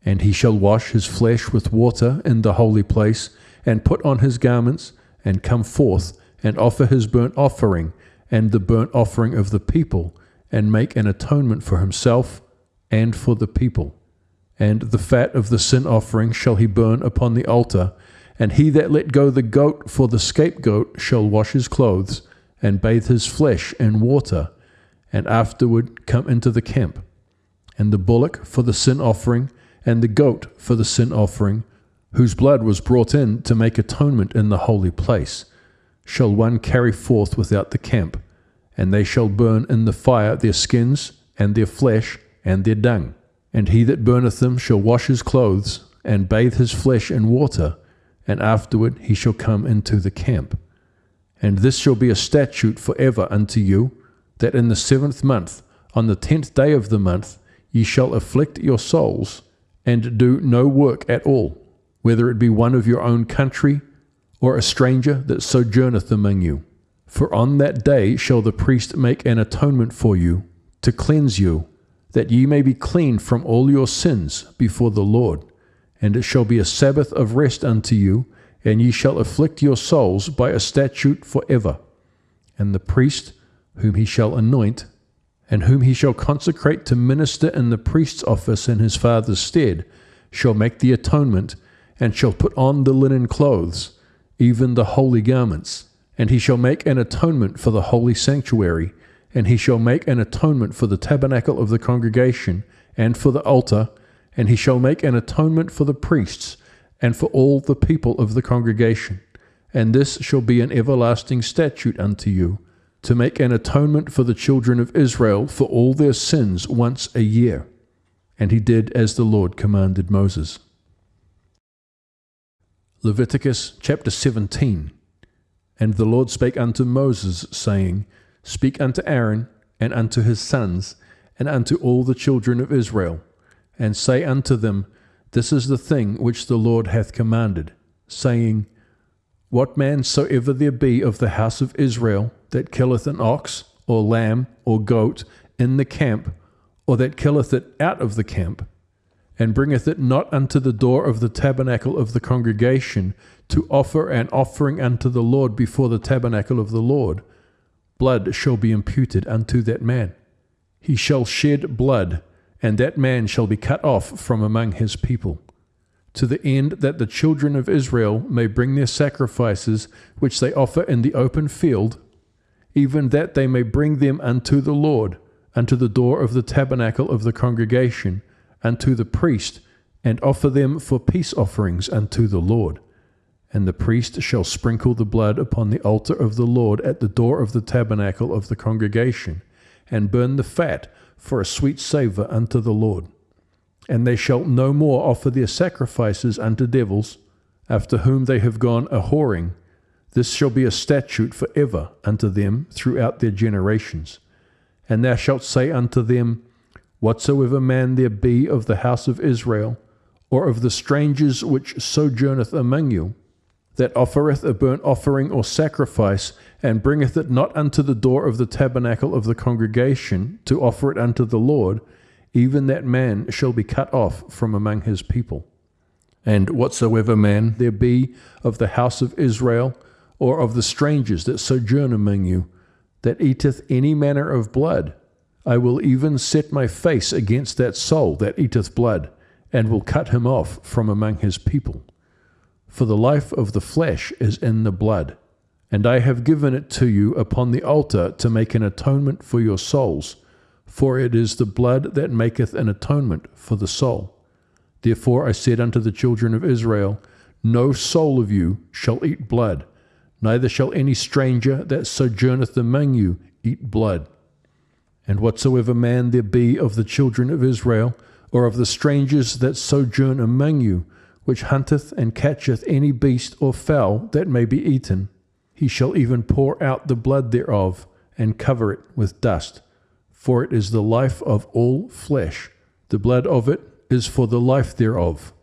And he shall wash his flesh with water in the holy place, and put on his garments, and come forth, and offer his burnt offering, and the burnt offering of the people, and make an atonement for himself and for the people. And the fat of the sin offering shall he burn upon the altar, and he that let go the goat for the scapegoat shall wash his clothes, and bathe his flesh in water, and afterward come into the camp. And the bullock for the sin offering, and the goat for the sin offering, whose blood was brought in to make atonement in the holy place, shall one carry forth without the camp, and they shall burn in the fire their skins, and their flesh, and their dung. And he that burneth them shall wash his clothes, and bathe his flesh in water, and afterward he shall come into the camp. And this shall be a statute forever unto you, that in the 7th month, on the 10th day of the month, ye shall afflict your souls, and do no work at all, whether it be one of your own country, or a stranger that sojourneth among you. For on that day shall the priest make an atonement for you, to cleanse you, that ye may be clean from all your sins before the Lord. And it shall be a Sabbath of rest unto you, and ye shall afflict your souls by a statute forever. And the priest, whom he shall anoint, and whom he shall consecrate to minister in the priest's office in his father's stead, shall make the atonement, and shall put on the linen clothes, even the holy garments. And he shall make an atonement for the holy sanctuary, and he shall make an atonement for the tabernacle of the congregation, and for the altar, and he shall make an atonement for the priests, and for all the people of the congregation. And this shall be an everlasting statute unto you, to make an atonement for the children of Israel for all their sins once a year. And he did as the Lord commanded Moses. Leviticus chapter 17. And the Lord spake unto Moses, saying, Speak unto Aaron, and unto his sons, and unto all the children of Israel, and say unto them, This is the thing which the Lord hath commanded, saying, What man soever there be of the house of Israel that killeth an ox, or lamb, or goat, in the camp, or that killeth it out of the camp, and bringeth it not unto the door of the tabernacle of the congregation, to offer an offering unto the Lord before the tabernacle of the Lord, blood shall be imputed unto that man. He shall shed blood, and that man shall be cut off from among his people, to the end that the children of Israel may bring their sacrifices which they offer in the open field, even that they may bring them unto the Lord, unto the door of the tabernacle of the congregation, unto the priest, and offer them for peace offerings unto the Lord. And the priest shall sprinkle the blood upon the altar of the Lord at the door of the tabernacle of the congregation, and burn the fat for a sweet savour unto the Lord. And they shall no more offer their sacrifices unto devils, after whom they have gone a whoring. This shall be a statute for ever unto them throughout their generations. And thou shalt say unto them, Whatsoever man there be of the house of Israel, or of the strangers which sojourneth among you, that offereth a burnt offering or sacrifice, and bringeth it not unto the door of the tabernacle of the congregation, to offer it unto the Lord, even that man shall be cut off from among his people. And whatsoever man there be of the house of Israel, or of the strangers that sojourn among you, that eateth any manner of blood, I will even set my face against that soul that eateth blood, and will cut him off from among his people. For the life of the flesh is in the blood, and I have given it to you upon the altar to make an atonement for your souls, for it is the blood that maketh an atonement for the soul. Therefore I said unto the children of Israel, No soul of you shall eat blood, neither shall any stranger that sojourneth among you eat blood. And whatsoever man there be of the children of Israel, or of the strangers that sojourn among you, which hunteth and catcheth any beast or fowl that may be eaten, he shall even pour out the blood thereof, and cover it with dust. For it is the life of all flesh. The blood of it is for the life thereof.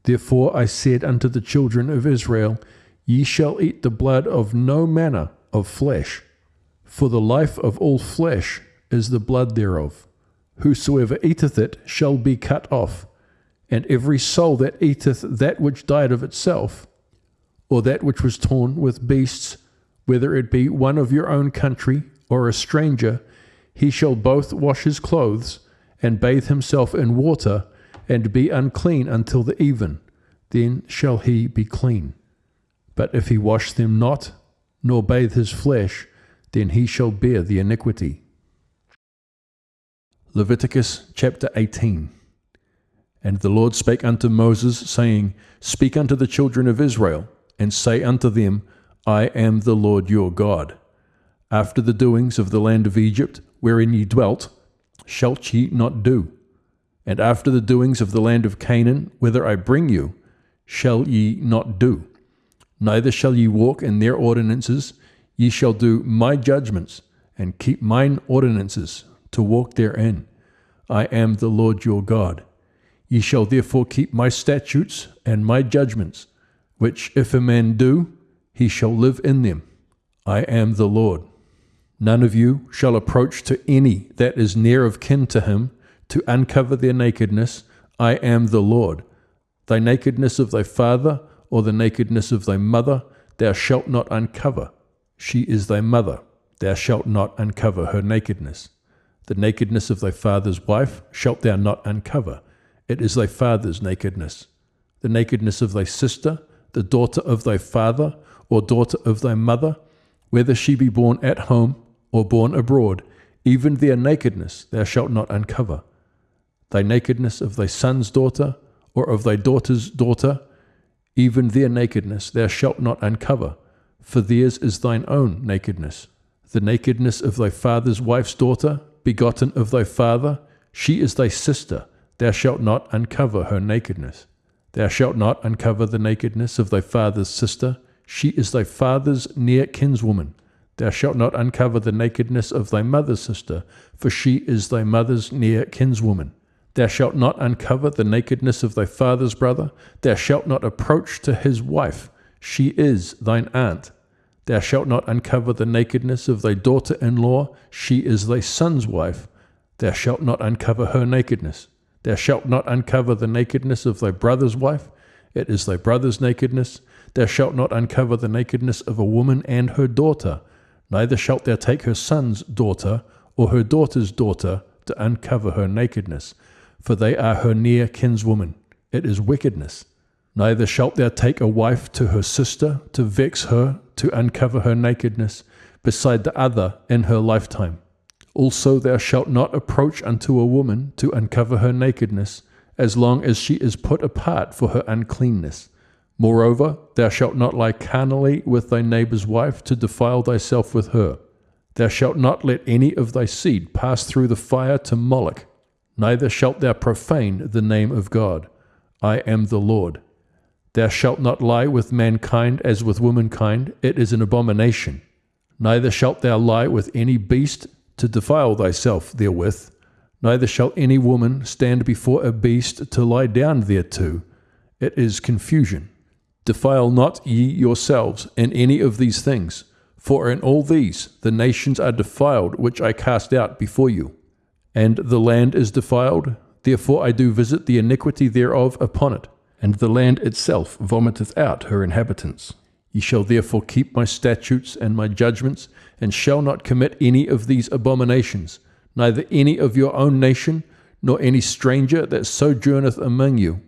Therefore I said unto the children of Israel, Ye shall eat the blood of no manner of flesh, for the life of all flesh is the blood thereof. Whosoever eateth it shall be cut off. And every soul that eateth that which died of itself, or that which was torn with beasts, whether it be one of your own country or a stranger, he shall both wash his clothes, and bathe himself in water, and be unclean until the even. Then shall he be clean. But if he wash them not, nor bathe his flesh, then he shall bear the iniquity. Leviticus chapter 18. And the Lord spake unto Moses, saying, Speak unto the children of Israel, and say unto them, I am the Lord your God. After the doings of the land of Egypt, wherein ye dwelt, shalt ye not do. And after the doings of the land of Canaan, whither I bring you, shall ye not do. Neither shall ye walk in their ordinances. Ye shall do my judgments, and keep mine ordinances, to walk therein. I am the Lord your God. Ye shall therefore keep my statutes and my judgments, which if a man do, he shall live in them. I am the Lord. None of you shall approach to any that is near of kin to him, to uncover their nakedness. I am the Lord. Thy nakedness of thy father, or the nakedness of thy mother, thou shalt not uncover. She is thy mother. Thou shalt not uncover her nakedness. The nakedness of thy father's wife shalt thou not uncover. It is thy father's nakedness. The nakedness of thy sister, the daughter of thy father, or daughter of thy mother, whether she be born at home or born abroad, even their nakedness thou shalt not uncover. Thy nakedness of thy son's daughter, or of thy daughter's daughter, even their nakedness thou shalt not uncover, for theirs is thine own nakedness. The nakedness of thy father's wife's daughter, begotten of thy father, she is thy sister. Thou shalt not uncover her nakedness. Thou shalt not uncover the nakedness of thy father's sister. she is thy father's near kinswoman. Thou shalt not uncover the nakedness of thy mother's sister, for she is thy mother's near kinswoman. Thou shalt not uncover the nakedness of thy father's brother. Thou shalt not approach to his wife, she is thine aunt. Thou shalt not uncover the nakedness of thy daughter-in-law, she is thy son's wife. Thou shalt not uncover her nakedness. Thou shalt not uncover the nakedness of thy brother's wife, it is thy brother's nakedness. Thou shalt not uncover the nakedness of a woman and her daughter, neither shalt thou take her son's daughter or her daughter's daughter to uncover her nakedness, for they are her near kinswoman. It is wickedness. Neither shalt thou take a wife to her sister to vex her, to uncover her nakedness, beside the other in her lifetime. Also thou shalt not approach unto a woman to uncover her nakedness, as long as she is put apart for her uncleanness. Moreover, thou shalt not lie carnally with thy neighbour's wife to defile thyself with her. Thou shalt not let any of thy seed pass through the fire to Moloch, neither shalt thou profane the name of God. I am the Lord. Thou shalt not lie with mankind as with womankind, it is an abomination. Neither shalt thou lie with any beast to defile thyself therewith, neither shall any woman stand before a beast to lie down thereto, it is confusion. Defile not ye yourselves in any of these things, for in all these the nations are defiled which I cast out before you. And the land is defiled, therefore I do visit the iniquity thereof upon it, and the land itself vomiteth out her inhabitants. Ye shall therefore keep my statutes and my judgments, and shall not commit any of these abominations, neither any of your own nation, nor any stranger that sojourneth among you.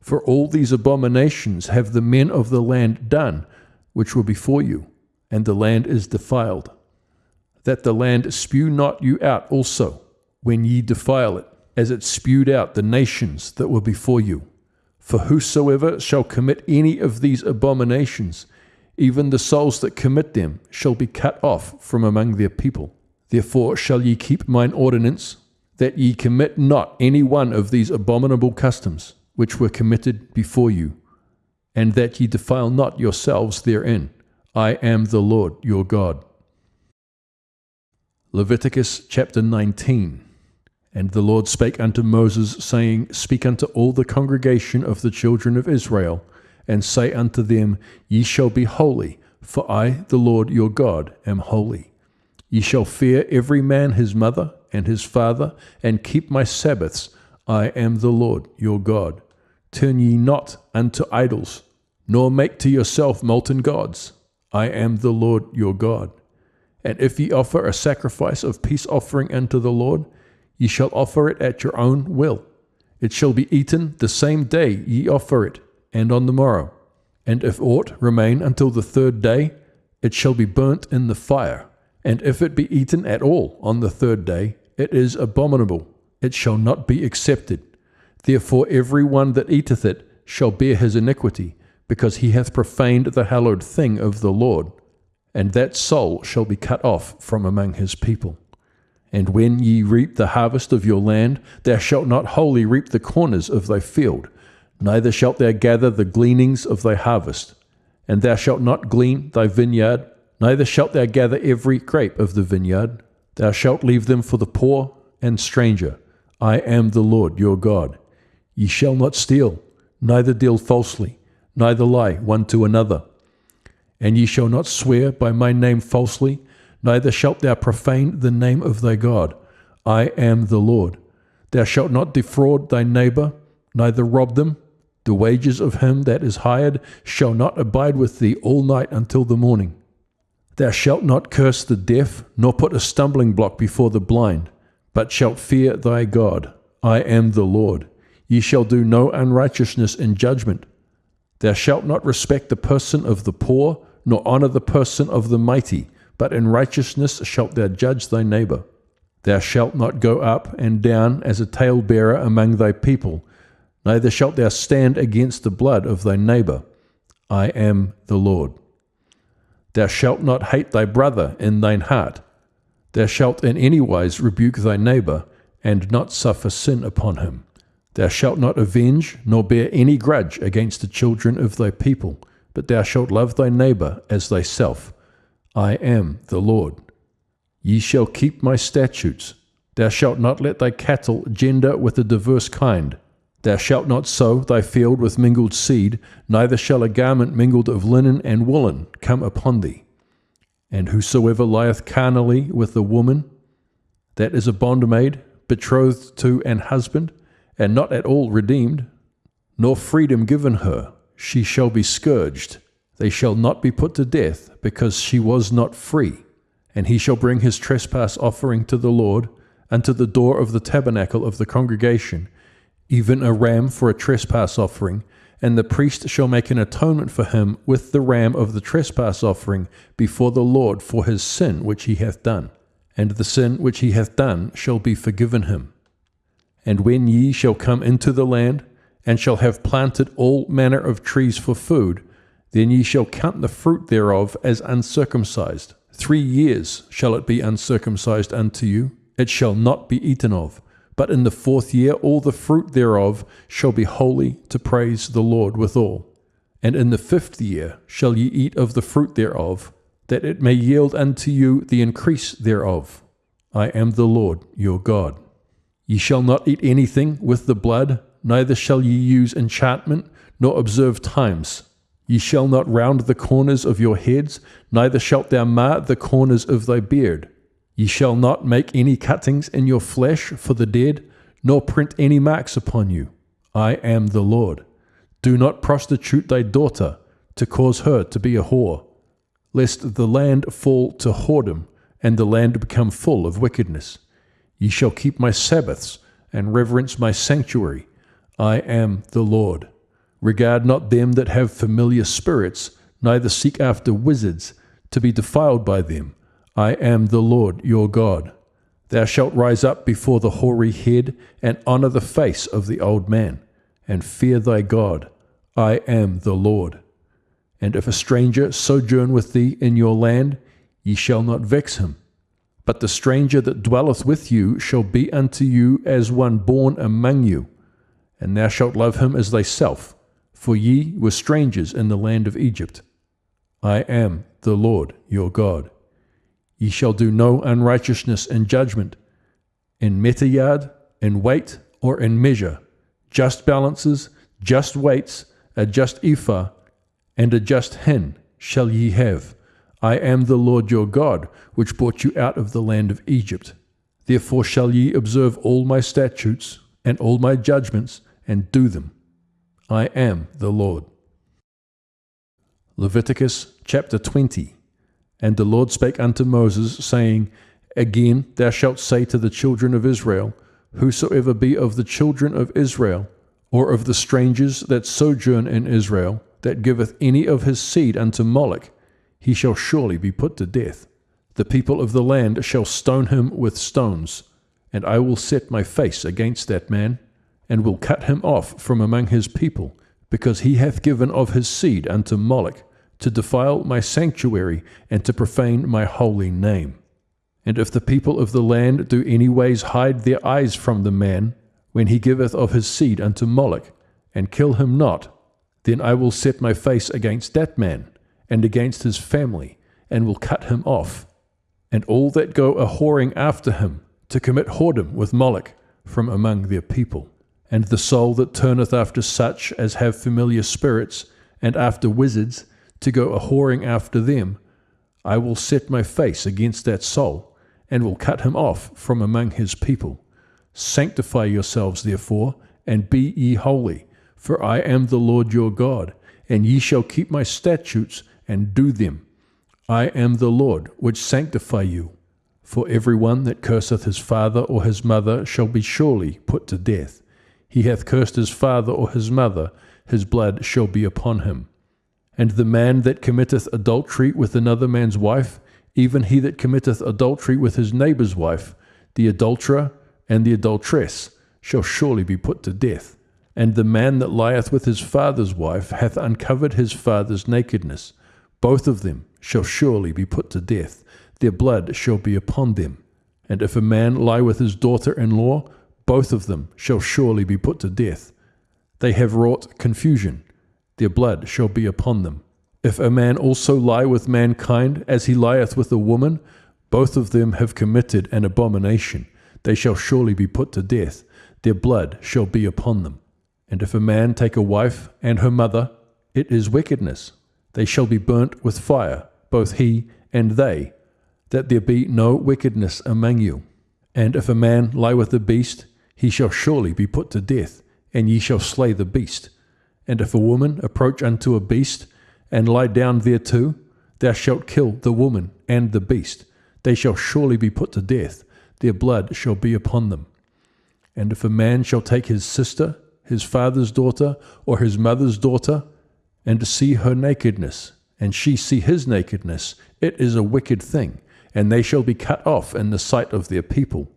For all these abominations have the men of the land done, which were before you, and the land is defiled. That the land spew not you out also, when ye defile it, as it spewed out the nations that were before you. For whosoever shall commit any of these abominations, even the souls that commit them shall be cut off from among their people. Therefore shall ye keep mine ordinance, that ye commit not any one of these abominable customs, which were committed before you, and that ye defile not yourselves therein. I am the Lord your God. Leviticus chapter 19. And the Lord spake unto Moses, saying, Speak unto all the congregation of the children of Israel, and say unto them, Ye shall be holy, for I, the Lord your God, am holy. Ye shall fear every man his mother and his father, and keep my Sabbaths. I am the Lord your God. Turn ye not unto idols, nor make to yourself molten gods. I am the Lord your God. And if ye offer a sacrifice of peace offering unto the Lord, ye shall offer it at your own will. It shall be eaten the same day ye offer it, and on the morrow. And if aught remain until the third day, it shall be burnt in the fire. And if it be eaten at all on the third day, it is abominable, it shall not be accepted. Therefore every one that eateth it shall bear his iniquity, because he hath profaned the hallowed thing of the Lord, and that soul shall be cut off from among his people. And when ye reap the harvest of your land, thou shalt not wholly reap the corners of thy field, neither shalt thou gather the gleanings of thy harvest. And thou shalt not glean thy vineyard, neither shalt thou gather every grape of the vineyard. Thou shalt leave them for the poor and stranger. I am the Lord your God. Ye shall not steal, neither deal falsely, neither lie one to another. And ye shall not swear by my name falsely, neither shalt thou profane the name of thy God. I am the Lord. Thou shalt not defraud thy neighbor, neither rob them. The wages of him that is hired shall not abide with thee all night until the morning. Thou shalt not curse the deaf, nor put a stumbling block before the blind, but shalt fear thy God. I am the Lord. Ye shall do no unrighteousness in judgment. Thou shalt not respect the person of the poor, nor honor the person of the mighty, but in righteousness shalt thou judge thy neighbor. Thou shalt not go up and down as a talebearer among thy people, neither shalt thou stand against the blood of thy neighbor. I am the Lord. Thou shalt not hate thy brother in thine heart. Thou shalt in any wise rebuke thy neighbor, and not suffer sin upon him. Thou shalt not avenge, nor bear any grudge against the children of thy people, but thou shalt love thy neighbor as thyself. I am the Lord. Ye shall keep my statutes. Thou shalt not let thy cattle gender with a diverse kind. Thou shalt not sow thy field with mingled seed, neither shall a garment mingled of linen and woolen come upon thee. And whosoever lieth carnally with a woman, that is a bondmaid, betrothed to an husband, and not at all redeemed, nor freedom given her, she shall be scourged. They shall not be put to death, because she was not free. And he shall bring his trespass offering to the Lord, unto the door of the tabernacle of the congregation, even a ram for a trespass offering, and the priest shall make an atonement for him with the ram of the trespass offering before the Lord for his sin which he hath done. And the sin which he hath done shall be forgiven him. And when ye shall come into the land, and shall have planted all manner of trees for food, then ye shall count the fruit thereof as uncircumcised. 3 years shall it be uncircumcised unto you, it shall not be eaten of. But in the 4th year all the fruit thereof shall be holy to praise the Lord withal. And in the 5th year shall ye eat of the fruit thereof, that it may yield unto you the increase thereof. I am the Lord your God. Ye shall not eat anything with the blood, neither shall ye use enchantment, nor observe times. Ye shall not round the corners of your heads, neither shalt thou mar the corners of thy beard. Ye shall not make any cuttings in your flesh for the dead, nor print any marks upon you. I am the Lord. Do not prostitute thy daughter, to cause her to be a whore, lest the land fall to whoredom, and the land become full of wickedness. Ye shall keep my Sabbaths, and reverence my sanctuary. I am the Lord. Regard not them that have familiar spirits, neither seek after wizards, to be defiled by them. I am the Lord your God. Thou shalt rise up before the hoary head, and honor the face of the old man, and fear thy God. I am the Lord. And if a stranger sojourn with thee in your land, ye shall not vex him. But the stranger that dwelleth with you shall be unto you as one born among you, and thou shalt love him as thyself, for ye were strangers in the land of Egypt. I am the Lord your God. Ye shall do no unrighteousness in judgment, in metayard, in weight, or in measure, just balances, just weights, a just ephah, and a just hin shall ye have. I am the Lord your God, which brought you out of the land of Egypt. Therefore shall ye observe all my statutes, and all my judgments, and do them. I am the Lord. Leviticus chapter 20. And the Lord spake unto Moses, saying, Again thou shalt say to the children of Israel, Whosoever be of the children of Israel, or of the strangers that sojourn in Israel, that giveth any of his seed unto Moloch, he shall surely be put to death. The people of the land shall stone him with stones, and I will set my face against that man, and will cut him off from among his people, because he hath given of his seed unto Moloch, to defile my sanctuary, and to profane my holy name. And if the people of the land do any ways hide their eyes from the man, when he giveth of his seed unto Moloch, and kill him not, then I will set my face against that man, and against his family, and will cut him off, and all that go a whoring after him, to commit whoredom with Moloch, from among their people. And the soul that turneth after such as have familiar spirits, and after wizards, to go a whoring after them, I will set my face against that soul, and will cut him off from among his people. Sanctify yourselves therefore, and be ye holy, for I am the Lord your God, and ye shall keep my statutes, and do them. I am the Lord which sanctify you. For every one that curseth his father or his mother shall be surely put to death. He hath cursed his father or his mother, his blood shall be upon him. And the man that committeth adultery with another man's wife, even he that committeth adultery with his neighbour's wife, the adulterer and the adulteress, shall surely be put to death. And the man that lieth with his father's wife hath uncovered his father's nakedness. Both of them shall surely be put to death. Their blood shall be upon them. And if a man lie with his daughter-in-law, both of them shall surely be put to death. They have wrought confusion. Their blood shall be upon them. If a man also lie with mankind, as he lieth with a woman, both of them have committed an abomination. They shall surely be put to death. Their blood shall be upon them. And if a man take a wife and her mother, it is wickedness. They shall be burnt with fire, both he and they, that there be no wickedness among you. And if a man lie with a beast, he shall surely be put to death, and ye shall slay the beast. And if a woman approach unto a beast, and lie down thereto, thou shalt kill the woman and the beast. They shall surely be put to death. Their blood shall be upon them. And if a man shall take his sister, his father's daughter, or his mother's daughter, and to see her nakedness, and she see his nakedness, it is a wicked thing, and they shall be cut off in the sight of their people.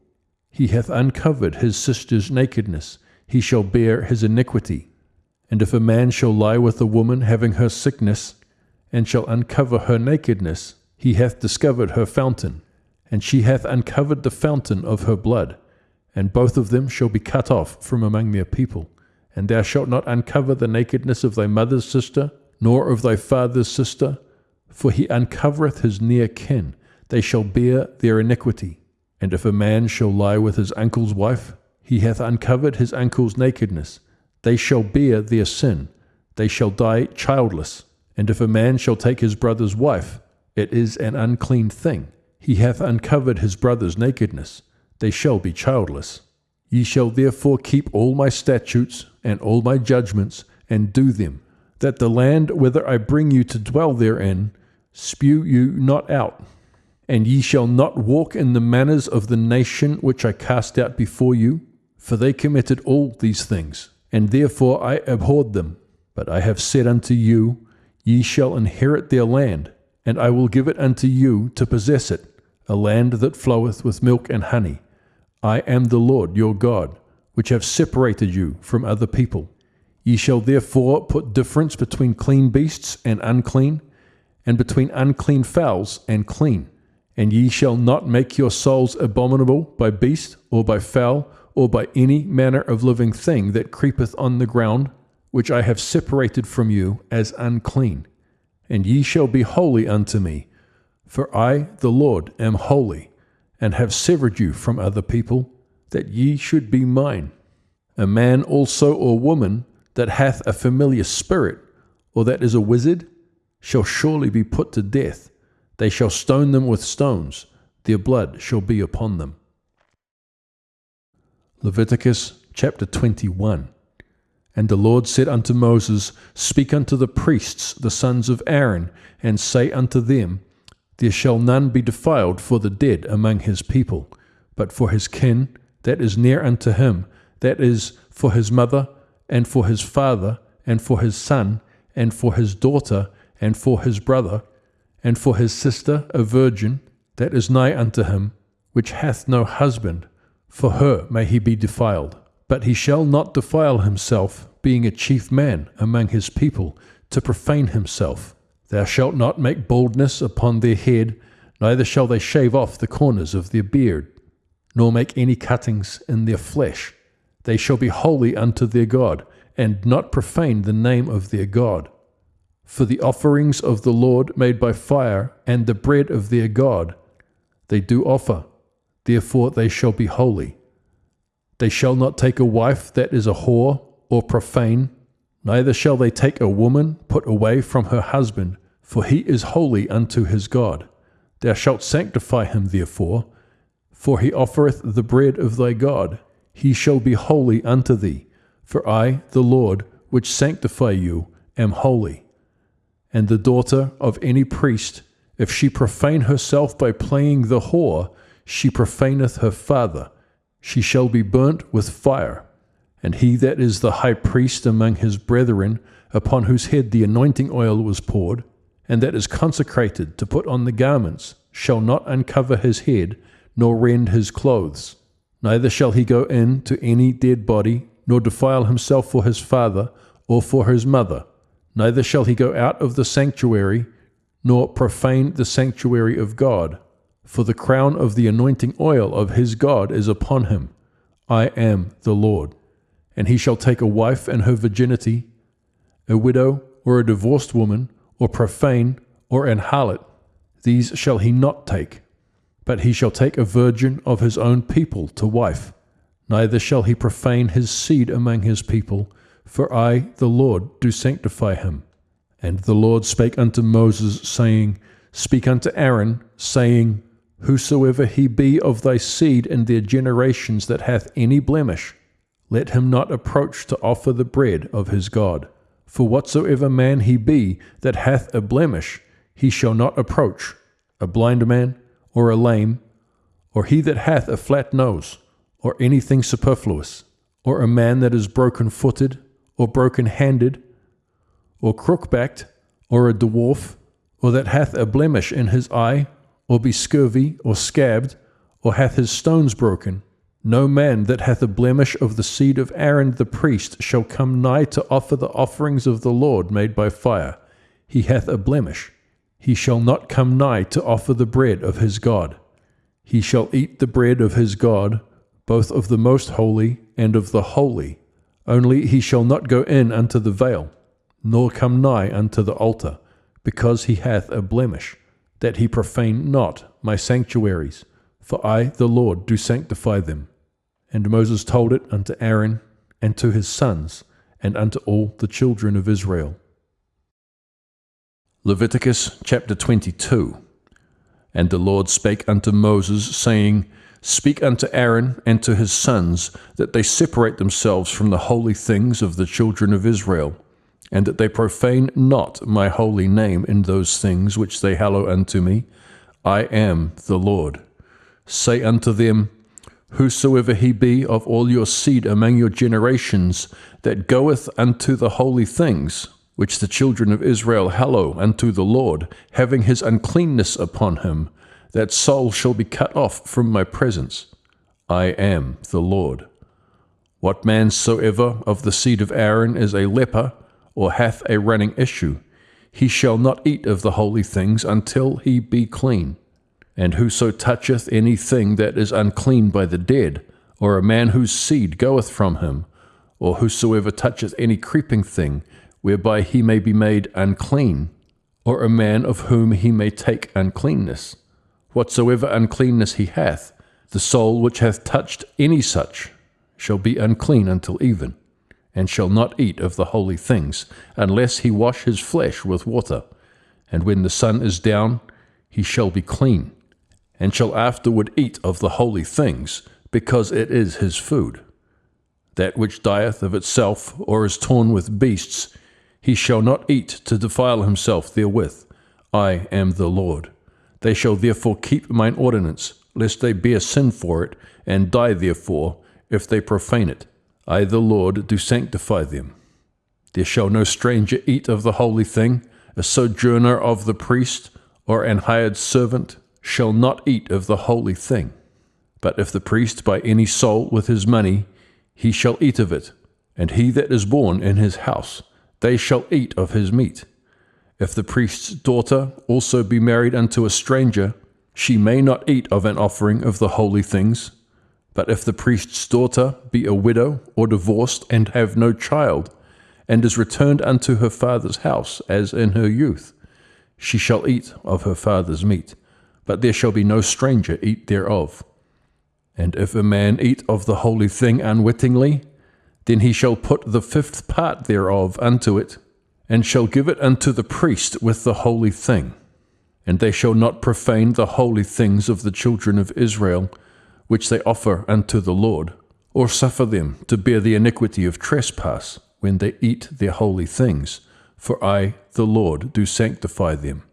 He hath uncovered his sister's nakedness, he shall bear his iniquity. And if a man shall lie with a woman having her sickness, and shall uncover her nakedness, he hath discovered her fountain, and she hath uncovered the fountain of her blood, and both of them shall be cut off from among their people. And thou shalt not uncover the nakedness of thy mother's sister, nor of thy father's sister, for he uncovereth his near kin, they shall bear their iniquity. And if a man shall lie with his uncle's wife, he hath uncovered his uncle's nakedness, they shall bear their sin, they shall die childless. And if a man shall take his brother's wife, it is an unclean thing, he hath uncovered his brother's nakedness, they shall be childless. Ye shall therefore keep all my statutes and all my judgments, and do them, that the land whither I bring you to dwell therein spew you not out. And ye shall not walk in the manners of the nation which I cast out before you, for they committed all these things, and therefore I abhorred them. But I have said unto you, ye shall inherit their land, and I will give it unto you to possess it, a land that floweth with milk and honey. I am the Lord your God, which have separated you from other people. Ye shall therefore put difference between clean beasts and unclean, and between unclean fowls and clean. And ye shall not make your souls abominable by beast, or by fowl, or by any manner of living thing that creepeth on the ground, which I have separated from you as unclean. And ye shall be holy unto me, for I, the Lord, am holy, and have severed you from other people, that ye should be mine. A man also or woman that hath a familiar spirit, or that is a wizard, shall surely be put to death. They shall stone them with stones, their blood shall be upon them. Leviticus chapter 21. And the Lord said unto Moses, Speak unto the priests, the sons of Aaron, and say unto them, There shall none be defiled for the dead among his people, but for his kin that is near unto him, that is, for his mother, and for his father, and for his son, and for his daughter, and for his brother, and for his sister a virgin, that is nigh unto him, which hath no husband, for her may he be defiled. But he shall not defile himself, being a chief man among his people, to profane himself. Thou shalt not make baldness upon their head, neither shall they shave off the corners of their beard, nor make any cuttings in their flesh. They shall be holy unto their God, and not profane the name of their God. For the offerings of the Lord made by fire, and the bread of their God, they do offer, therefore they shall be holy. They shall not take a wife that is a whore or profane, neither shall they take a woman put away from her husband, for he is holy unto his God. Thou shalt sanctify him therefore, for he offereth the bread of thy God. He shall be holy unto thee, for I, the Lord, which sanctify you, am holy. And the daughter of any priest, if she profane herself by playing the whore, she profaneth her father. She shall be burnt with fire. And he that is the high priest among his brethren, upon whose head the anointing oil was poured, and that is consecrated to put on the garments, shall not uncover his head, nor rend his clothes. Neither shall he go in to any dead body, nor defile himself for his father, or for his mother. Neither shall he go out of the sanctuary, nor profane the sanctuary of God. For the crown of the anointing oil of his God is upon him. I am the Lord. And he shall take a wife in her virginity, a widow, or a divorced woman, or profane, or an harlot, these shall he not take. But he shall take a virgin of his own people to wife. Neither shall he profane his seed among his people, for I, the Lord, do sanctify him. And the Lord spake unto Moses, saying, Speak unto Aaron, saying, Whosoever he be of thy seed in their generations that hath any blemish, let him not approach to offer the bread of his God. For whatsoever man he be that hath a blemish, he shall not approach, a blind man, or a lame, or he that hath a flat nose, or anything superfluous, or a man that is broken-footed, or broken-handed, or crook-backed, or a dwarf, or that hath a blemish in his eye, or be scurvy, or scabbed, or hath his stones broken. No man that hath a blemish of the seed of Aaron the priest shall come nigh to offer the offerings of the Lord made by fire. He hath a blemish. He shall not come nigh to offer the bread of his God. He shall eat the bread of his God, both of the most holy and of the holy. Only he shall not go in unto the veil, nor come nigh unto the altar, because he hath a blemish, that he profane not my sanctuaries, for I, the Lord, do sanctify them. And Moses told it unto Aaron, and to his sons, and unto all the children of Israel. Leviticus chapter 22. And the Lord spake unto Moses, saying, Speak unto Aaron and to his sons, that they separate themselves from the holy things of the children of Israel, and that they profane not my holy name in those things which they hallow unto me. I am the Lord. Say unto them, Whosoever he be of all your seed among your generations, that goeth unto the holy things, which the children of Israel hallow unto the Lord, having his uncleanness upon him, that soul shall be cut off from my presence. I am the Lord. What man soever of the seed of Aaron is a leper, or hath a running issue, he shall not eat of the holy things until he be clean. And whoso toucheth any thing that is unclean by the dead, or a man whose seed goeth from him, or whosoever toucheth any creeping thing, whereby he may be made unclean, or a man of whom he may take uncleanness, whatsoever uncleanness he hath, the soul which hath touched any such shall be unclean until even, and shall not eat of the holy things, unless he wash his flesh with water. And when the sun is down, he shall be clean, and shall afterward eat of the holy things, because it is his food. That which dieth of itself, or is torn with beasts, he shall not eat to defile himself therewith. I am the Lord. They shall therefore keep mine ordinance, lest they bear sin for it, and die therefore, if they profane it. I, the Lord, do sanctify them. There shall no stranger eat of the holy thing, a sojourner of the priest, or an hired servant, shall not eat of the holy thing. But if the priest buy any soul with his money, he shall eat of it, and he that is born in his house, they shall eat of his meat. If the priest's daughter also be married unto a stranger, she may not eat of an offering of the holy things. But if the priest's daughter be a widow or divorced and have no child, and is returned unto her father's house as in her youth, she shall eat of her father's meat, but there shall be no stranger eat thereof. And if a man eat of the holy thing unwittingly, then he shall put the 5th part thereof unto it, and shall give it unto the priest with the holy thing. And they shall not profane the holy things of the children of Israel, which they offer unto the Lord, or suffer them to bear the iniquity of trespass when they eat their holy things. For I, the Lord, do sanctify them.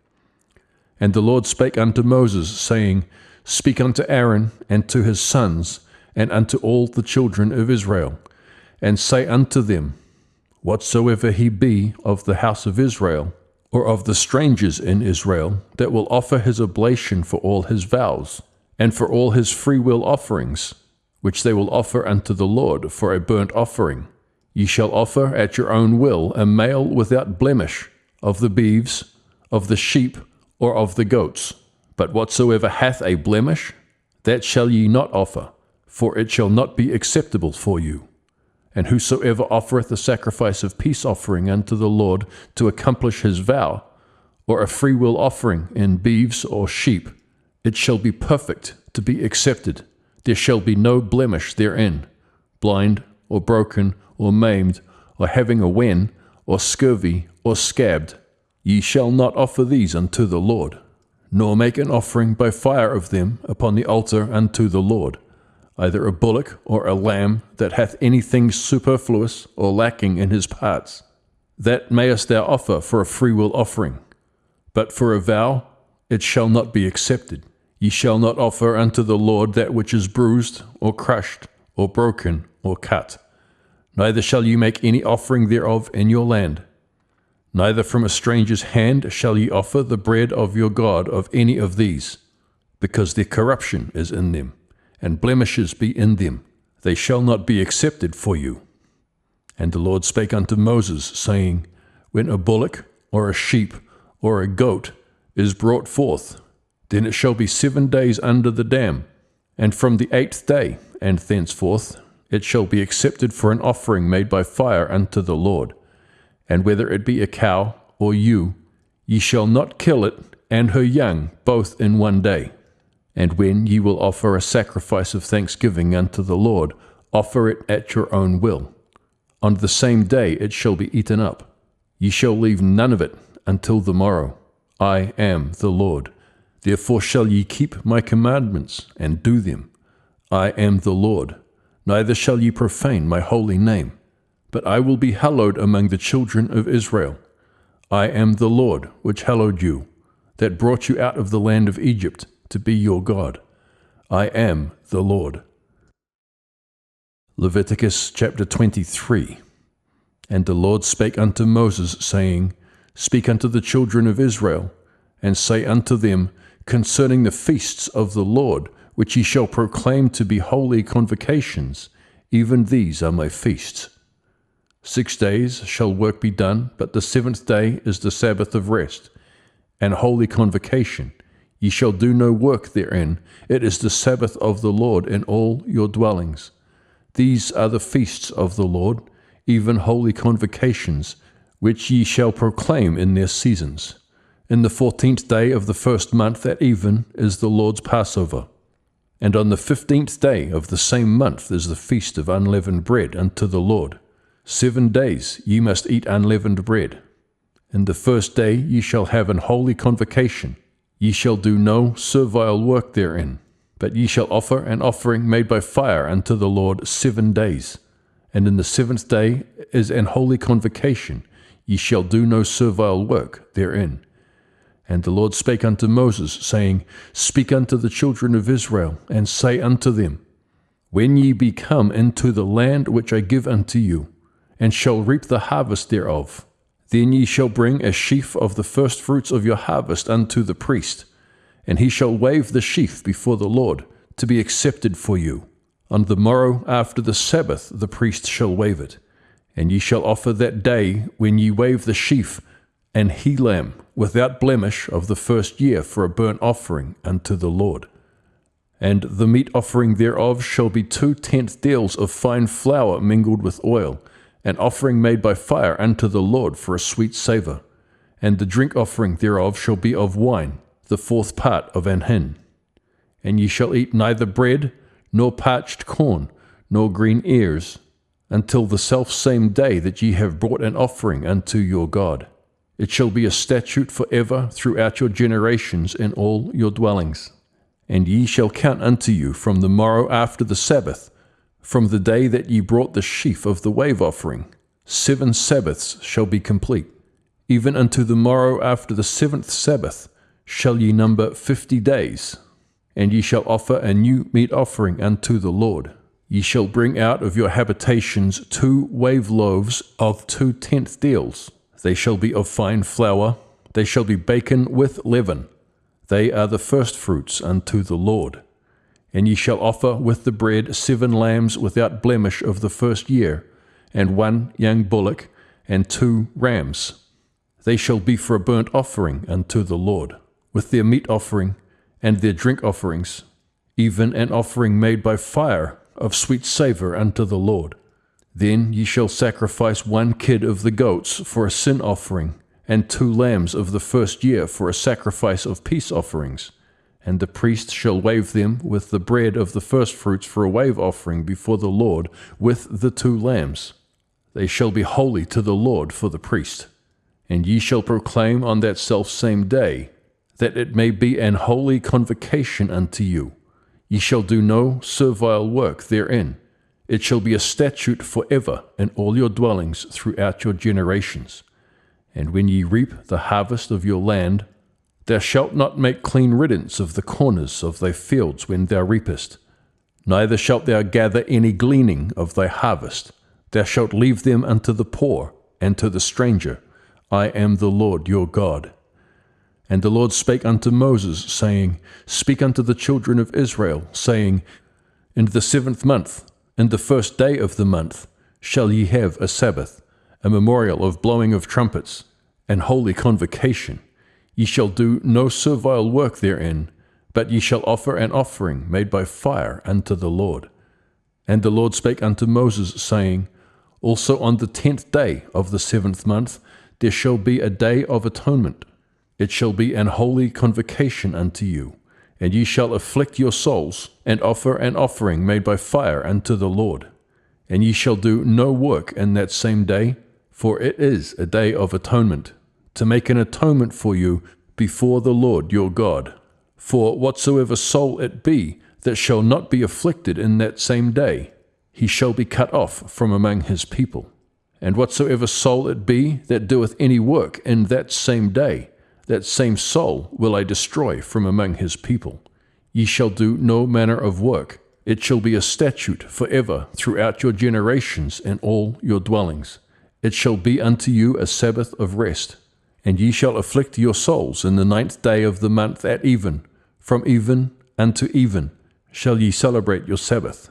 And the Lord spake unto Moses, saying, Speak unto Aaron and to his sons, and unto all the children of Israel, and say unto them, Whatsoever he be of the house of Israel, or of the strangers in Israel, that will offer his oblation for all his vows, and for all his freewill offerings, which they will offer unto the Lord for a burnt offering, ye shall offer at your own will a male without blemish, of the beeves, of the sheep, or of the goats. But whatsoever hath a blemish, that shall ye not offer, for it shall not be acceptable for you. And whosoever offereth a sacrifice of peace offering unto the Lord to accomplish his vow, or a freewill offering in beeves or sheep, it shall be perfect to be accepted. There shall be no blemish therein, blind or broken or maimed, or having a wen, or scurvy, or scabbed. Ye shall not offer these unto the Lord, nor make an offering by fire of them upon the altar unto the Lord, either a bullock or a lamb that hath anything superfluous or lacking in his parts. That mayest thou offer for a freewill offering, but for a vow it shall not be accepted. Ye shall not offer unto the Lord that which is bruised, or crushed, or broken, or cut. Neither shall ye make any offering thereof in your land. Neither from a stranger's hand shall ye offer the bread of your God of any of these, because their corruption is in them, and blemishes be in them. They shall not be accepted for you. And the Lord spake unto Moses, saying, When a bullock, or a sheep, or a goat is brought forth, then it shall be 7 days under the dam, and from the 8th day and thenceforth it shall be accepted for an offering made by fire unto the Lord. And whether it be a cow or ewe, ye shall not kill it and her young both in 1 day. And when ye will offer a sacrifice of thanksgiving unto the Lord, offer it at your own will. On the same day it shall be eaten up. Ye shall leave none of it until the morrow. I am the Lord. Therefore shall ye keep my commandments and do them. I am the Lord. Neither shall ye profane my holy name, but I will be hallowed among the children of Israel. I am the Lord which hallowed you, that brought you out of the land of Egypt to be your God. I am the Lord. Leviticus chapter 23. And the Lord spake unto Moses, saying, Speak unto the children of Israel, and say unto them concerning the feasts of the Lord, which ye shall proclaim to be holy convocations, even these are my feasts. 6 days shall work be done, but the 7th day is the Sabbath of rest, and holy convocation. Ye shall do no work therein. It is the Sabbath of the Lord in all your dwellings. These are the feasts of the Lord, even holy convocations, which ye shall proclaim in their seasons. In the 14th day of the 1st month at even is the Lord's Passover. And on the 15th day of the same month is the feast of unleavened bread unto the Lord. 7 days ye must eat unleavened bread. In the 1st day ye shall have an holy convocation. Ye shall do no servile work therein, but ye shall offer an offering made by fire unto the Lord 7 days. And in the 7th day is an holy convocation. Ye shall do no servile work therein. And the Lord spake unto Moses, saying, Speak unto the children of Israel, and say unto them, When ye be come into the land which I give unto you, and shall reap the harvest thereof, then ye shall bring a sheaf of the firstfruits of your harvest unto the priest, and he shall wave the sheaf before the Lord, to be accepted for you. On the morrow after the Sabbath the priest shall wave it, and ye shall offer that day when ye wave the sheaf an he-lamb without blemish of the 1st year for a burnt offering unto the Lord. And the meat offering thereof shall be 2/10 deals of fine flour mingled with oil, an offering made by fire unto the Lord for a sweet savour. And the drink offering thereof shall be of wine, the 4th part of an hin. And ye shall eat neither bread, nor parched corn, nor green ears, until the selfsame day that ye have brought an offering unto your God. It shall be a statute for ever throughout your generations in all your dwellings. And ye shall count unto you from the morrow after the Sabbath, from the day that ye brought the sheaf of the wave offering. 7 Sabbaths shall be complete. Even unto the morrow after the 7th Sabbath shall ye number 50 days. And ye shall offer a new meat offering unto the Lord. Ye shall bring out of your habitations 2 wave loaves of 2/10 deals. They shall be of fine flour. They shall be baken with leaven. They are the firstfruits unto the Lord. And ye shall offer with the bread 7 lambs without blemish of the 1st year, and 1 young bullock, and 2 rams. They shall be for a burnt offering unto the Lord, with their meat offering and their drink offerings, even an offering made by fire of sweet savour unto the Lord. Then ye shall sacrifice 1 kid of the goats for a sin offering, and 2 lambs of the first year for a sacrifice of peace offerings. And the priest shall wave them with the bread of the firstfruits for a wave offering before the Lord with the 2 lambs. They shall be holy to the Lord for the priest. And ye shall proclaim on that selfsame day, that it may be an holy convocation unto you. Ye shall do no servile work therein. It shall be a statute forever in all your dwellings throughout your generations. And when ye reap the harvest of your land, thou shalt not make clean riddance of the corners of thy fields when thou reapest, neither shalt thou gather any gleaning of thy harvest. Thou shalt leave them unto the poor and to the stranger. I am the Lord your God. And the Lord spake unto Moses, saying, Speak unto the children of Israel, saying, In the 7th month, in the 1st day of the month, shall ye have a Sabbath, a memorial of blowing of trumpets, an holy convocation. Ye shall do no servile work therein, but ye shall offer an offering made by fire unto the Lord. And the Lord spake unto Moses, saying, Also on the 10th day of the 7th month there shall be a day of atonement. It shall be an holy convocation unto you, and ye shall afflict your souls, and offer an offering made by fire unto the Lord. And ye shall do no work in that same day, for it is a day of atonement, to make an atonement for you before the Lord your God. For whatsoever soul it be that shall not be afflicted in that same day, he shall be cut off from among his people. And whatsoever soul it be that doeth any work in that same day, that same soul will I destroy from among his people. Ye shall do no manner of work. It shall be a statute forever throughout your generations in all your dwellings. It shall be unto you a Sabbath of rest. And ye shall afflict your souls in the 9th day of the month at even. From even unto even shall ye celebrate your Sabbath.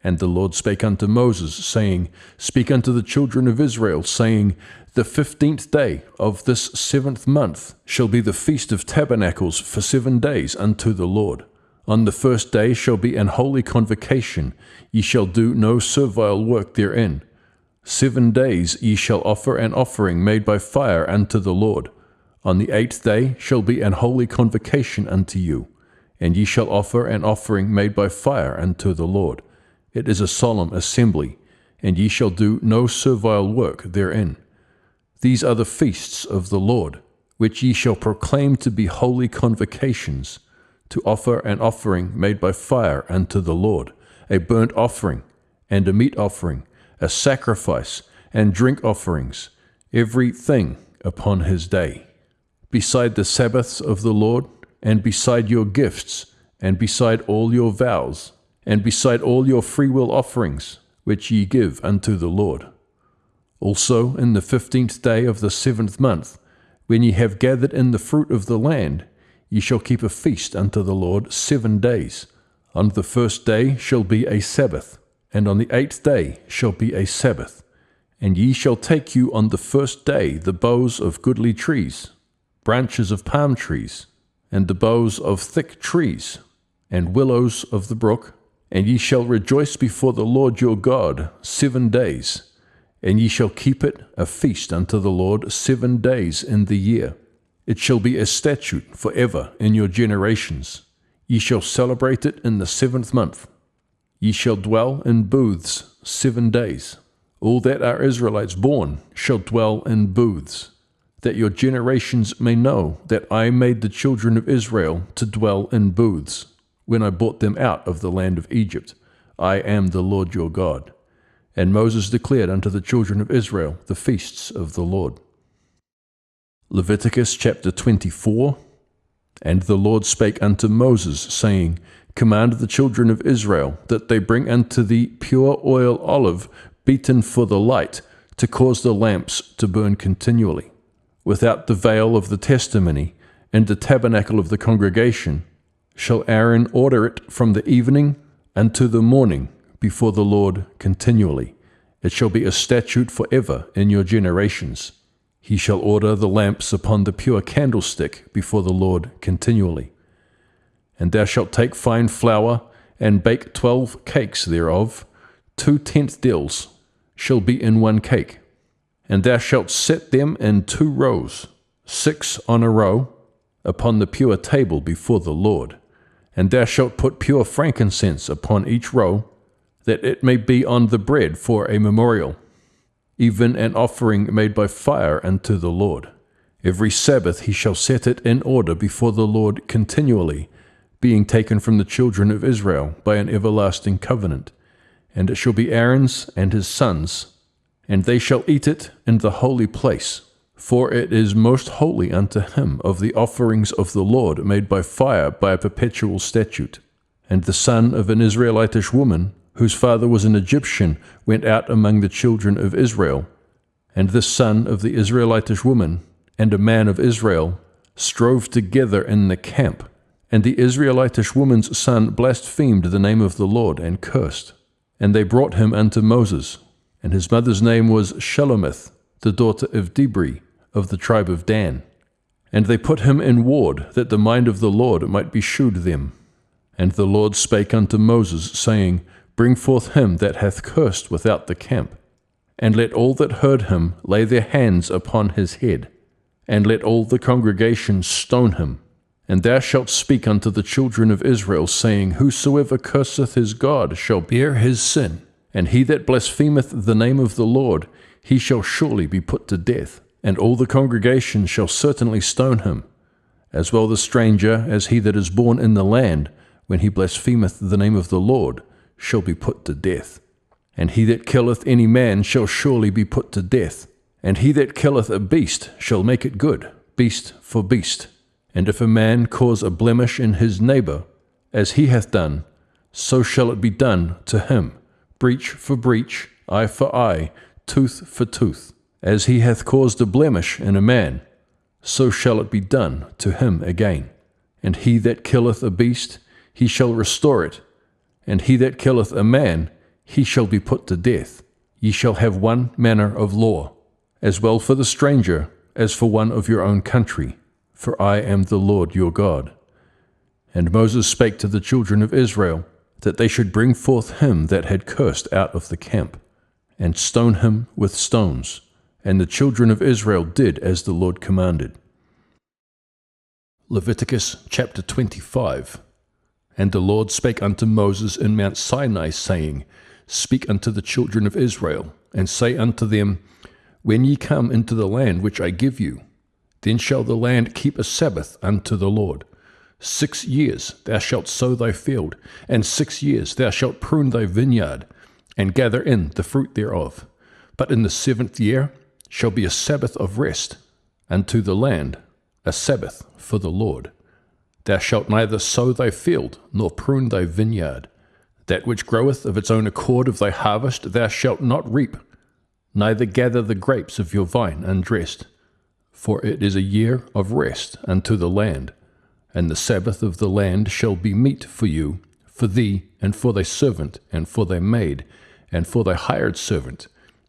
And the Lord spake unto Moses, saying, Speak unto the children of Israel, saying, The 15th day of this 7th month shall be the feast of tabernacles for 7 days unto the Lord. On the 1st day shall be an holy convocation. Ye shall do no servile work therein. 7 days ye shall offer an offering made by fire unto the Lord. On the 8th day shall be an holy convocation unto you, and ye shall offer an offering made by fire unto the Lord. It is a solemn assembly, and ye shall do no servile work therein. These are the feasts of the Lord, which ye shall proclaim to be holy convocations, to offer an offering made by fire unto the Lord, a burnt offering, and a meat offering, a sacrifice, and drink offerings, every thing upon his day. Beside the Sabbaths of the Lord, and beside your gifts, and beside all your vows, and beside all your freewill offerings, which ye give unto the Lord. Also in the 15th day of the 7th month, when ye have gathered in the fruit of the land, ye shall keep a feast unto the Lord 7 days. On the 1st day shall be a Sabbath, and on the 8th day shall be a Sabbath. And ye shall take you on the 1st day the boughs of goodly trees, branches of palm trees, and the boughs of thick trees, and willows of the brook, and ye shall rejoice before the Lord your God 7 days, and ye shall keep it a feast unto the Lord 7 days in the year. It shall be a statute forever in your generations. Ye shall celebrate it in the 7th month. Ye shall dwell in booths 7 days. All that are Israelites born shall dwell in booths, that your generations may know that I made the children of Israel to dwell in booths, when I brought them out of the land of Egypt. I am the Lord your God. And Moses declared unto the children of Israel the feasts of the Lord. Leviticus chapter 24. And the Lord spake unto Moses, saying, Command the children of Israel that they bring unto thee pure oil olive beaten for the light, to cause the lamps to burn continually. Without the veil of the testimony, and the tabernacle of the congregation, shall Aaron order it from the evening unto the morning before the Lord continually. It shall be a statute forever in your generations. He shall order the lamps upon the pure candlestick before the Lord continually. And thou shalt take fine flour, and bake 12 cakes thereof. 2 tenth deals shall be in 1 cake. And thou shalt set them in 2 rows, 6 on a row, upon the pure table before the Lord. And thou shalt put pure frankincense upon each row, that it may be on the bread for a memorial, even an offering made by fire unto the Lord. Every Sabbath he shall set it in order before the Lord continually, being taken from the children of Israel by an everlasting covenant. And it shall be Aaron's and his sons, and they shall eat it in the holy place, for it is most holy unto him of the offerings of the Lord made by fire by a perpetual statute. And the son of an Israelitish woman, whose father was an Egyptian, went out among the children of Israel. And this son of the Israelitish woman and a man of Israel strove together in the camp. And the Israelitish woman's son blasphemed the name of the Lord and cursed. And they brought him unto Moses. And his mother's name was Shelomith, the daughter of Dibri, of the tribe of Dan. And they put him in ward, that the mind of the Lord might be shewed them. And the Lord spake unto Moses, saying, Bring forth him that hath cursed without the camp, and let all that heard him lay their hands upon his head, and let all the congregation stone him. And thou shalt speak unto the children of Israel, saying, Whosoever curseth his God shall bear his sin, and he that blasphemeth the name of the Lord, he shall surely be put to death. And all the congregation shall certainly stone him, as well the stranger as he that is born in the land, when he blasphemeth the name of the Lord, shall be put to death. And he that killeth any man shall surely be put to death. And he that killeth a beast shall make it good, beast for beast. And if a man cause a blemish in his neighbor, as he hath done, so shall it be done to him, breach for breach, eye for eye, tooth for tooth. As he hath caused a blemish in a man, so shall it be done to him again. And he that killeth a beast, he shall restore it. And he that killeth a man, he shall be put to death. Ye shall have one manner of law, as well for the stranger as for one of your own country, for I am the Lord your God. And Moses spake to the children of Israel, that they should bring forth him that had cursed out of the camp, and stone him with stones. And the children of Israel did as the Lord commanded. Leviticus chapter 25. And the Lord spake unto Moses in Mount Sinai, saying, Speak unto the children of Israel, and say unto them, When ye come into the land which I give you, then shall the land keep a Sabbath unto the Lord. 6 years thou shalt sow thy field, and 6 years thou shalt prune thy vineyard, and gather in the fruit thereof. But in the 7th year shall be a Sabbath of rest unto the land, a Sabbath for the Lord. Thou shalt neither sow thy field, nor prune thy vineyard. That which groweth of its own accord of thy harvest thou shalt not reap, neither gather the grapes of your vine undressed. For it is a year of rest unto the land, and the Sabbath of the land shall be meat for you, for thee, and for thy servant, and for thy maid, and for thy hired servant,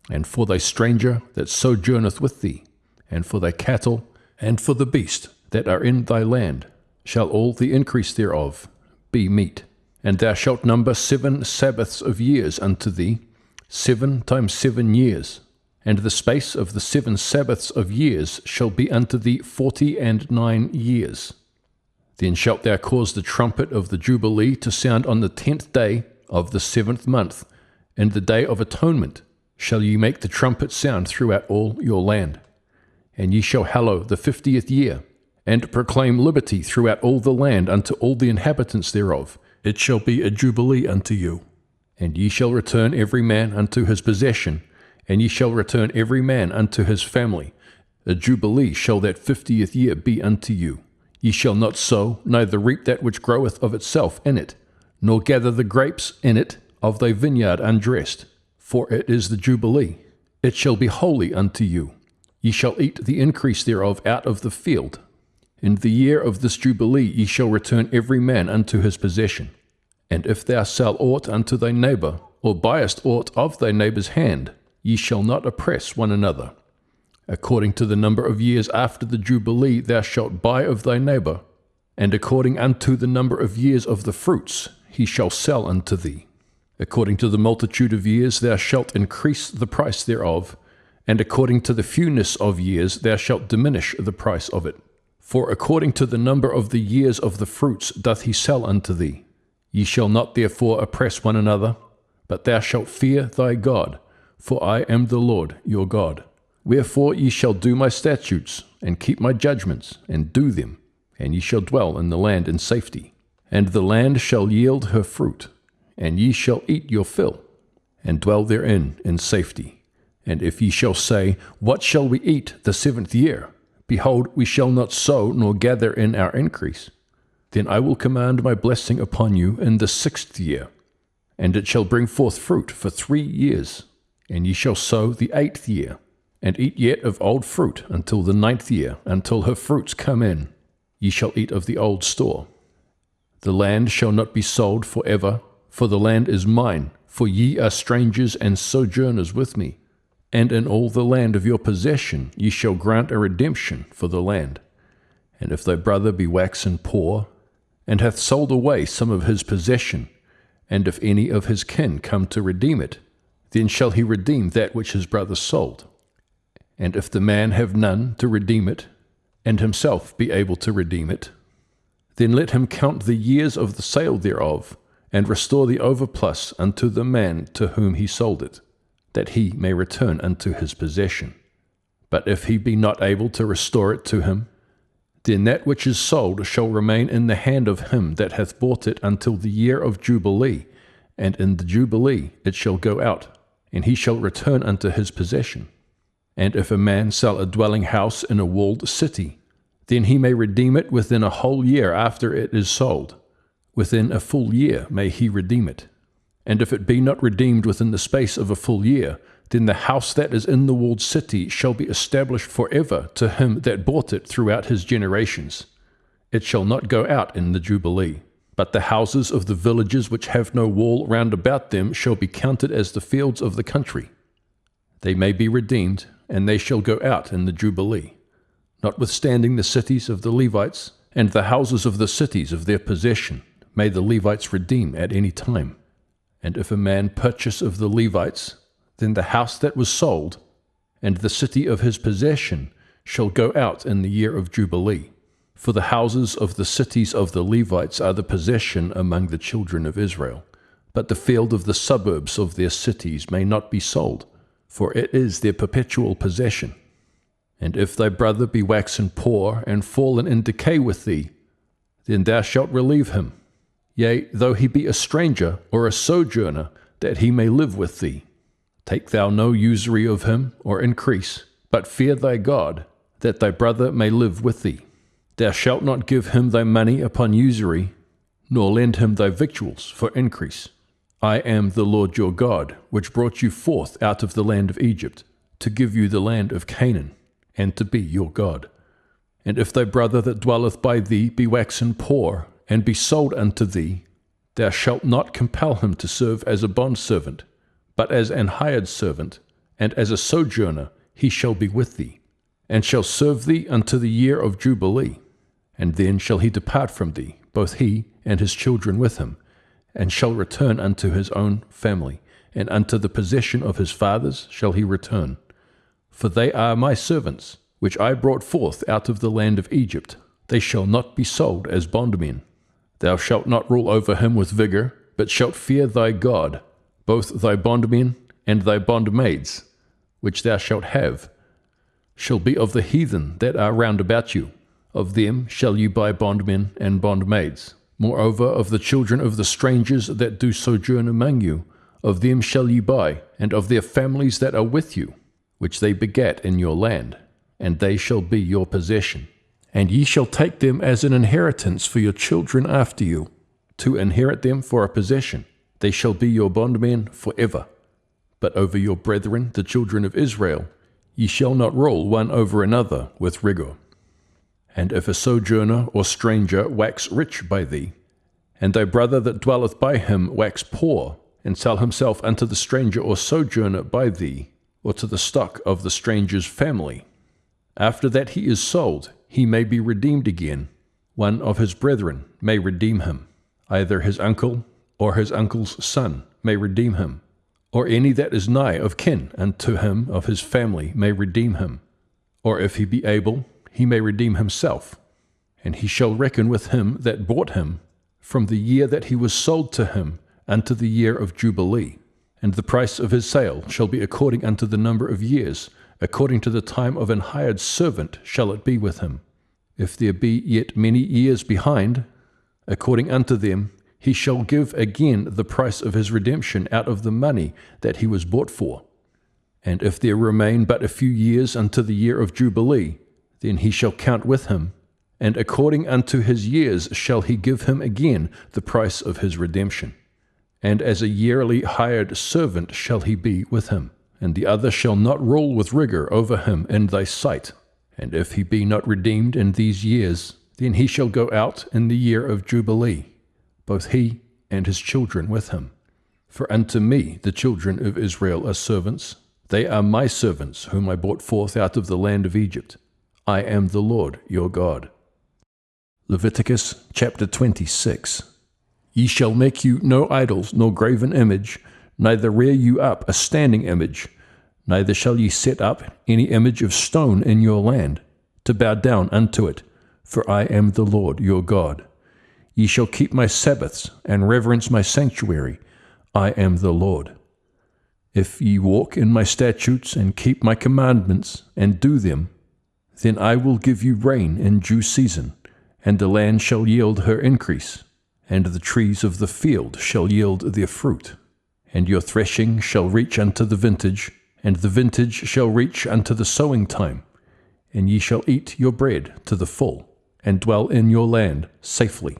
and for thy stranger that sojourneth with thee, and for thy cattle, and for the beast that are in thy land, shall all the increase thereof be meat. And thou shalt number 7 Sabbaths of years unto thee, 7 times 7 years. And the space of the 7 Sabbaths of years shall be unto thee 49 years. Then shalt thou cause the trumpet of the Jubilee to sound on the 10th day of the 7th month, and the day of atonement shall ye make the trumpet sound throughout all your land. And ye shall hallow the 50th year, and proclaim liberty throughout all the land unto all the inhabitants thereof. It shall be a jubilee unto you. And ye shall return every man unto his possession, and ye shall return every man unto his family. A jubilee shall that 50th year be unto you. Ye shall not sow, neither reap that which groweth of itself in it, nor gather the grapes in it of thy vineyard undressed, for it is the jubilee. It shall be holy unto you. Ye shall eat the increase thereof out of the field. In the year of this jubilee ye shall return every man unto his possession. And if thou sell aught unto thy neighbor, or buyest aught of thy neighbor's hand, ye shall not oppress one another. According to the number of years after the jubilee thou shalt buy of thy neighbor, and according unto the number of years of the fruits he shall sell unto thee. According to the multitude of years thou shalt increase the price thereof, and according to the fewness of years thou shalt diminish the price of it. For according to the number of the years of the fruits doth he sell unto thee. Ye shall not therefore oppress one another, but thou shalt fear thy God, for I am the Lord your God. Wherefore ye shall do my statutes, and keep my judgments, and do them, and ye shall dwell in the land in safety. And the land shall yield her fruit, and ye shall eat your fill, and dwell therein in safety. And if ye shall say, What shall we eat the 7th year? Behold, we shall not sow nor gather in our increase. Then I will command my blessing upon you in the 6th year, and it shall bring forth fruit for 3 years. And ye shall sow the 8th year, and eat yet of old fruit until the 9th year, until her fruits come in. Ye shall eat of the old store. The land shall not be sold forever, for the land is mine, for ye are strangers and sojourners with me. And in all the land of your possession ye shall grant a redemption for the land. And if thy brother be waxen poor, and hath sold away some of his possession, and if any of his kin come to redeem it, then shall he redeem that which his brother sold. And if the man have none to redeem it, and himself be able to redeem it, then let him count the years of the sale thereof, and restore the overplus unto the man to whom he sold it, that he may return unto his possession. But if he be not able to restore it to him, then that which is sold shall remain in the hand of him that hath bought it until the year of Jubilee, and in the Jubilee it shall go out, and he shall return unto his possession. And if a man sell a dwelling house in a walled city, then he may redeem it within a whole year after it is sold. Within a full year may he redeem it. And if it be not redeemed within the space of a full year, then the house that is in the walled city shall be established forever to him that bought it throughout his generations. It shall not go out in the Jubilee. But the houses of the villages which have no wall round about them shall be counted as the fields of the country. They may be redeemed, and they shall go out in the Jubilee. Notwithstanding the cities of the Levites, and the houses of the cities of their possession, may the Levites redeem at any time. And if a man purchase of the Levites, then the house that was sold, and the city of his possession, shall go out in the year of Jubilee. For the houses of the cities of the Levites are the possession among the children of Israel. But the field of the suburbs of their cities may not be sold, for it is their perpetual possession. And if thy brother be waxen poor and fallen in decay with thee, then thou shalt relieve him, yea, though he be a stranger or a sojourner, that he may live with thee. Take thou no usury of him or increase, but fear thy God, that thy brother may live with thee. Thou shalt not give him thy money upon usury, nor lend him thy victuals for increase. I am the Lord your God, which brought you forth out of the land of Egypt, to give you the land of Canaan, and to be your God. And if thy brother that dwelleth by thee be waxen poor, and be sold unto thee, thou shalt not compel him to serve as a bondservant, but as an hired servant, and as a sojourner he shall be with thee, and shall serve thee unto the year of Jubilee. And then shall he depart from thee, both he and his children with him, and shall return unto his own family, and unto the possession of his fathers shall he return. For they are my servants, which I brought forth out of the land of Egypt. They shall not be sold as bondmen. Thou shalt not rule over him with vigor, but shalt fear thy God. Both thy bondmen and thy bondmaids, which thou shalt have, shall be of the heathen that are round about you. Of them shall you buy bondmen and bondmaids. Moreover, of the children of the strangers that do sojourn among you, of them shall ye buy, and of their families that are with you, which they begat in your land, and they shall be your possession. And ye shall take them as an inheritance for your children after you, to inherit them for a possession. They shall be your bondmen forever. But over your brethren, the children of Israel, ye shall not rule one over another with rigor. And if a sojourner or stranger wax rich by thee, and thy brother that dwelleth by him wax poor, and sell himself unto the stranger or sojourner by thee, or to the stock of the stranger's family, after that he is sold, he may be redeemed again. One of his brethren may redeem him, either his uncle or his uncle's son may redeem him, or any that is nigh of kin unto him of his family may redeem him. Or if he be able, he may redeem himself. And he shall reckon with him that bought him from the year that he was sold to him unto the year of Jubilee. And the price of his sale shall be according unto the number of years, according to the time of an hired servant shall it be with him. If there be yet many years behind, according unto them, he shall give again the price of his redemption out of the money that he was bought for. And if there remain but a few years unto the year of Jubilee, then he shall count with him, and according unto his years shall he give him again the price of his redemption. And as a yearly hired servant shall he be with him, and the other shall not rule with rigor over him in thy sight. And if he be not redeemed in these years, then he shall go out in the year of Jubilee, both he and his children with him. For unto me the children of Israel are servants. They are my servants, whom I brought forth out of the land of Egypt. I am the Lord your God. Leviticus chapter 26. Ye shall make you no idols, nor graven image, neither rear you up a standing image, neither shall ye set up any image of stone in your land, to bow down unto it, for I am the Lord your God. Ye shall keep my Sabbaths, and reverence my sanctuary. I am the Lord. If ye walk in my statutes, and keep my commandments, and do them, then I will give you rain in due season, and the land shall yield her increase, and the trees of the field shall yield their fruit. And your threshing shall reach unto the vintage, and the vintage shall reach unto the sowing time. And ye shall eat your bread to the full, and dwell in your land safely.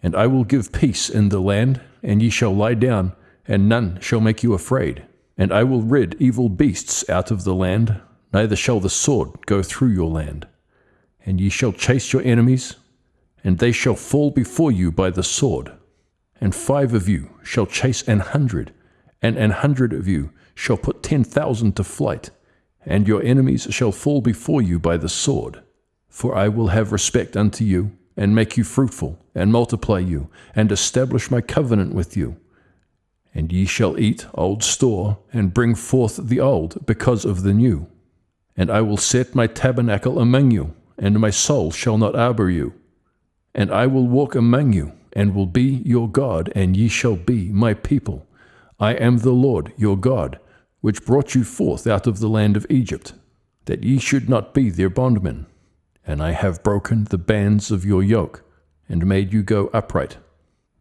And I will give peace in the land, and ye shall lie down, and none shall make you afraid. And I will rid evil beasts out of the land, neither shall the sword go through your land. And ye shall chase your enemies, and they shall fall before you by the sword. And 5 of you shall chase 100, and 100 of you shall put 10,000 to flight, and your enemies shall fall before you by the sword. For I will have respect unto you, and make you fruitful, and multiply you, and establish my covenant with you. And ye shall eat old store, and bring forth the old because of the new. And I will set my tabernacle among you, and my soul shall not abhor you. And I will walk among you, and will be your God, and ye shall be my people. I am the Lord your God, which brought you forth out of the land of Egypt, that ye should not be their bondmen. And I have broken the bands of your yoke, and made you go upright.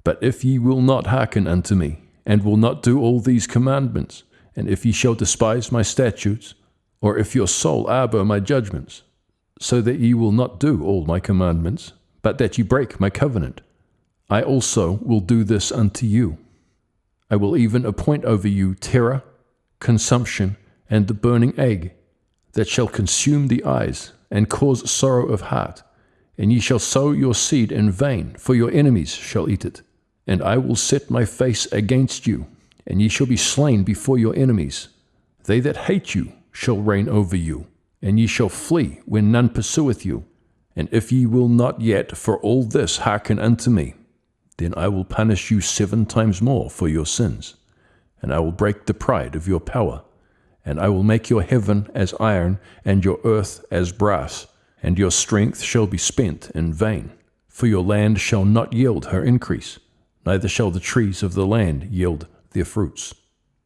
But if ye will not hearken unto me, and will not do all these commandments, and if ye shall despise my statutes, or if your soul abhor my judgments, so that ye will not do all my commandments, but that ye break my covenant, I also will do this unto you. I will even appoint over you terror, consumption, and the burning egg, that shall consume the eyes, and cause sorrow of heart. And ye shall sow your seed in vain, for your enemies shall eat it. And I will set my face against you, and ye shall be slain before your enemies. They that hate you shall reign over you, and ye shall flee when none pursueth you. And if ye will not yet for all this hearken unto me, then I will punish you 7 times more for your sins. And I will break the pride of your power. And I will make your heaven as iron, and your earth as brass, and your strength shall be spent in vain. For your land shall not yield her increase, neither shall the trees of the land yield their fruits.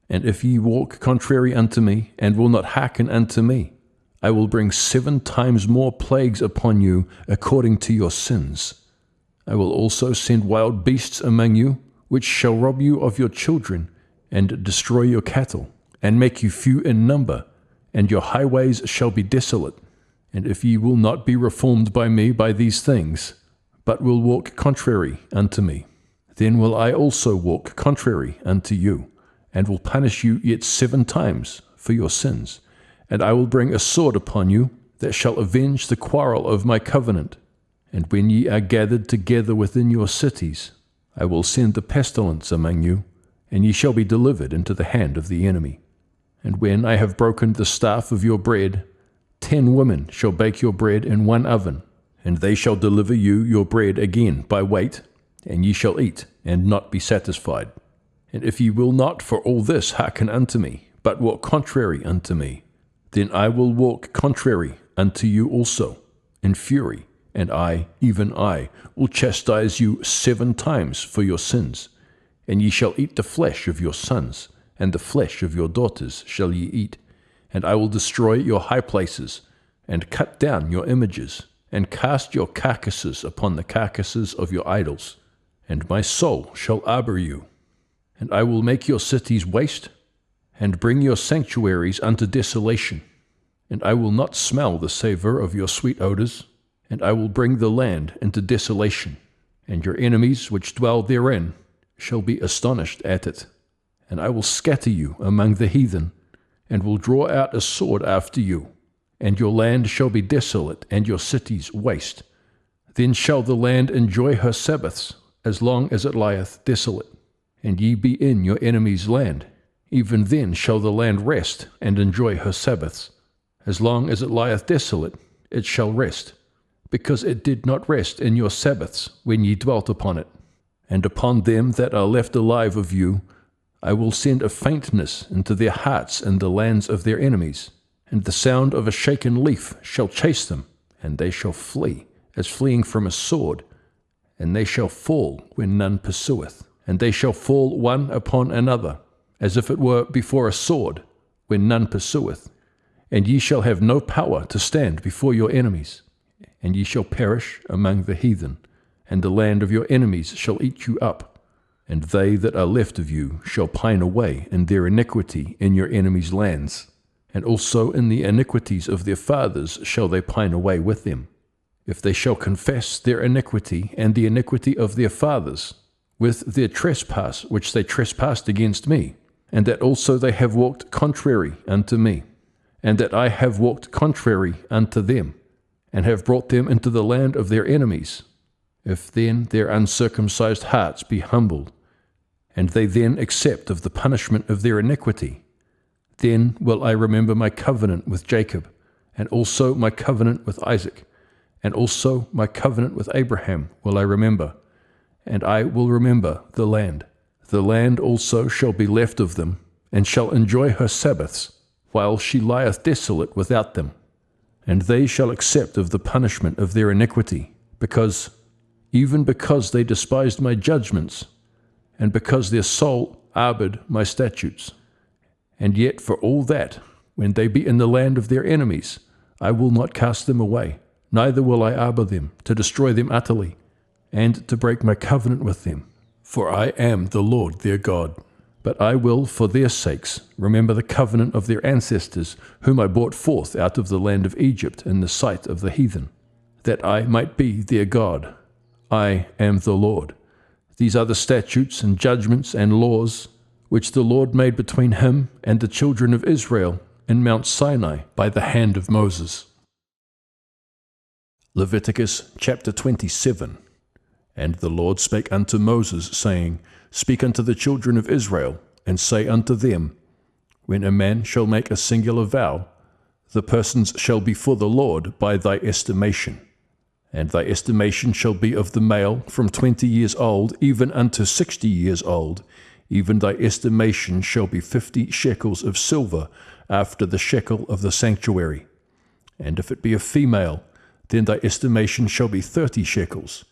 And if ye walk contrary unto me, and will not hearken unto me, I will bring 7 times more plagues upon you according to your sins. I will also send wild beasts among you, which shall rob you of your children, and destroy your cattle, and make you few in number, and your highways shall be desolate. And if ye will not be reformed by me by these things, but will walk contrary unto me, then will I also walk contrary unto you, and will punish you yet 7 times for your sins. And I will bring a sword upon you, that shall avenge the quarrel of my covenant. And when ye are gathered together within your cities, I will send the pestilence among you, and ye shall be delivered into the hand of the enemy. And when I have broken the staff of your bread, 10 women shall bake your bread in one oven, and they shall deliver you your bread again by weight, and ye shall eat, and not be satisfied. And if ye will not for all this hearken unto me, but walk contrary unto me, then I will walk contrary unto you also, in fury, and I, even I, will chastise you 7 times for your sins. And ye shall eat the flesh of your sons, and the flesh of your daughters shall ye eat. And I will destroy your high places, and cut down your images, and cast your carcasses upon the carcasses of your idols. And my soul shall arbor you. And I will make your cities waste, and bring your sanctuaries unto desolation. And I will not smell the savour of your sweet odours, and I will bring the land into desolation, and your enemies which dwell therein shall be astonished at it. And I will scatter you among the heathen, and will draw out a sword after you, and your land shall be desolate, and your cities waste. Then shall the land enjoy her Sabbaths, as long as it lieth desolate, and ye be in your enemy's land. Even then shall the land rest, and enjoy her Sabbaths. As long as it lieth desolate, it shall rest, because it did not rest in your Sabbaths when ye dwelt upon it. And upon them that are left alive of you I will send a faintness into their hearts in the lands of their enemies, and the sound of a shaken leaf shall chase them, and they shall flee, as fleeing from a sword, and they shall fall when none pursueth. And they shall fall one upon another, as if it were before a sword, when none pursueth. And ye shall have no power to stand before your enemies, and ye shall perish among the heathen, and the land of your enemies shall eat you up. And they that are left of you shall pine away in their iniquity in your enemies' lands, and also in the iniquities of their fathers shall they pine away with them. If they shall confess their iniquity and the iniquity of their fathers, with their trespass which they trespassed against me, and that also they have walked contrary unto me, and that I have walked contrary unto them, and have brought them into the land of their enemies. If then their uncircumcised hearts be humbled, and they then accept of the punishment of their iniquity, then will I remember my covenant with Jacob, and also my covenant with Isaac, and also my covenant with Abraham will I remember, and I will remember the land. The land also shall be left of them, and shall enjoy her Sabbaths, while she lieth desolate without them. And they shall accept of the punishment of their iniquity, even because they despised my judgments, and because their soul arbored my statutes. And yet for all that, when they be in the land of their enemies, I will not cast them away, neither will I arbor them, to destroy them utterly, and to break my covenant with them. For I am the Lord their God. But I will, for their sakes, remember the covenant of their ancestors, whom I brought forth out of the land of Egypt in the sight of the heathen, that I might be their God. I am the Lord. These are the statutes and judgments and laws which the Lord made between him and the children of Israel in Mount Sinai by the hand of Moses. Leviticus chapter 27. And the Lord spake unto Moses, saying, Speak unto the children of Israel, and say unto them, When a man shall make a singular vow, the persons shall be for the Lord by thy estimation. And thy estimation shall be of the male from 20 years old even unto 60 years old. Even thy estimation shall be 50 shekels of silver after the shekel of the sanctuary. And if it be a female, then thy estimation shall be 30 shekels.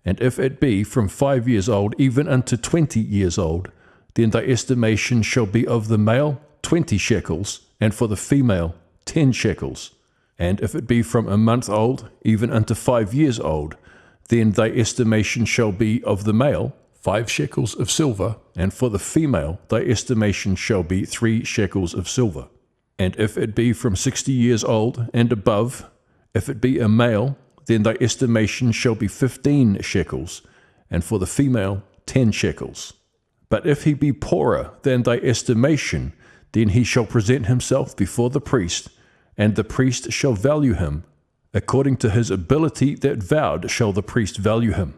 And if it be from 5 years old even unto 20 years old, then thy estimation shall be of the male 20 shekels, and for the female 10 shekels. And if it be from a month old even unto 5 years old, then thy estimation shall be of the male 5 shekels of silver, and for the female thy estimation shall be 3 shekels of silver. And if it be from 60 years old and above, if it be a male, then thy estimation shall be 15 shekels, and for the female 10 shekels. But if he be poorer than thy estimation, then he shall present himself before the priest, and the priest shall value him. According to his ability that vowed shall the priest value him.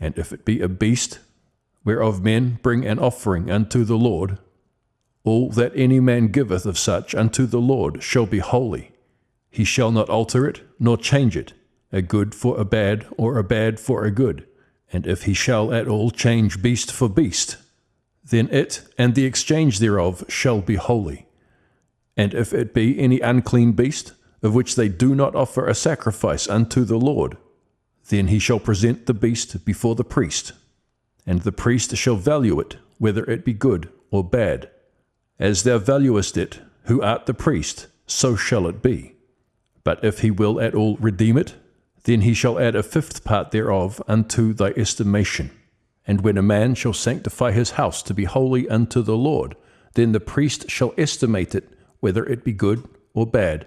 And if it be a beast, whereof men bring an offering unto the Lord, all that any man giveth of such unto the Lord shall be holy. He shall not alter it, nor change it, a good for a bad, or a bad for a good. And if he shall at all change beast for beast, then it and the exchange thereof shall be holy. And if it be any unclean beast, of which they do not offer a sacrifice unto the Lord, then he shall present the beast before the priest, and the priest shall value it, whether it be good or bad. As thou valuest it, who art the priest, so shall it be. But if he will at all redeem it, then he shall add a fifth part thereof unto thy estimation. And when a man shall sanctify his house to be holy unto the Lord, then the priest shall estimate it, whether it be good or bad.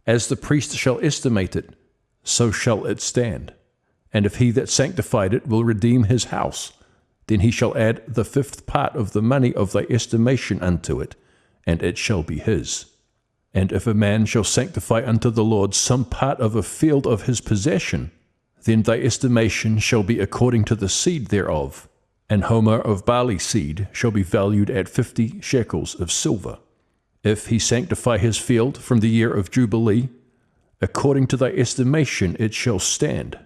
As the priest shall estimate it, so shall it stand. And if he that sanctified it will redeem his house, then he shall add the fifth part of the money of thy estimation unto it, and it shall be his. And if a man shall sanctify unto the Lord some part of a field of his possession, then thy estimation shall be according to the seed thereof. An homer of barley seed shall be valued at 50 shekels of silver. If he sanctify his field from the year of Jubilee, according to thy estimation it shall stand.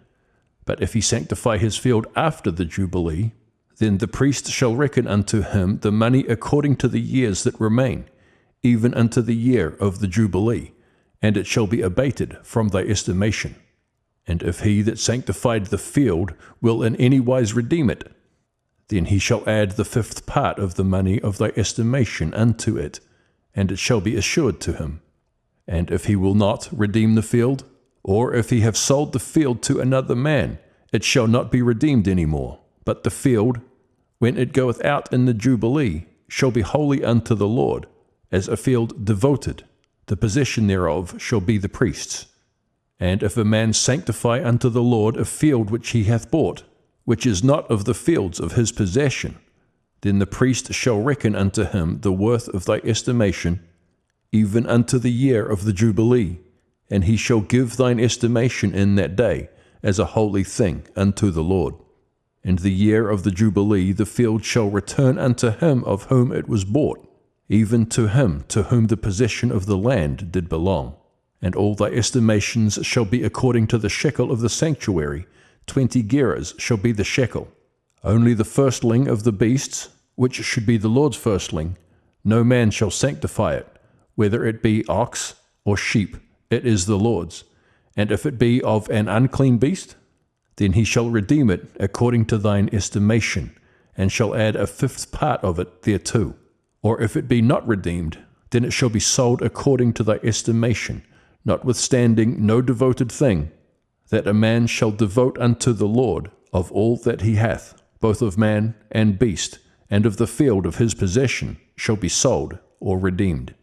But if he sanctify his field after the Jubilee, then the priest shall reckon unto him the money according to the years that remain, even unto the year of the Jubilee, and it shall be abated from thy estimation. And if he that sanctified the field will in any wise redeem it, then he shall add the fifth part of the money of thy estimation unto it, and it shall be assured to him. And if he will not redeem the field, or if he have sold the field to another man, it shall not be redeemed any more, but the field, when it goeth out in the Jubilee, shall be holy unto the Lord, as a field devoted. The possession thereof shall be the priest's. And if a man sanctify unto the Lord a field which he hath bought, which is not of the fields of his possession, then the priest shall reckon unto him the worth of thy estimation, even unto the year of the Jubilee, and he shall give thine estimation in that day as a holy thing unto the Lord. In the year of the Jubilee the field shall return unto him of whom it was bought, even to him to whom the possession of the land did belong. And all thy estimations shall be according to the shekel of the sanctuary. 20 gerahs shall be the shekel. Only the firstling of the beasts, which should be the Lord's firstling, no man shall sanctify it, whether it be ox or sheep, it is the Lord's. And if it be of an unclean beast, then he shall redeem it according to thine estimation, and shall add a fifth part of it thereto. Or if it be not redeemed, then it shall be sold according to thy estimation, notwithstanding no devoted thing, that a man shall devote unto the Lord of all that he hath, both of man and beast, and of the field of his possession, shall be sold or redeemed.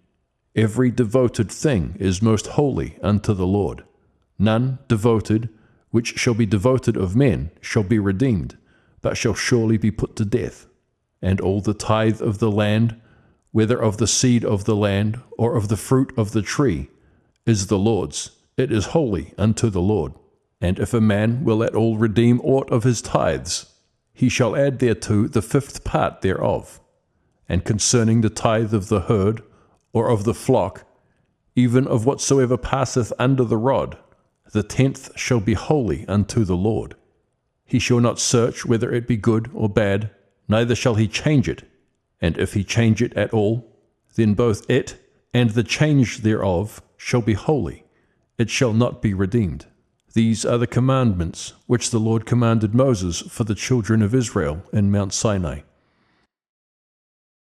Every devoted thing is most holy unto the Lord. None devoted, which shall be devoted of men, shall be redeemed, but shall surely be put to death. And all the tithe of the land, whether of the seed of the land, or of the fruit of the tree, is the Lord's. It is holy unto the Lord. And if a man will at all redeem aught of his tithes, he shall add thereto the fifth part thereof. And concerning the tithe of the herd, or of the flock, even of whatsoever passeth under the rod, the 10th shall be holy unto the Lord. He shall not search whether it be good or bad, neither shall he change it. And if he change it at all, then both it and the change thereof shall be holy. It shall not be redeemed. These are the commandments which the Lord commanded Moses for the children of Israel in Mount Sinai.